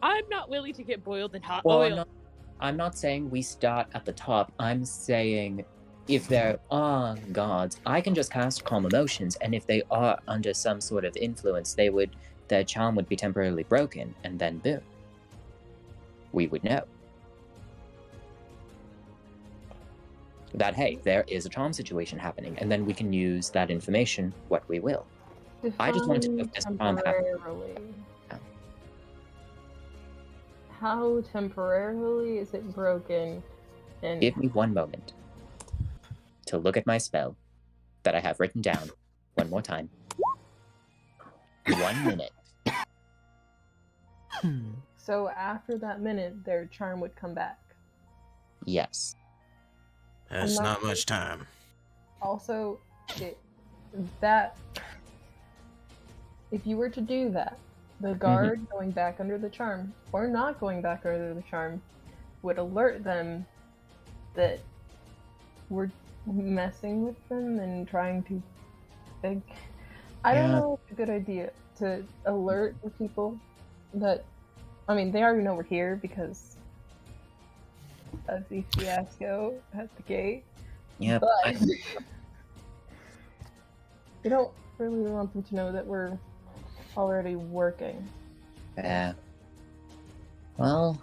I'm not willing to get boiled in hot well, oil. I'm not saying we start at the top. I'm saying if there are gods, I can just cast calm emotions, and if they are under some sort of influence, their charm would be temporarily broken, and then boom. We would know. That, hey, there is a charm situation happening, and then we can use that information what we will. I just want to know if this charm happens. Temporarily. Yeah. How temporarily is it broken? And Give me one moment to look at my spell that I have written down one more time. 1 minute. so after that minute, their charm would come back. Yes. that's I'm not not- much time. Also, if you were to do that, the guard going back under the charm, or not going back under the charm, would alert them that we're messing with them and trying to think. I don't Yeah. know if it's a good idea to alert the people that, I mean, they already know we're here because of the fiasco at the gate. Yep. But we don't really want them to know that we're already working. Well,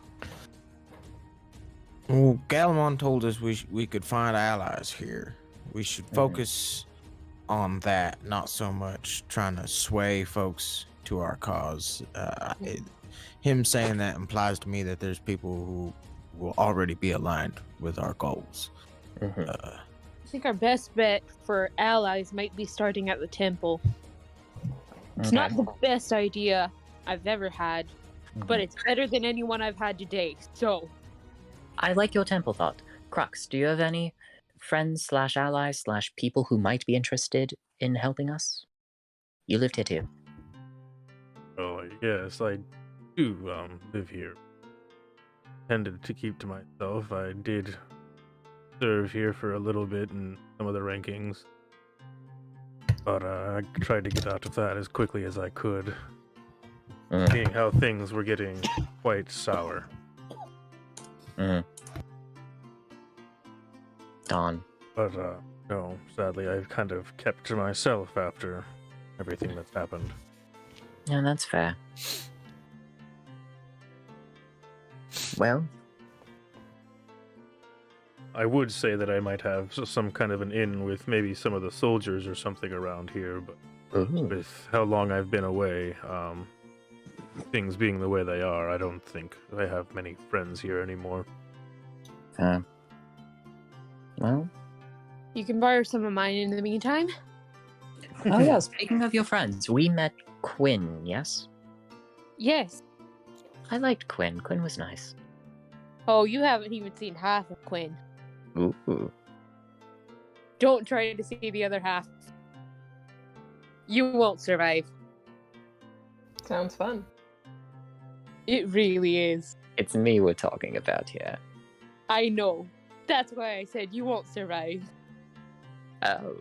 Well, Galamon told us we could find allies here. We should focus on that, not so much trying to sway folks to our cause. Him saying that implies to me that there's people who will already be aligned with our goals. I think our best bet for allies might be starting at the temple. It's not the best idea I've ever had, but it's better than anyone I've had to date. So, I like your temple thought. Crux, do you have any friends / allies / people who might be interested in helping us? You lived here too. Well, yes, I do live here. Tended to keep to myself. I did serve here for a little bit in some of the rankings, but I tried to get out of that as quickly as I could, seeing how things were getting quite sour. Dawn. But no, sadly, I've kind of kept to myself after everything that's happened. Yeah, that's fair. Well, I would say that I might have some kind of an in with maybe some of the soldiers or something around here, but with how long I've been away, things being the way they are, I don't think I have many friends here anymore. Well, You can borrow some of mine in the meantime. oh yeah, speaking of your friends, we met Quinn, yes? Yes. I liked Quinn. Quinn was nice. Oh, you haven't even seen half of Quinn. Ooh. Don't try to see the other half. You won't survive. Sounds fun. It really is. It's me we're talking about here. I know. That's why I said you won't survive. Oh.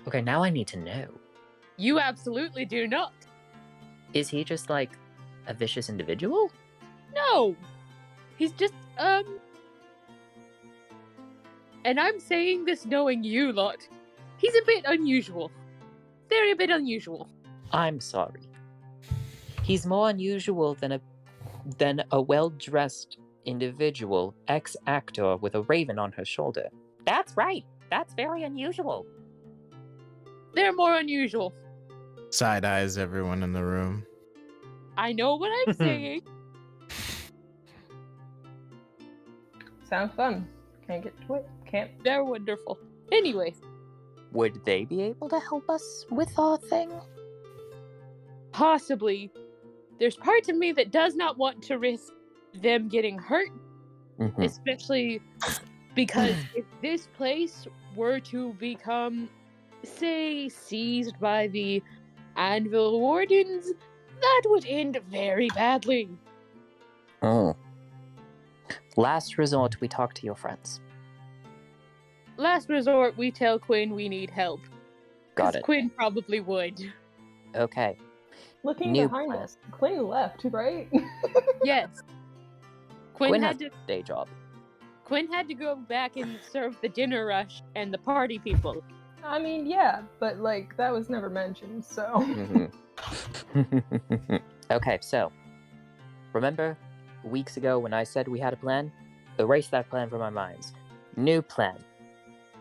Okay, now I need to know. You absolutely do not. Is he just like a vicious individual? No. He's just, and I'm saying this knowing you lot. He's a bit unusual. Very bit unusual. I'm sorry. He's more unusual than a well-dressed individual, ex-actor with a raven on her shoulder. That's right. That's very unusual. They're more unusual. Side eyes everyone in the room. I know what I'm saying. Sounds fun. Can't get to it. Can't. They're wonderful. Anyway. Would they be able to help us with our thing? Possibly. There's parts of me that does not want to risk them getting hurt. Especially because if this place were to become, say, seized by the Anvil Wardens, that would end very badly. Oh. Last resort, we talk to your friends. Last resort, we tell Quinn we need help. Got it. Quinn probably would. Okay. Looking New behind plan. us, Quinn left, right? Yes. Quinn has had to. a day job. Quinn had to go back and serve the dinner rush and the party people. I mean, yeah, but like that was never mentioned, so. Okay, so remember weeks ago when I said we had a plan? Erase that plan from our minds. New plan.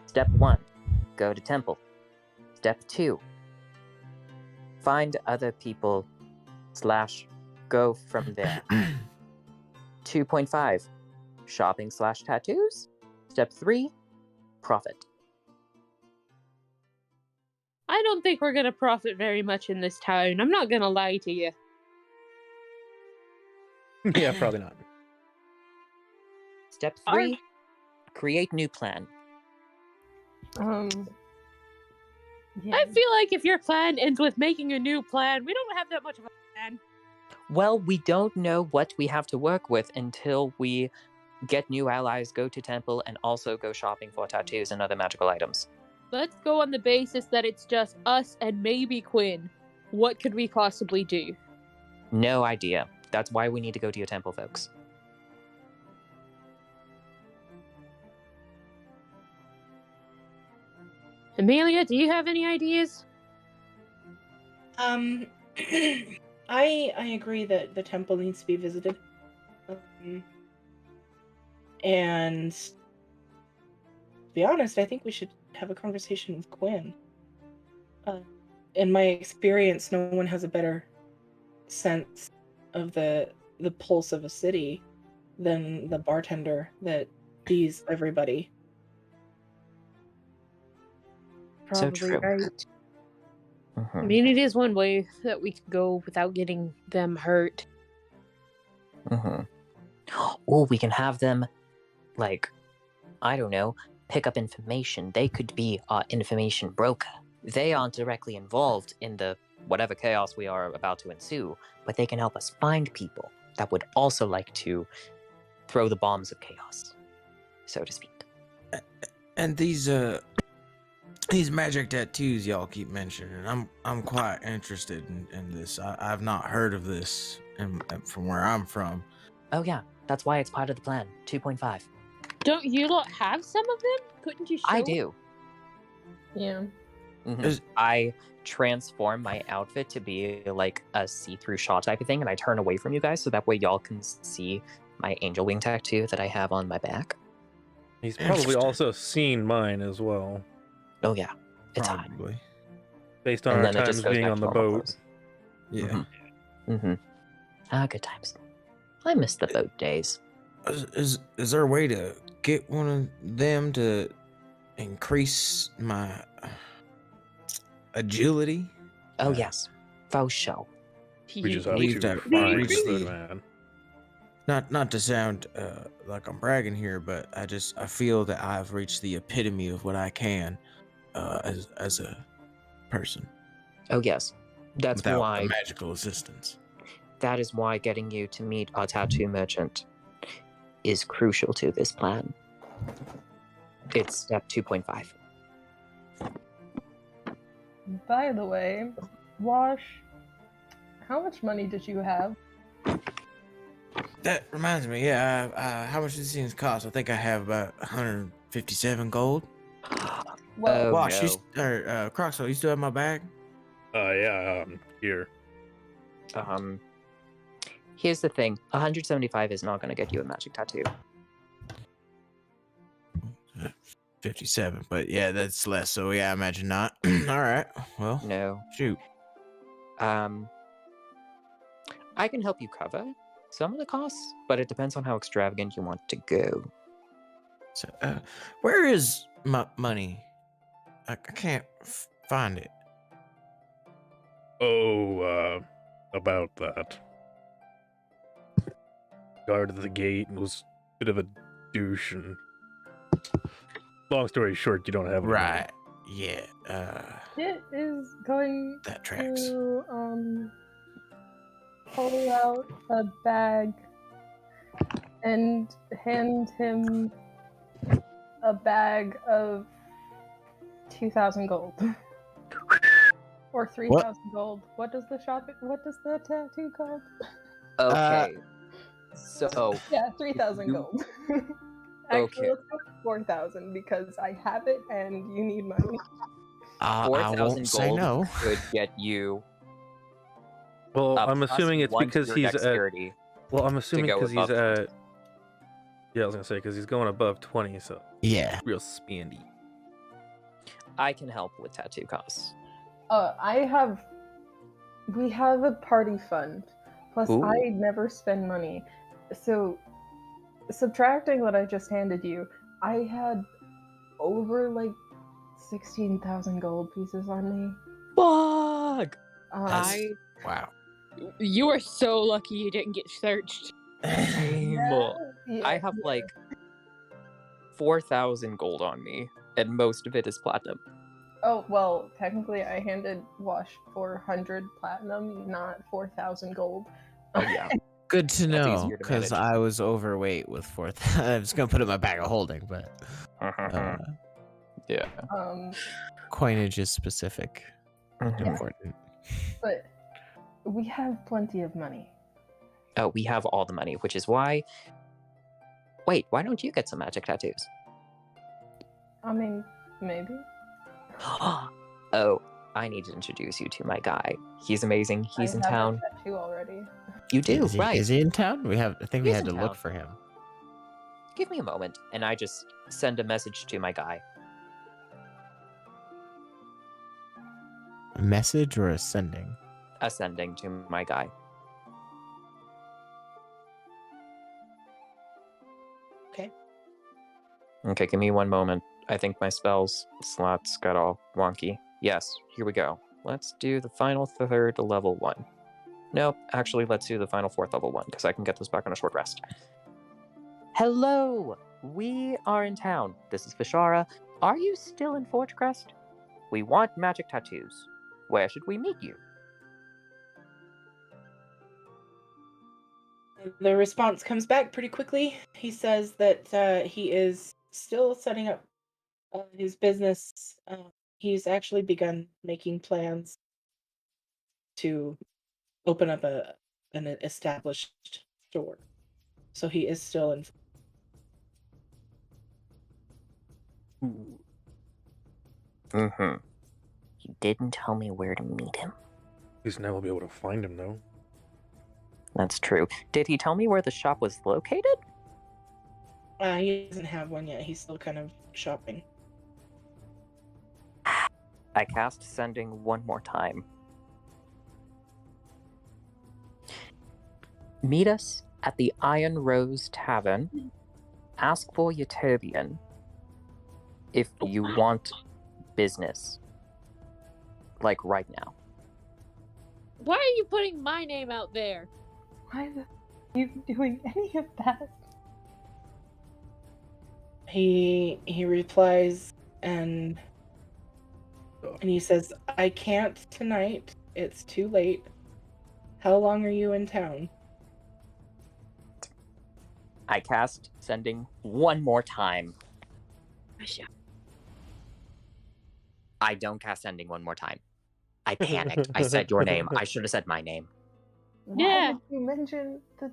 Step 1, go to temple. Step 2, find other people / go from there. 2.5, shopping / tattoos. Step 3, profit. I don't think we're gonna profit very much in this town. I'm not gonna lie to you. Yeah, probably not. Step 3, create new plan. Yeah. I feel like if your plan ends with making a new plan, we don't have that much of a plan. Well, we don't know what we have to work with until we get new allies, go to temple, and also go shopping for tattoos and other magical items. Let's go on the basis that it's just us and maybe Quinn. What could we possibly do? No idea. That's why we need to go to your temple, folks. Amelia, do you have any ideas? I agree that the temple needs to be visited. And to be honest, I think we should have a conversation with Quinn. In my experience, no one has a better sense of the pulse of a city than the bartender that sees everybody. So Probably true. right. I mean, it is one way that we could go without getting them hurt. Or we can have them, like, I don't know, pick up information. They could be our information broker. They aren't directly involved in the whatever chaos we are about to ensue, but they can help us find people that would also like to throw the bombs of chaos, so to speak. And these magic tattoos y'all keep mentioning, I'm quite interested in this. I've not heard of this from where I'm from. Oh yeah, that's why it's part of the plan. 2.5. Don't you lot have some of them? Couldn't you show? I do. Yeah. I transform my outfit to be like a see-through shawl type of thing, and I turn away from you guys so that way y'all can see my angel wing tattoo that I have on my back. He's probably also seen mine as well. Oh yeah, it's probably hot. Based on And our then it just times goes being back on to the normal boat. clothes. Yeah. Good times. I miss the boat days. Is there a way to get one of them to increase my agility? Oh yes, faux show. We just have Believe to that find reach the the- man. Not to sound like I'm bragging here, but I feel that I've reached the epitome of what I can as a person. Oh yes, that's without why magical assistance. That is why getting you to meet our tattoo merchant is crucial to this plan. It's step 2.5. By the way, Wash, how much money did you have? That reminds me, how much do these things cost? I think I have about 157 gold. Well, Wash, no. Croxo, you still have my bag? Yeah, here. Here's the thing. 175 is not going to get you a magic tattoo. 57, but yeah, that's less, so yeah, I imagine not. Alright, well, No. shoot. I can help you cover some of the costs, but it depends on how extravagant you want to go. So, where is my money? I can't find it. Oh, about that. Guard at the gate was a bit of a douche, and long story short, you don't have any money. Right. Yeah. it is going That tracks. to pull out a bag and hand him a bag of 2,000 gold. Or 3,000 gold. What does the tattoo called? Okay. So, Yeah, 3,000 gold. Actually, let's go 4,000 because I have it and you need money. I 4,000 won't say gold no. could get you. Well, a I'm plus assuming it's 1 to because your he's dexterity. Well, I'm assuming go because he's above at. Yeah, I was gonna say because he's going above 20, so Yeah. real spandy. I can help with tattoo costs. We have a party fund. Plus, Ooh. I never spend money. So, subtracting what I just handed you, I had over like 16,000 gold pieces on me. Fuck! Wow. You are so lucky you didn't get searched. Yeah. I have like 4,000 gold on me, and most of it is platinum. Oh, well, technically I handed Wash 400 platinum, not 4,000 gold. Oh yeah. Good to That's know, easier to because manage. I was overweight with 4th. I was gonna put it in my bag of holding, but Yeah. coinage is specific. Mhm. Important. But we have plenty of money. Oh, we have all the money, which is why. Wait, why don't you get some magic tattoos? I mean, maybe. Oh, I need to introduce you to my guy. He's amazing. He's I in have town. a tattoo already. You do, Is he, right? Is he in town? I think we He's had in to look town. for him. Give me a moment, and I just send a message to my guy. A message or a sending? Ascending to my guy. Okay, give me one moment. I think my spells slots got all wonky. Yes, here we go. Let's do the final third level 1. Nope, actually, let's do the final 4th level 1, because I can get this back on a short rest. Hello! We are in town. This is Fishara. Are you still in Forge Crest? We want magic tattoos. Where should we meet you? The response comes back pretty quickly. He says that he is still setting up his business. He's actually begun making plans to open up an established store. So he is still in. Mm-hmm. He didn't tell me where to meet him. At least now we'll be able to find him, though. That's true. Did he tell me where the shop was located? He doesn't have one yet. He's still kind of shopping. I cast sending one more time. Meet us at the Iron Rose Tavern. Ask for Utopian if you want business. Like right now. Why are you putting my name out there? Why are you doing any of that? He replies and he says, "I can't tonight. It's too late. How long are you in town?" I cast sending one more time. I don't cast sending one more time. I panicked. I said your name. I should have said my name. Why did you mention the...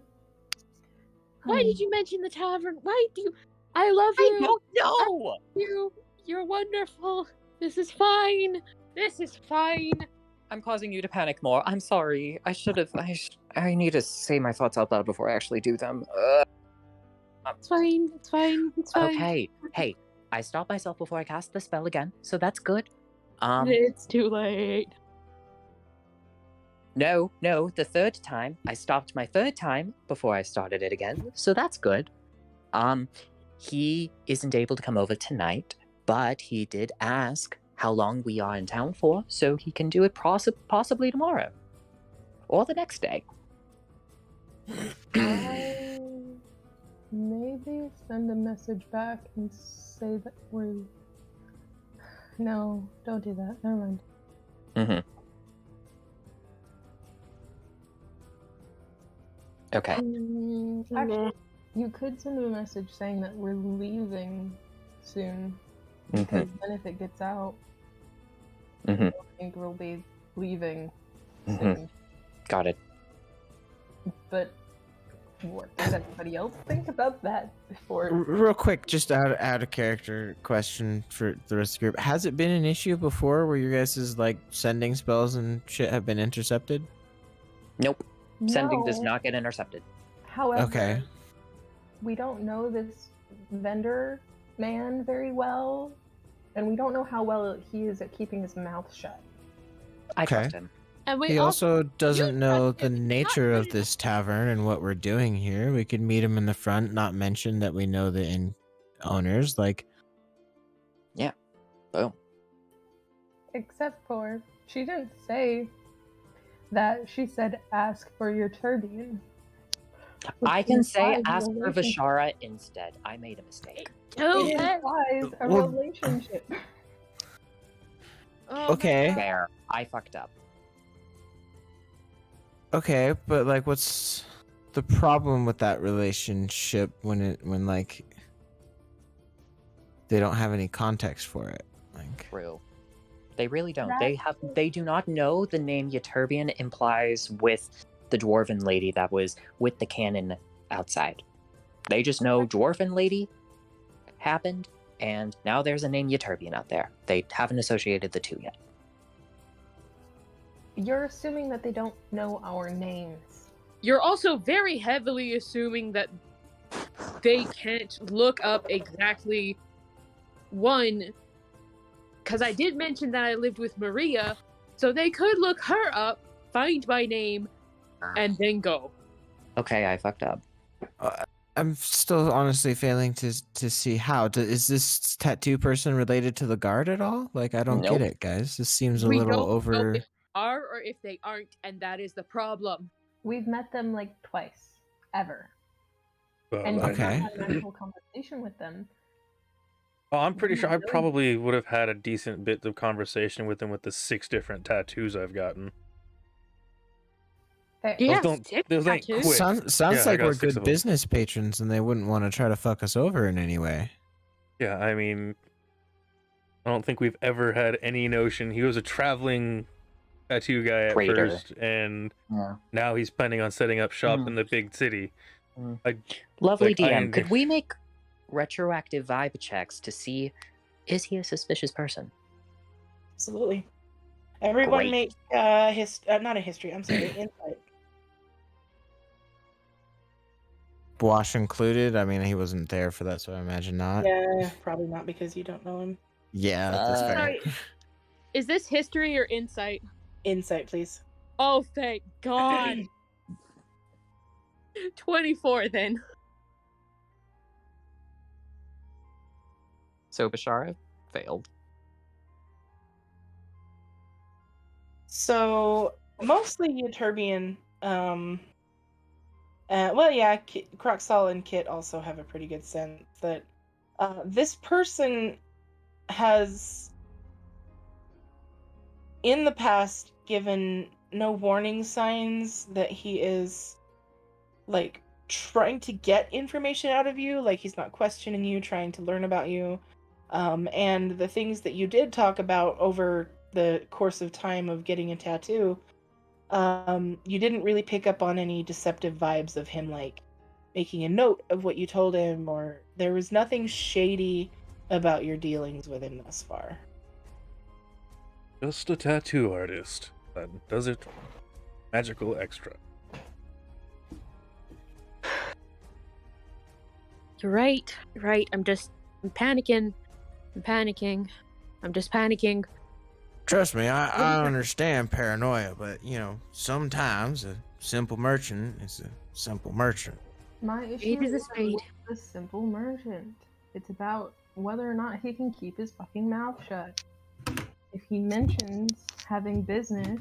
Why did you mention the tavern? Why do you... I love you. I don't know. You're wonderful. This is fine. This is fine. I'm causing you to panic more. I'm sorry. I should have... I need to say my thoughts out loud before I actually do them. It's fine. It's fine. It's fine. Okay. Hey, I stopped myself before I cast the spell again, so that's good. It's too late. No, the third time. I stopped my third time before I started it again, so that's good. He isn't able to come over tonight, but he did ask how long we are in town for, so he can do it possibly tomorrow. Or the next day. Maybe send a message back and say that we're... No, don't do that. Never mind. Mm-hmm. Okay. Actually, you could send him a message saying that we're leaving soon. Mm-hmm. Because then if it gets out, Mm-hmm. I think we'll be leaving soon. Mm-hmm. Got it. But what does everybody else think about that before? Real quick, just out of character question for the rest of the group. Has it been an issue before where you guys' like sending spells and shit have been intercepted? Nope. Sending does No. not get intercepted. However, Okay. we don't know this vendor man very well, and we don't know how well he is at keeping his mouth shut. I Okay. trust him. And we He also doesn't know trust the him. He's not nature of really- this tavern and what we're doing here. We could meet him in the front, not mention that we know the owners. Like, Boom. Except for, she didn't say that. She said, ask for your turbian. I can say implies ask a for relationship. Vishara instead. I made a mistake. Oh, It implies a Well- relationship. oh my Okay. God. Fair. I fucked up. okay, but like, what's the problem with that relationship when like they don't have any context for it? Like, True. They really don't. That's They do not know the name Uturbian implies with the dwarven lady that was with the cannon outside. They just know dwarven lady happened, and now there's a name Uturbian out there. They haven't associated the two yet. You're assuming that they don't know our names. You're also very heavily assuming that they can't look up exactly one, because I did mention that I lived with Maria, so they could look her up, find my name, and then go. Okay, I fucked up. I'm still honestly failing to see how. Is this tattoo person related to the guard at all? Like, I don't Nope. get it, guys. This seems a We little don't know over. if they are or if they aren't, and that is the problem. We've met them like twice, ever. Well, And we've Okay. not had an actual conversation with them. I'm pretty sure I Really? probably would have had a decent bit of conversation with them with the 6 different tattoos I've gotten. Do you have don't- 6 those ain't tattoos? quick. Sounds Yeah, I like got we're 6 good of 'em. business patrons, and they wouldn't want to try to fuck us over in any way. Yeah, I mean, I don't think we've ever had any notion. He was a traveling tattoo guy at Trader. first, and Yeah. now he's planning on setting up shop Mm. in the big city. Mm. I, Lovely Like, I DM. am- Could we make retroactive vibe checks to see, is he a suspicious person? Absolutely. Everyone Great. make not a history. I'm sorry, insight. Wash included. I mean, he wasn't there for that, so I imagine not. Yeah, probably not because you don't know him. Yeah, that's fair. Sorry. Is this history or insight? Insight, please. Oh, thank God. 24 then. So Bashara failed. So mostly Euterbian. Well, yeah, Croxall and Kit also have a pretty good sense that this person has, in the past, given no warning signs that he is, like, trying to get information out of you. Like, he's not questioning you, trying to learn about you. And the things that you did talk about over the course of time of getting a tattoo, you didn't really pick up on any deceptive vibes of him, like, making a note of what you told him, or there was nothing shady about your dealings with him thus far. Just a tattoo artist that does it magical extra. You're right. You're right. I'm panicking. I'm just panicking. Trust me, I understand paranoia, but sometimes a simple merchant is a simple merchant. My issue Spade is a isn't spade. with the simple merchant. It's about whether or not he can keep his fucking mouth shut. If he mentions having business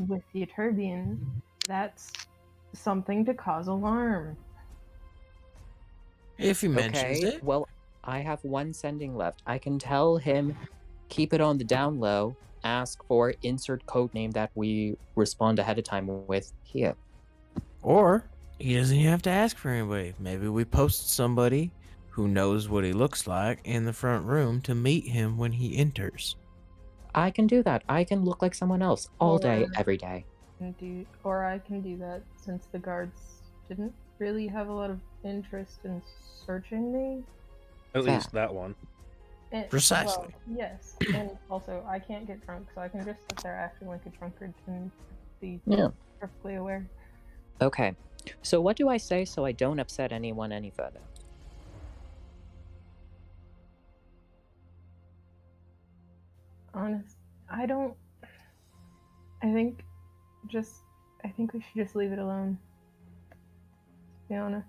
with the Euterbian, that's something to cause alarm. If he mentions Okay, it. well, I have one sending left. I can tell him, keep it on the down low, ask for insert code name that we respond ahead of time with here. Or he doesn't even have to ask for anybody. Maybe we post somebody who knows what he looks like in the front room to meet him when he enters. I can do that. I can look like someone else all day, Or- every day. Or I can do that since the guards didn't really have a lot of interest in searching me. At Fair. least that one. Precisely. Well, yes, and also I can't get drunk, so I can just sit there acting like a drunkard and be Yeah. perfectly aware. Okay. So what do I say so I don't upset anyone any further? Honest, I don't. I think we should just leave it alone. To be honest.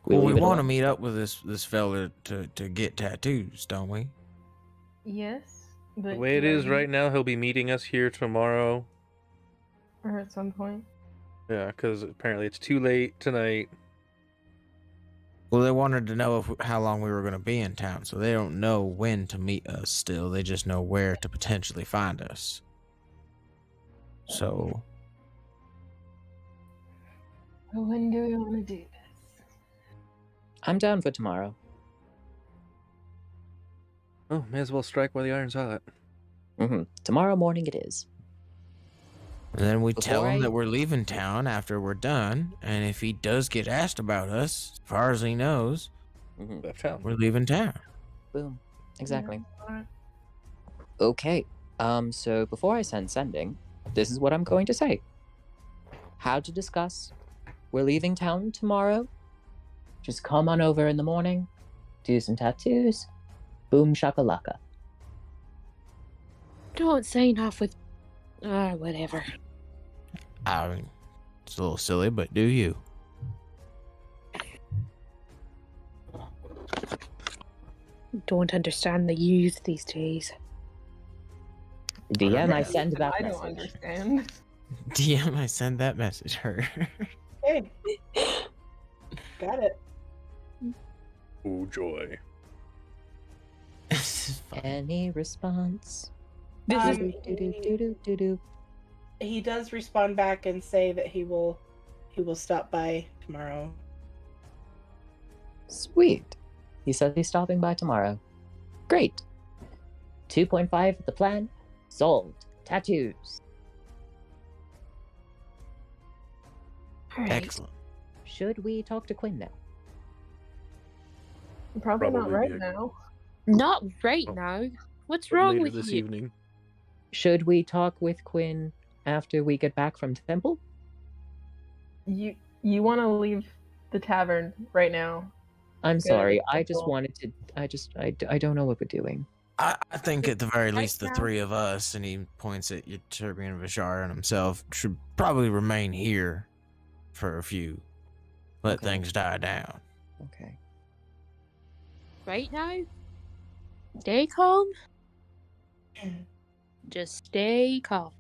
Well, we leave it want to alone. meet up with this fella to get tattoos, don't we? Yes, but The way it he is already- right now, he'll be meeting us here tomorrow. or at some point. Yeah, because apparently it's too late tonight. Well, they wanted to know how long we were going to be in town, so they don't know when to meet us still. They just know where to potentially find us. So, When do we want to do this? I'm down for tomorrow. Oh, may as well strike while the iron's hot. Tomorrow morning it is. and then we tell Before him I- that we're leaving town after we're done, and if he does get asked about us, as far as he knows, Left town. we're leaving town. Boom. Exactly. Alright. Okay. So before I send sending, this is what I'm going to say. How to discuss. We're leaving town tomorrow. Just come on over in the morning, do some tattoos. Boom shakalaka. Don't say enough with. Whatever. I mean, it's a little silly, but do you? Don't understand the youth these days. DM, I send that I don't message. understand. DM, I send that message her. Hey, got it. Oh, joy. This is fun. Any response? This is Um, Do-do-do-do-do-do. he does respond back and say that he will stop by tomorrow. Sweet. He says he's stopping by tomorrow. Great. 2.5 the plan. Solved. Tattoos. Alright. Excellent. Should we talk to Quinn now? Probably not Probably right be a- now. Not right Oh. now. What's But wrong later with this you? evening. Should we talk with Quinn after we get back from Temple? You want to leave the tavern right now? I'm Go sorry. to I just Temple. wanted to. I don't know what we're doing. I think at the very Right least the now- three of us, and he points at Yturbi and Vishar and himself, should probably remain here for a few. Let Okay. things die down. Okay. Right now? Stay calm. Just stay calm.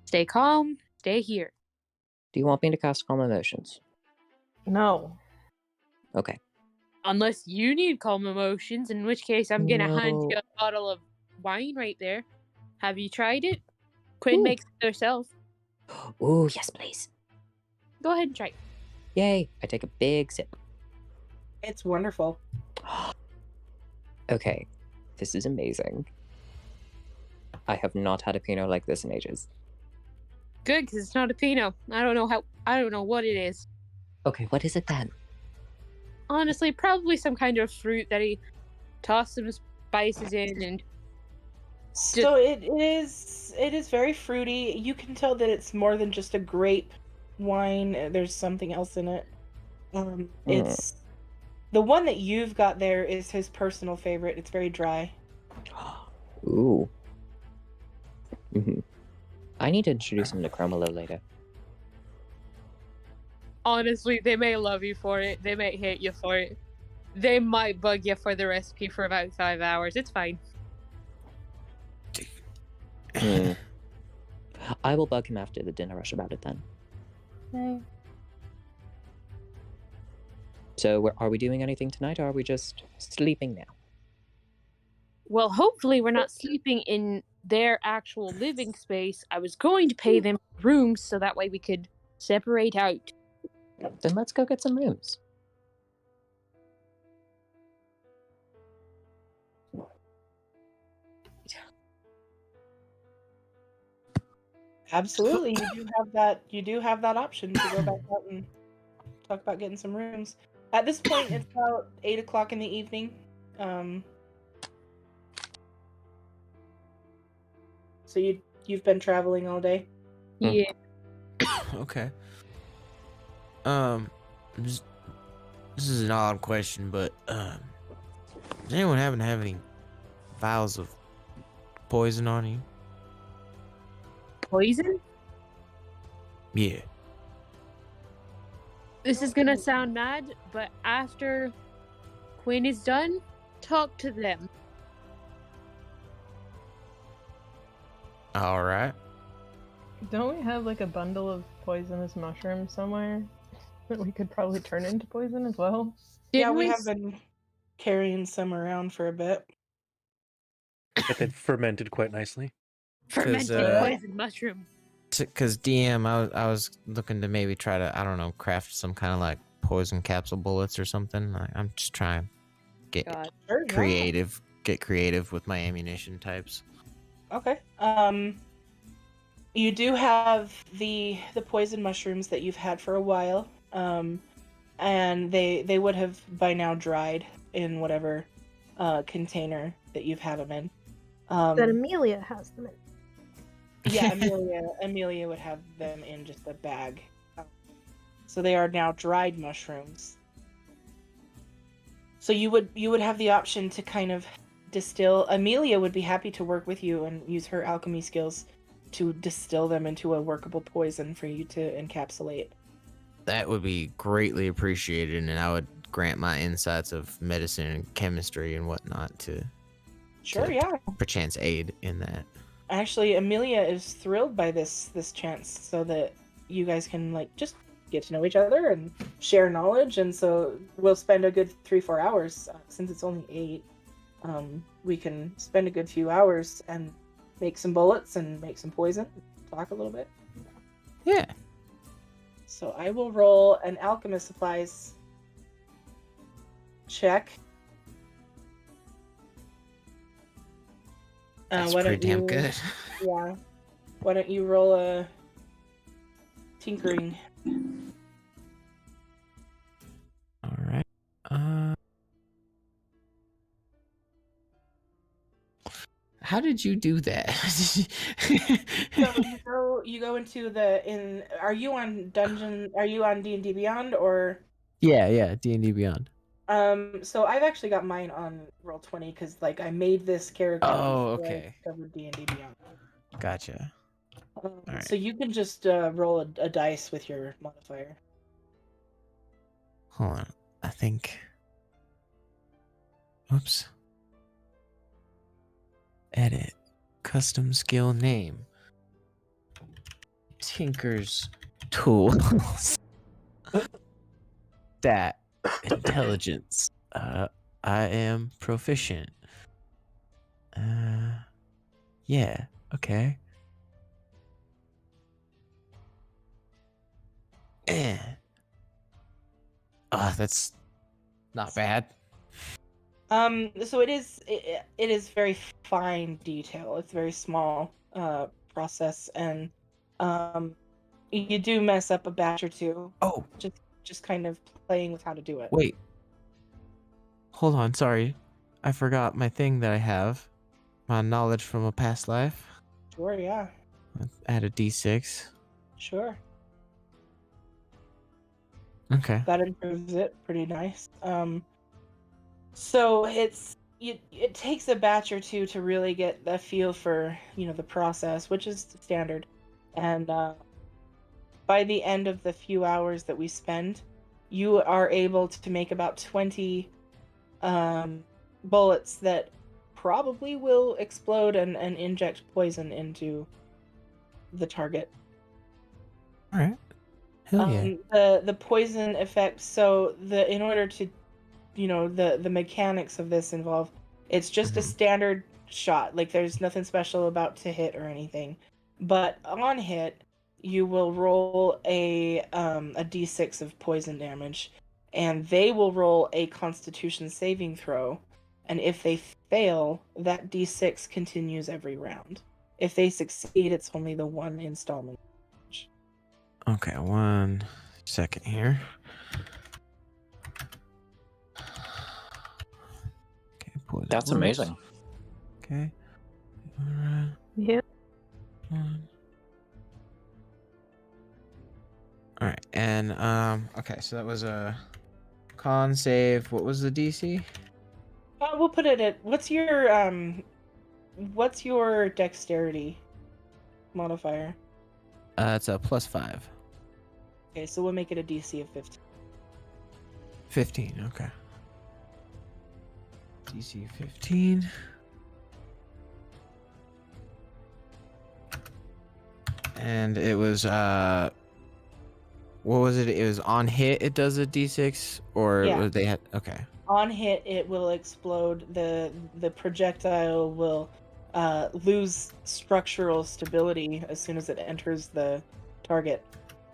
Stay calm. Stay here. Do you want me to cast Calm Emotions? No. Okay. Unless you need calm emotions, in which case I'm gonna hand you No. a bottle of wine right there. Have you tried it? Quinn Ooh. makes it herself. Ooh, yes, please. Go ahead and try. Yay! I take a big sip. It's wonderful. Okay, this is amazing. I have not had a Pinot like this in ages. Good, because it's not a Pinot. I don't know what it is. Okay, what is it then? Honestly, probably some kind of fruit that he tossed some spices in and So it is very fruity. You can tell that it's more than just a grape wine. There's something else in it. It's the one that you've got there is his personal favorite. It's very dry. Ooh. I need to introduce him to Chromalo later. honestly, they may love you for it. They may hate you for it. They might bug you for the recipe for about 5 hours. It's fine. Hmm. I will bug him after the dinner rush about it then. Okay. So, are we doing anything tonight, or are we just sleeping now? Well, hopefully we're not sleeping in their actual living space. I was going to pay them rooms so that way we could separate out. Then let's go get some rooms. Absolutely, you do have that option to go back out and talk about getting some rooms. At this point, it's about 8 o'clock in the evening. So you've been traveling all day. Yeah. Okay. This is an odd question, but does anyone happen to have any vials of poison on you? Poison? Yeah. This is gonna sound mad, but after Quinn is done, talk to them. All right. Don't we have like a bundle of poisonous mushrooms somewhere that we could probably turn into poison as well? Yeah, Didn't we we have been carrying some around for a bit. Get that fermented quite nicely. fermented uh, poison mushroom? Because DM, I was looking to maybe try to, I don't know, craft some kind of like poison capsule bullets or something. I'm just trying to get God. Sure, yeah. creative. Get creative with my ammunition types. Okay. You do have the poison mushrooms that you've had for a while. And they would have by now dried in whatever container that you've had them in. That Amelia has them in. Yeah, Amelia would have them in just a bag. So they are now dried mushrooms. So you would have the option to kind of distill. Amelia would be happy to work with you and use her alchemy skills to distill them into a workable poison for you to encapsulate. That would be greatly appreciated, and I would grant my insights of medicine and chemistry and whatnot to Sure, yeah. perchance aid in that. Actually, Amelia is thrilled by this chance, so that you guys can like just get to know each other and share knowledge. And so we'll spend a good 3-4 hours since it's only 8. We can spend a good few hours and make some bullets and make some poison. Talk a little bit. Yeah. So I will roll an alchemist supplies check. That's Why pretty don't damn you? good. Yeah. Why don't you roll a tinkering? All right. How did you do that? So you go into the are you on D&D Beyond or Yeah, D&D Beyond. so I've actually got mine on Roll20 cuz like I made this character Oh, before I okay. discovered D&D Beyond. Gotcha. Alright. So you can just roll a dice with your modifier. Hold on. I think. Oops. Edit. Custom skill name. Tinker's tools. Stat. Intelligence. I am proficient. Yeah. Okay. That's not bad. So it is very fine detail. It's very small process, and you do mess up a batch or two. Oh, just kind of playing with how to do it. wait. Hold on, sorry. I forgot my thing that I have. My knowledge from a past life. Sure, yeah. Add a d6. Sure. Okay. That improves it pretty nice. So it takes a batch or two to really get the feel for, the process, which is standard. And by the end of the few hours that we spend, you are able to make about 20 bullets that probably will explode and inject poison into the target. All right. Hell yeah. The poison effect. So in order to, the mechanics of this involve, it's just a standard shot. Like there's nothing special about to hit or anything. But on hit, you will roll a d6 of poison damage, and they will roll a Constitution saving throw. And if they fail, that d6 continues every round. If they succeed, it's only the one installment. Okay, 1 second here. Okay, poison That's once. amazing. Okay. Alright. Yeah. Alright, and okay, so that was a con save. What was the DC? We'll put it at what's your dexterity modifier? It's a +5. Okay, so we'll make it a DC of 15. 15, okay. DC 15. And it was what was it? It was on hit it does a D6 or Yeah. they had okay. On hit, it will explode. The projectile will lose structural stability as soon as it enters the target,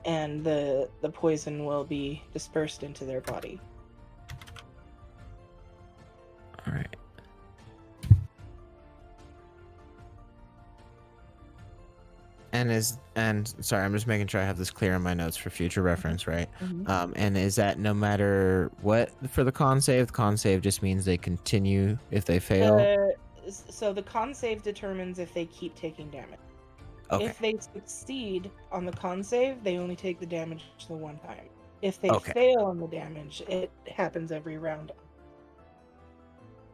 and the poison will be dispersed into their body. All right. And sorry, I'm just making sure I have this clear in my notes for future reference, right? And is that no matter what for the con save? The con save just means they continue if they fail. So the con save determines if they keep taking damage. Okay. If they succeed on the con save, they only take the damage the one time. If they Okay. fail on the damage, it happens every round.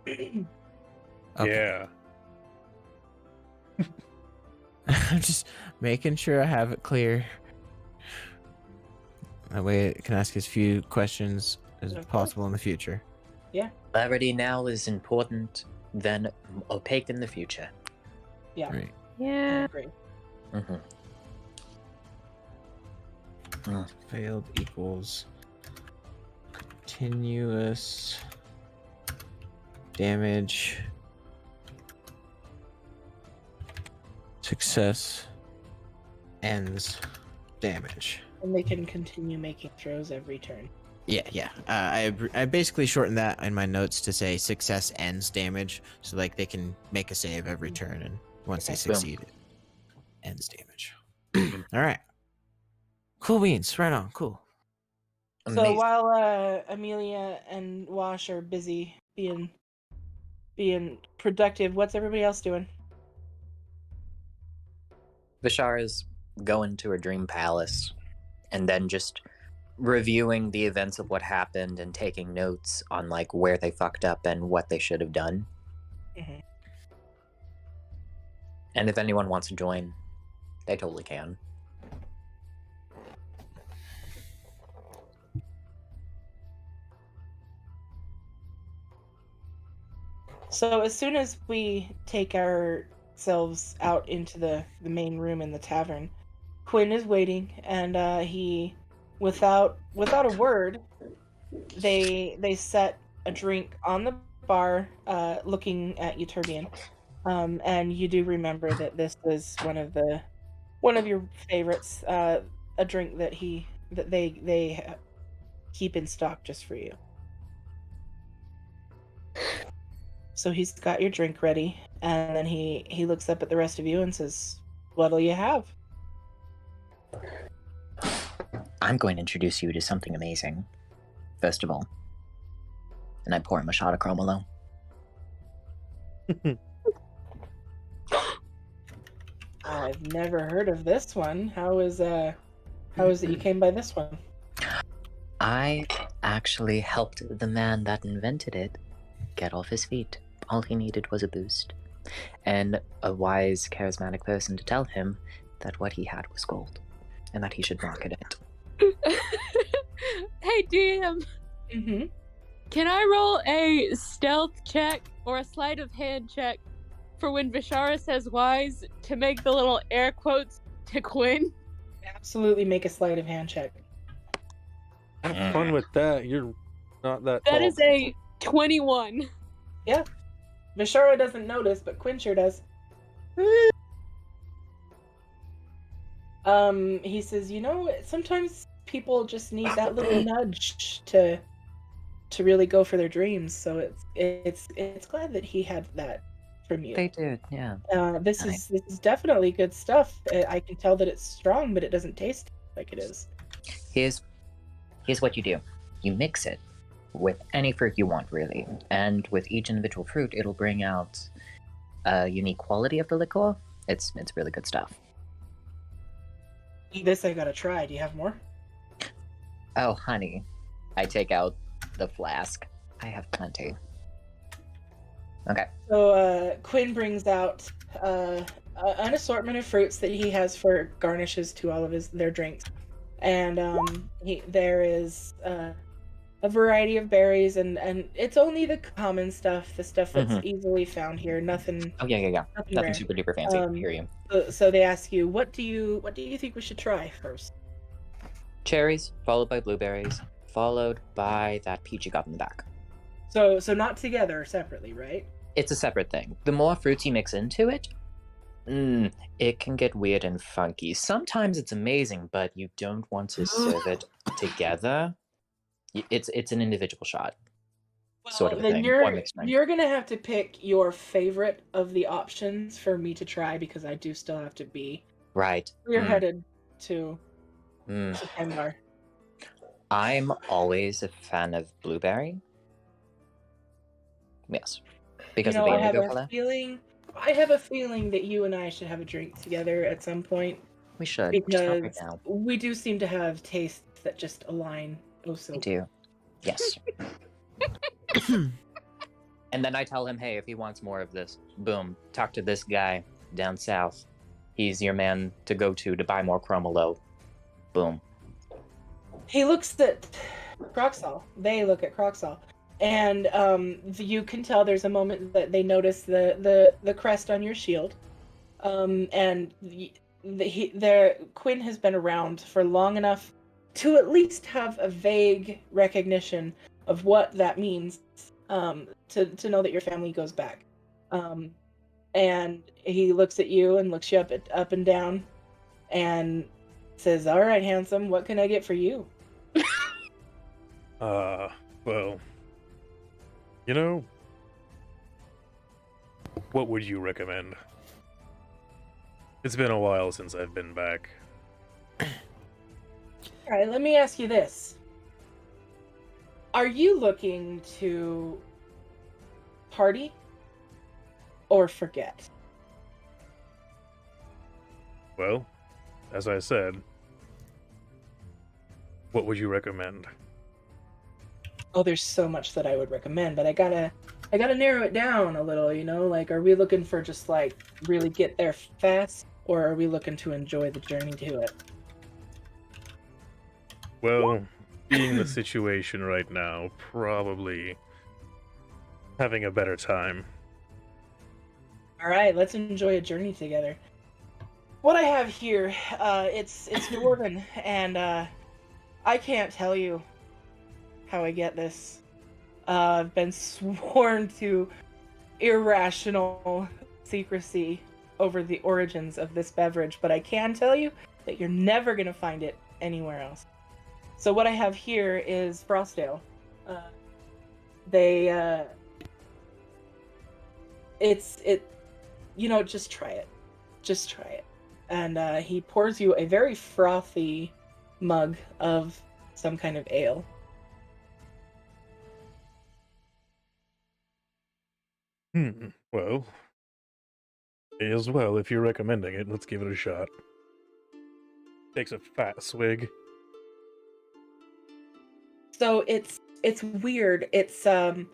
Okay. Yeah. I'm just making sure I have it clear. That way I can ask as few questions as Of possible course. in the future. Yeah. Clarity now is important than opaque in the future. Yeah. Right. I Yeah. agree. Failed equals continuous damage. Success ends damage. And they can continue making throws every turn. Yeah. I basically shortened that in my notes to say success ends damage, so like they can make a save every turn, and once they succeed, it ends damage. All right. Cool beans. Right on. Cool. So Amazing. while Amelia and Wash are busy being productive, what's everybody else doing? Vishara's going to her dream palace and then just reviewing the events of what happened and taking notes on like where they fucked up and what they should have done. Mm-hmm. And if anyone wants to join, they totally can. So as soon as we take ourselves out into the main room in the tavern, Quinn is waiting, and he, without a word, they set a drink on the bar, looking at Euterbian, and you do remember that this was one of your favorites, a drink that they keep in stock just for you. So he's got your drink ready, and then he looks up at the rest of you and says, "What'll you have?" I'm going to introduce you to something amazing. First of all, and I pour him a shot of Chromalo. I've never heard of this one. How is it you came by this one? I actually helped the man that invented it get off his feet. All he needed was a boost. And a wise, charismatic person to tell him that what he had was gold. And that he should market it. Hey, DM. Mm-hmm. Can I roll a stealth check or a sleight of hand check for when Vishara says wise to make the little air quotes to Quinn? Absolutely make a sleight of hand check. Have fun with that. You're not that tall. That is a 21. Yeah. Vishara doesn't notice, but Quinn sure does. He says, sometimes people just need that little nudge to really go for their dreams. So it's glad that he had that from you. They did, yeah. This is definitely good stuff. I can tell that it's strong, but it doesn't taste like it is. Here's what you do. You mix it with any fruit you want, really. And with each individual fruit, it'll bring out a unique quality of the liqueur. It's really good stuff. This I gotta try. Do you have more? Oh, honey. I take out the flask. I have plenty. Okay. So Quinn brings out an assortment of fruits that he has for garnishes to all of their drinks. And there is a variety of berries, and it's only the common stuff, the stuff that's easily found here. Nothing. Oh yeah. Nothing rare. super duper fancy. I hear you. So they ask you, what do you think we should try first? Cherries, followed by blueberries, followed by that peach you got in the back. So not together, separately, right? It's a separate thing. The more fruits you mix into it, it can get weird and funky. Sometimes it's amazing, but you don't want to serve it together. It's an individual shot, sort of a then thing. You're gonna have to pick your favorite of the options for me to try, because I do still have to be right. We're headed to Kendar. I'm always a fan of blueberry. Yes, because of the indigo color. I have a feeling that you and I should have a drink together at some point. We should. Because right now. we do seem to have tastes that just align. Oh, so we do. Yes. And then I tell him, hey, if he wants more of this, boom, talk to this guy down south. He's your man to go to buy more Chromalo. Boom. He looks at Croxall. They look at Croxall. And you can tell there's a moment that they notice the crest on your shield. And Quinn has been around for long enough to at least have a vague recognition of what that means, to know that your family goes back. And he looks at you and looks you up and down, and Says, "All right, handsome, what can I get for you?" Well, you know, what would you recommend? It's been a while since I've been back. All right, let me ask you this. Are you looking to party or forget? Well, as I said, what would you recommend? Oh, there's so much that I would recommend, but I gotta narrow it down a little, you know? Like, are we looking for just, like, really get there fast, or are we looking to enjoy the journey to it? Well, being the situation right now, probably having a better time. All right, let's enjoy a journey together. What I have here, it's dwarven, and I can't tell you how I get this. I've been sworn to irrational secrecy over the origins of this beverage, but I can tell you that you're never going to find it anywhere else. So what I have here is Frost Ale. Just try it. Just try it. And he pours you a very frothy mug of some kind of ale. Well, as well, if you're recommending it, let's give it a shot. Takes a fat swig. So it's weird. It's the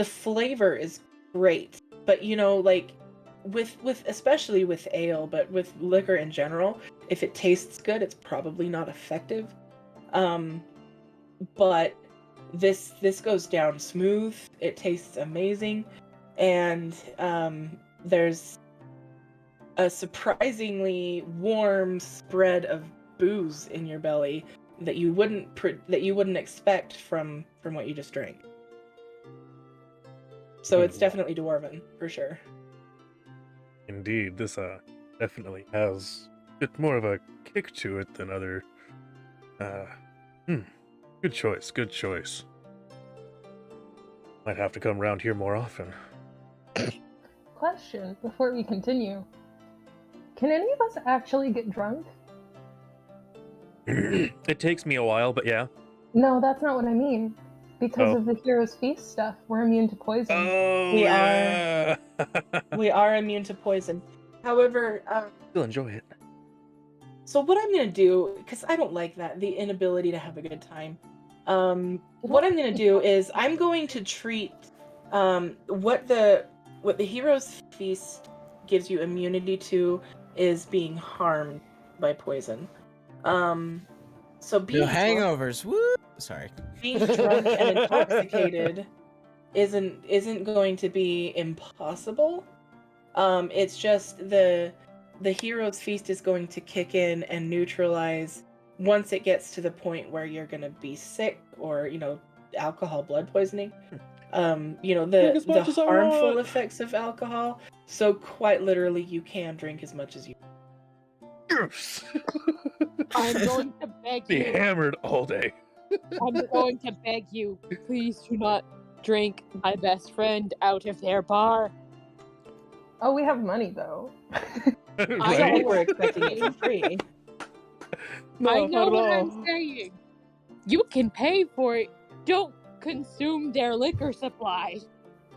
flavor is great, but like with especially with ale, but with liquor in general, if it tastes good, it's probably not effective. But this goes down smooth. It tastes amazing, and there's a surprisingly warm spread of booze in your belly that you wouldn't expect from what you just drank. So it's definitely dwarven for sure. Indeed, this definitely has a bit more of a kick to it than other. Good choice. Good choice. Might have to come around here more often. Question before we continue: can any of us actually get drunk? It takes me a while, but yeah. No, that's not what I mean. Because Oh. of the Hero's Feast stuff, we're immune to poison. Oh, We yeah. We are immune to poison. However, Still enjoy it. so what I'm gonna do, because I don't like that, the inability to have a good time. What I'm gonna do is I'm going to treat what the Hero's Feast gives you immunity to is being harmed by poison. So being No hangovers. Woo! Sorry. being drunk and intoxicated isn't going to be impossible. It's just the Hero's Feast is going to kick in and neutralize once it gets to the point where you're going to be sick or, alcohol blood poisoning. The harmful effects of alcohol. So quite literally, you can drink as much as you. Yes. I'm going to beg Be you. hammered all day. I'm going to beg you. Please do not drink my best friend out of their bar. Oh, we have money though. I Right? know We're expecting it for free. No, I know not at what all. I'm saying. You can pay for it. Don't consume their liquor supply.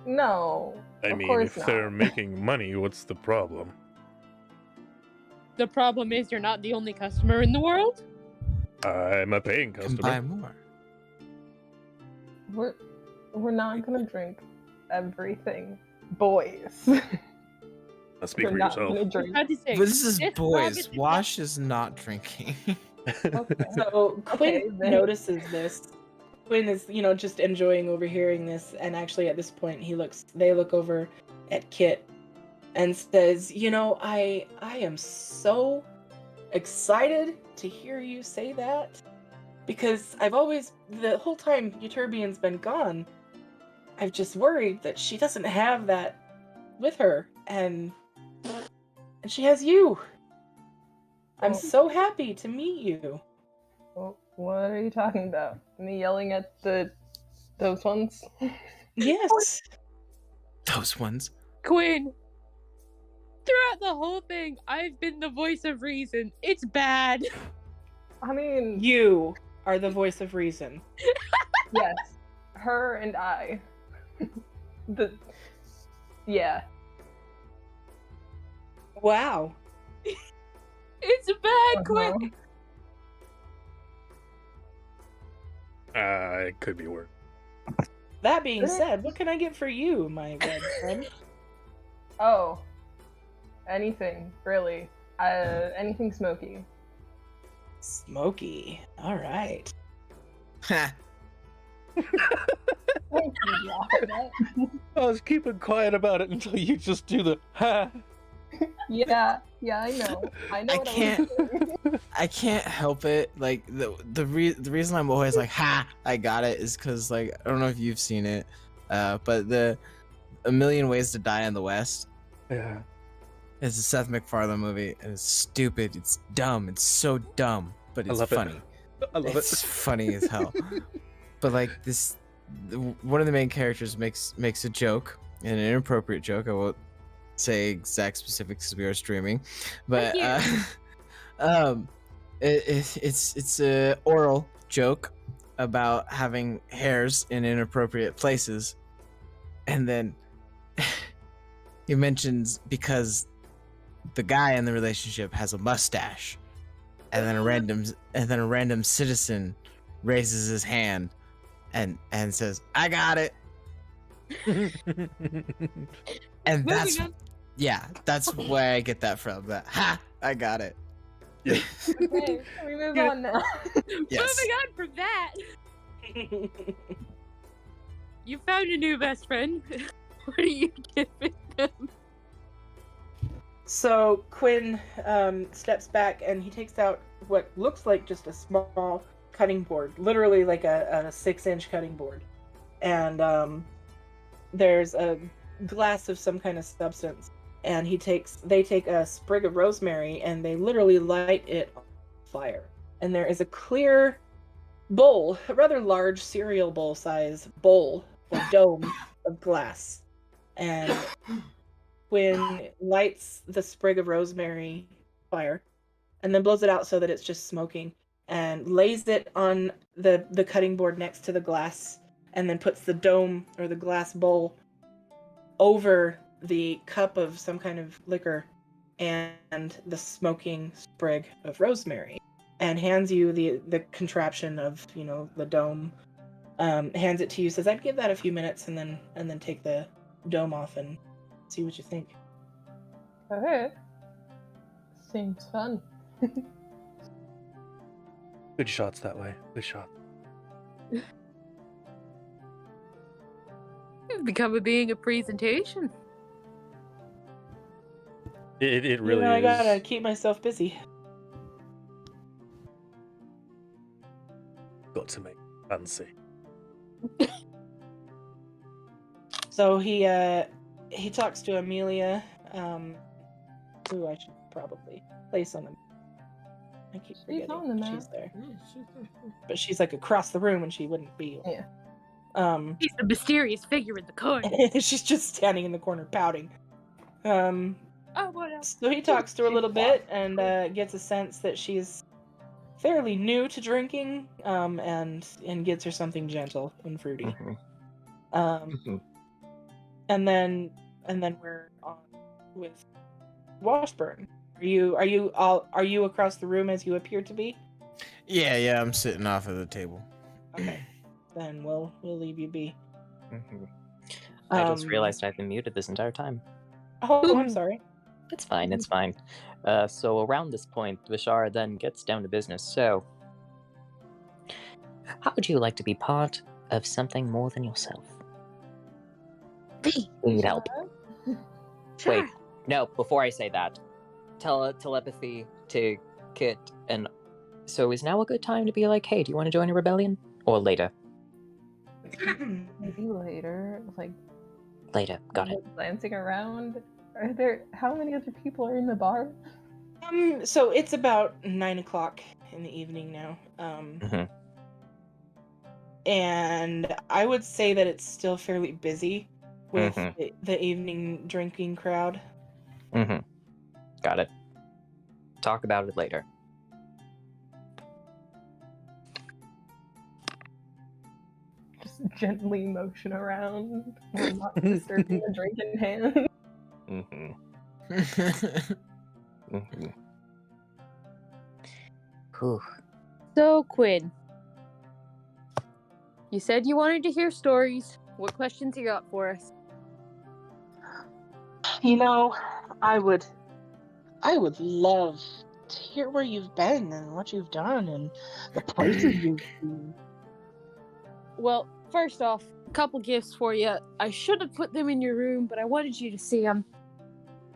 No. I of mean, course if not. they're making money, what's the problem? The problem is you're not the only customer in the world. I'm a paying Can customer. buy more. We're not gonna drink everything, boys. Speak We're for not yourself. gonna drink. Had to say, But this is this boys. dog is- Wash is not drinking. Okay. So Quinn Okay, then. notices this. Quinn is, just enjoying overhearing this, and actually at this point they look over at Kit and says, I am so excited to hear you say that, because the whole time Euturbian's been gone, I've just worried that she doesn't have that with her, and she has you. I'm Oh. so happy to meet you. What are you talking about? Me yelling at those ones? Yes. Those ones. Quinn, throughout the whole thing, I've been the voice of reason. It's bad. I mean, You are the voice of reason. yes, her and I. Yeah. Wow. It's bad, Quinn. It could be worse. That being said, what can I get for you, my red friend? Oh, anything really. Anything smoky. Smoky. All right. Ha. Thank you, Robert. I was keeping quiet about it until you just do the ha. Yeah, I know. I know. I what can't. I was doing. I can't help it. Like the reason I'm always like, ha, I got it, is because like I don't know if you've seen it, but the A Million Ways to Die in the West. Yeah. It's a Seth MacFarlane movie, and it's stupid. It's dumb. It's so dumb, but I it's love funny. I love It's funny as hell. But like one of the main characters makes a joke, an inappropriate joke. I won't say exact specifics because we are streaming, but it's a oral joke about having hairs in inappropriate places, and then he mentions because the guy in the relationship has a mustache, and then a random citizen raises his hand and says, "I got it." And that's that's where I get that from. That ha, I got it. Yeah. Okay, we move on now. Yes. Moving on from that, you found a new best friend. What are you giving them? So Quinn steps back and he takes out what looks like just a small cutting board, literally like a 6-inch cutting board, and there's a glass of some kind of substance, and they take a sprig of rosemary and they literally light it on fire, and there is a clear bowl, a rather large cereal bowl size bowl or dome of glass, and Quinn lights the sprig of rosemary fire and then blows it out so that it's just smoking, and lays it on the cutting board next to the glass, and then puts the dome or the glass bowl over the cup of some kind of liquor and the smoking sprig of rosemary, and hands you the contraption of, you know, the dome. Hands it to you, says, "I'd give that a few minutes and then take the dome off and see what you think." Okay. Seems fun. Good shots that way. Good shot. It's become being a presentation. It really I is. gotta keep myself busy. Got to make fancy. So he talks to Amelia, who I should probably place on the. I keep forgetting on the map. she's there, but she's like across the room, and she wouldn't be. Yeah. He's the mysterious figure in the corner. She's just standing in the corner pouting. Oh, what else? So he talks to her a little bit and gets a sense that she's fairly new to drinking, and gets her something gentle and fruity. And then we're on with Washburn. Are you across the room as you appear to be? Yeah, I'm sitting off of the table. Okay, then we'll leave you be. I just realized I've been muted this entire time. Oh, I'm sorry. It's fine, it's fine. So around this point, Vishara then gets down to business. So, how would you like to be part of something more than yourself? We need help. Sure. Wait, no, before I say that, telepathy to Kit, and so is now a good time to be like, hey, do you want to join a rebellion? Or later? Maybe later, like Later, got it. glancing around. How many other people are in the bar? So it's about 9 o'clock in the evening now. And I would say that it's still fairly busy with the evening drinking crowd. Got it. Talk about it later. Just gently motion around while not disturbing the drink in hand. So, Quinn, you said you wanted to hear stories. What questions you got for us? You know, I would love to hear where you've been and what you've done and the places you've been. Well, first off, a couple gifts for you. I should have put them in your room, but I wanted you to see them.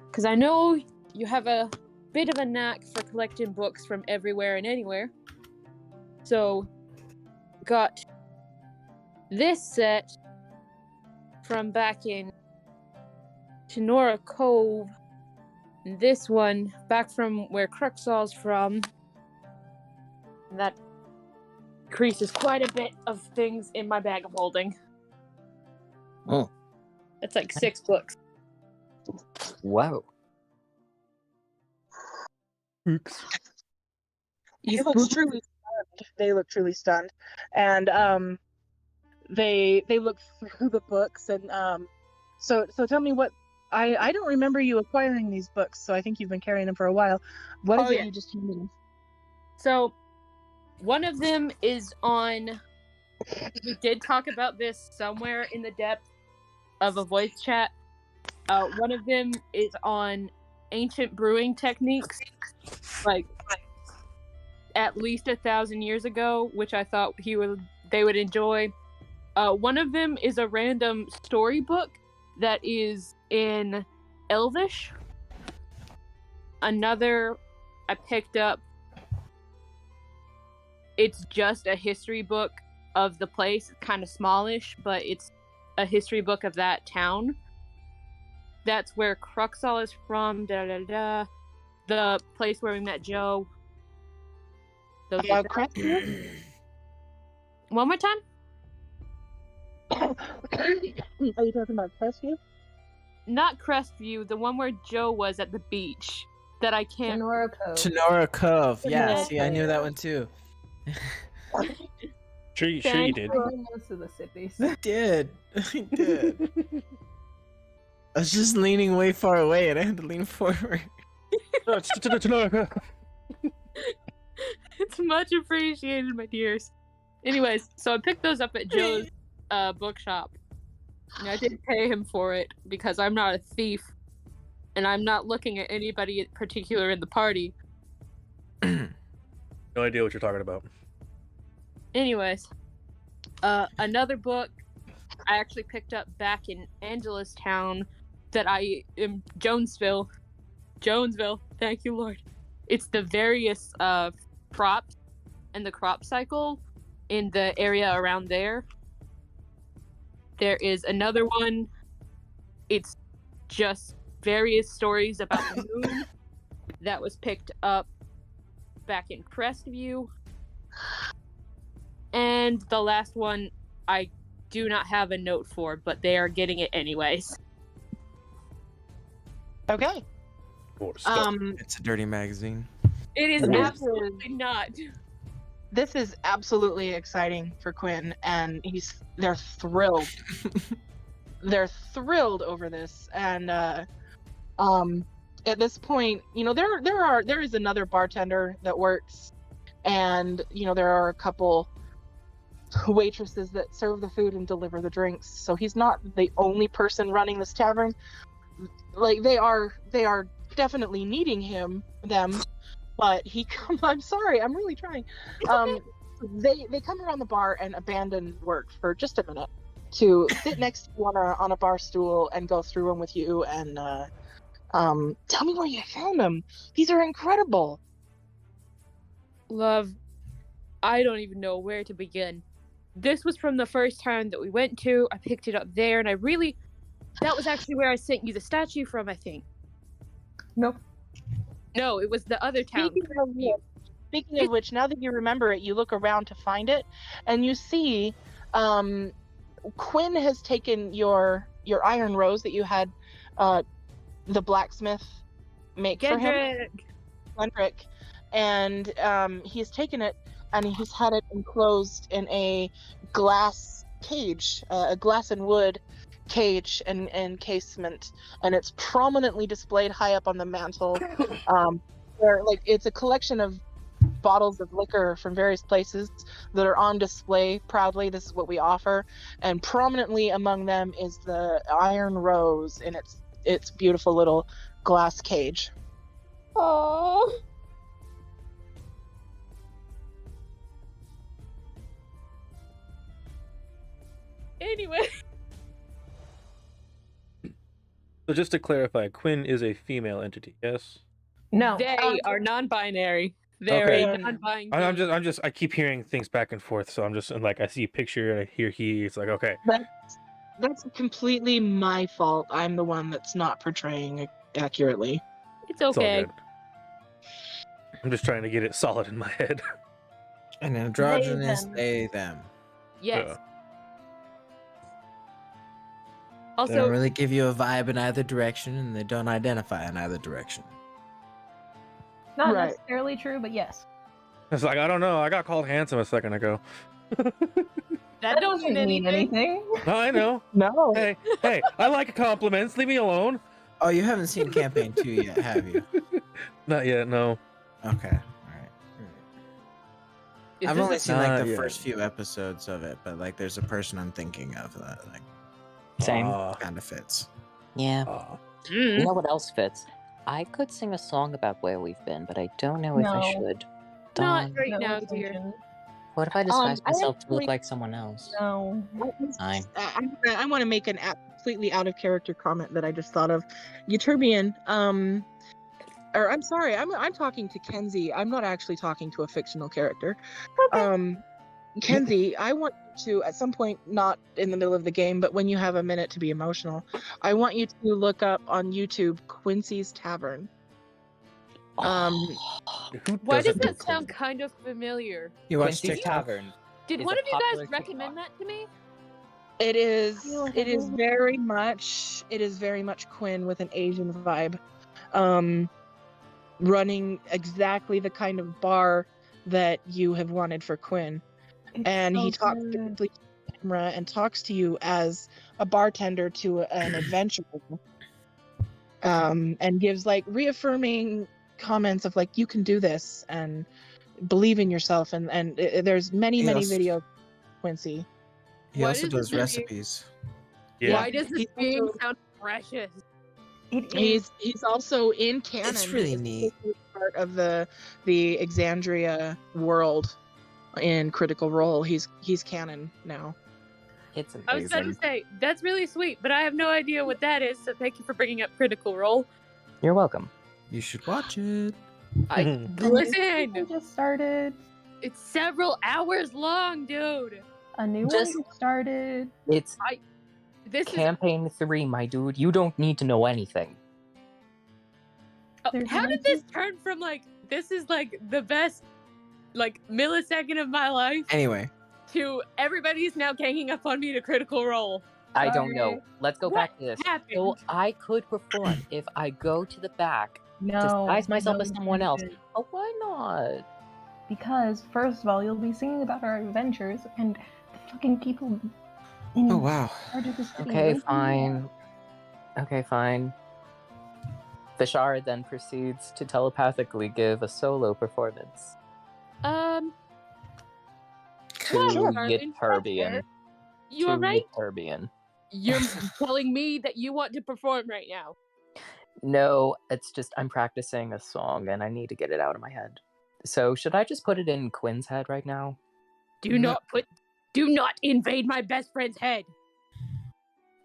Because I know you have a bit of a knack for collecting books from everywhere and anywhere. So, got this set from back in Tenora Cove. And this one back from where Cruxall's from. And that increases quite a bit of things in my bag of holding. That's like 6 books. Wow. They look truly stunned. They look truly stunned. And they look through the books and so tell me what I don't remember you acquiring these books, so I think you've been carrying them for a while. What is it you just handed me? So one of them is on, we did talk about this somewhere in the depth of a voice chat. One of them is on ancient brewing techniques, like at least 1,000 years ago, which I thought they would enjoy. One of them is a random storybook that is in Elvish. Another I picked up, it's just a history book of the place. It's kind of smallish, but it's a history book of that town. That's where Cruxall is from. The place where we met Joe. Crestview? One more time? Are you talking about Crestview? Not Crestview, the one where Joe was at the beach. That I can't. Tenora Cove. Tenora Cove. Yeah, Tenora see, I knew that one too. Sure you did. Most of the cities. I did. I was just leaning way far away and I had to lean forward. It's much appreciated, my dears. Anyways, so I picked those up at Joe's bookshop. And I did pay him for it because I'm not a thief. And I'm not looking at anybody in particular in the party. No idea what you're talking about. Anyways, another book I actually picked up back in Angela's town that I am Jonesville, thank you Lord. It's the various crops and the crop cycle in the area around there. There is another one. It's just various stories about the moon that was picked up back in Crestview. And the last one I do not have a note for, but they are getting it anyways. Okay. It's a dirty magazine. It is absolutely not. This is absolutely exciting for Quinn, and they're thrilled. They're thrilled over this, and at this point, there is another bartender that works, and there are a couple waitresses that serve the food and deliver the drinks. So he's not the only person running this tavern. Like they are definitely needing them, but I'm sorry, I'm really trying. They come around the bar and abandon work for just a minute to sit next to you on a bar stool and go through them with you and tell me where you found them. These are incredible. Love, I don't even know where to begin. This was from the first time that we went to. I picked it up there, and that was actually where I sent you the statue from, I think. Nope. No, it was the other town. Speaking of which, now that you remember it, you look around to find it, and you see Quinn has taken your iron rose that you had the blacksmith make for him, Gendrick, and he's taken it and he's had it enclosed in a glass cage, a glass and wood cage and casement, and it's prominently displayed high up on the mantle. Where like it's a collection of bottles of liquor from various places that are on display proudly. This is what we offer, and prominently among them is the iron rose in its beautiful little glass cage. Oh. Anyway. So just to clarify, Quinn is a female entity, yes? No. They are non-binary. They're Okay. a non-binary. I keep hearing things back and forth, so I'm just like, I see a picture and I hear he. It's like, okay. That's completely my fault. I'm the one that's not portraying it accurately. It's It's all okay. good. I'm just trying to get it solid in my head. An androgynous them. they, them. Yes. Yeah. They Also, don't really give you a vibe in either direction, and they don't identify in either direction. Not Right. necessarily true, but yes. It's like, I don't know. I got called handsome a second ago. that don't mean anything. No, I know. No. Hey, I like compliments. Leave me alone. Oh, you haven't seen Campaign 2 yet, have you? Not yet, no. Okay, alright. Is I've this only a- seen like the yeah. first few episodes of it, but like there's a person I'm thinking of that like Same. kind of fits. Yeah. Mm. You know what else fits? I could sing a song about where we've been, but I don't know if I No. should. Not Darn. right No now, dear. attention. What if I disguise I myself to look actually- like someone else? No. Fine. I want to make an completely out of character comment that I just thought of. Euterbian, or I'm sorry, I'm talking to Kenzie. I'm not actually talking to a fictional character. Kenzie, I want you to, at some point, not in the middle of the game, but when you have a minute to be emotional, I want you to look up on YouTube Quincy's Tavern. Who Why does doesn't do that sound kind of familiar? You watch Quincy's TikTok? Tavern. Did Is one a of you guys popular recommend TikTok. that to me? It is feel like it I is know. very much Quinn with an Asian vibe. Running exactly the kind of bar that you have wanted for Quinn. It's And he so talks good. directly to the camera and talks to you as a bartender to an adventurer. And gives like reaffirming comments of like, you can do this and believe in yourself, and there's many Yes. videos of Quincy. He Why also does does this recipes. Yeah. Why does this He's being also- sound precious? It is. He's also in canon. It's really He's neat. part of the Exandria world in Critical Role. He's canon now. It's I was about to amazing. say, that's really sweet, but I have no idea what that is, so thank you for bringing up Critical Role. You're welcome. You should watch it. Listen, It just started. it's several hours long, dude. A new Just- one just started. It's This campaign 3, my dude. You don't need to know anything. is There's how did one this turn from like this is like the best like millisecond of my life Anyway, to everybody's now ganging up on me to Critical Role? I don't know. Sorry. Let's go What back to this. happened? So I could perform if I go to the back, No. disguise myself no, as someone else. shouldn't. Oh, why not? Because first of all, you'll be singing about our adventures, and the fucking people in oh wow. charge of the city. Okay, listen. fine. Okay, fine. Vishara then proceeds to telepathically give a solo performance to Well, darling, Ytterbian. you To alright? Ytterbian. You're telling me that you want to perform right now. No, it's just I'm practicing a song and I need to get it out of my head. So should I just put it in Quinn's head right now? Do not invade my best friend's head.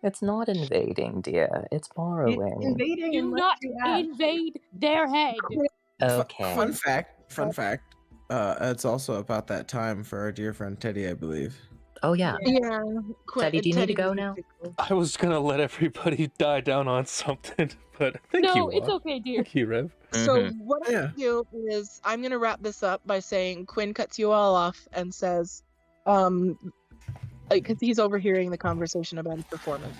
It's not invading, dear. It's borrowing. Invading Do unless not you ask. invade their head. Okay. Fun fact. It's also about that time for our dear friend Teddy, I believe. Oh yeah. Yeah, Teddy, do you need to go needs now? go. I was gonna let everybody die down on something, but thank you. No, it's okay, dear. Thank you, Rev. So Mhm. what I'm gonna do is I'm gonna wrap this up by saying Quinn cuts you all off and says, because he's overhearing the conversation about his performance.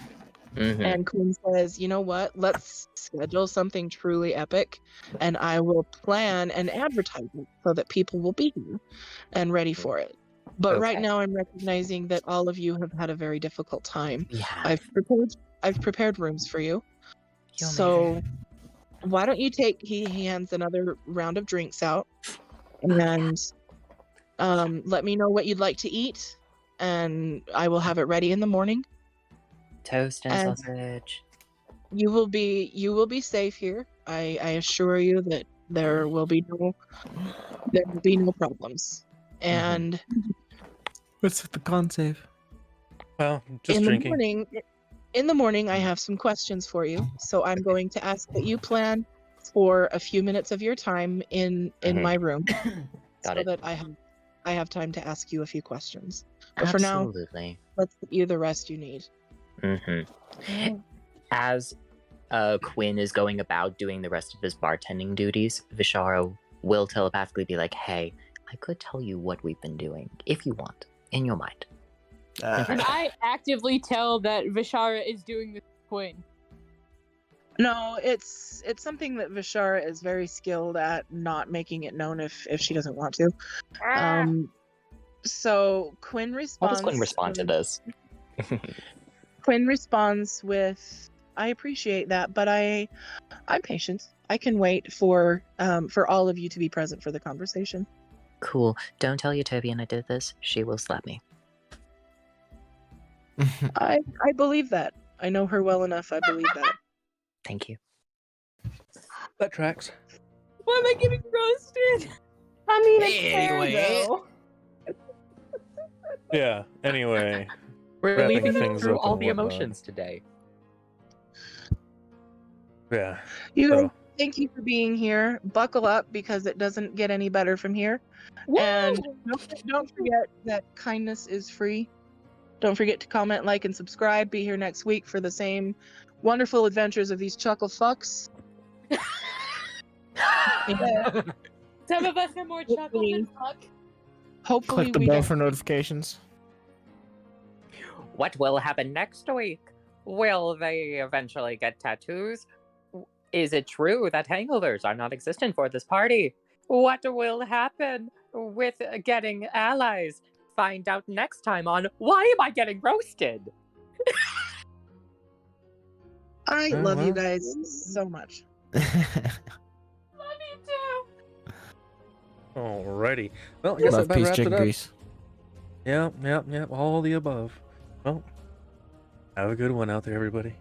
Mhm. And Quinn says, you know what? Let's schedule something truly epic, and I will plan and advertise it so that people will be here and ready for it. But right Okay. now, I'm recognizing that all of you have had a very difficult time. Yeah. I've prepared rooms for you. So why don't you take? He hands another round of drinks out, and let me know what you'd like to eat, and I will have it ready in the morning. Toast and And sausage. you will be safe here. I assure you that there will be no problems. And What's the con save? Well, just drinking. In the morning, I have some questions for you. So I'm going to ask that you plan for a few minutes of your time in my room, Got so it. that I have time to ask you a few questions. But Absolutely. for now, let's get you the rest you need. As Quinn is going about doing the rest of his bartending duties, Vishara will telepathically be like, "Hey, I could tell you what we've been doing if you want, in your mind." And I actively tell that Vishara is doing this with Quinn. No, it's something that Vishara is very skilled at not making it known if she doesn't want to. So Quinn How responds. does Quinn respond to this? Quinn responds with, "I appreciate that, but I'm patient. I can wait for all of you to be present for the conversation." Cool. Don't tell Utopian I did this. She will slap me. I believe that. I know her well enough. I believe that. Thank you. That tracks. Why am I getting roasted? I mean, it's fair Anyway. though. Yeah. Anyway, We're Wrapping leaving things through up all and the whatnot. emotions today. yeah. You So- guys, thank you for being here. Buckle up because it doesn't get any better from here. Woo! And don't forget that kindness is free. Don't forget to comment, like, and subscribe. Be here next week for the same wonderful adventures of these chuckle fucks. And Some of us are more chuckle than fuck. hopefully Click the we bell don't. for notifications. What will happen next week? Will they eventually get tattoos? Is it true that hangovers are not existent for this party? What will happen with getting allies? Find out next time on Why Am I Getting Roasted? I Oh, love you well. guys so much. Love you too. Alrighty. Well, I guess Love, that peace, wraps it chicken up. grease. Yep. All the above. Well, have a good one out there, everybody.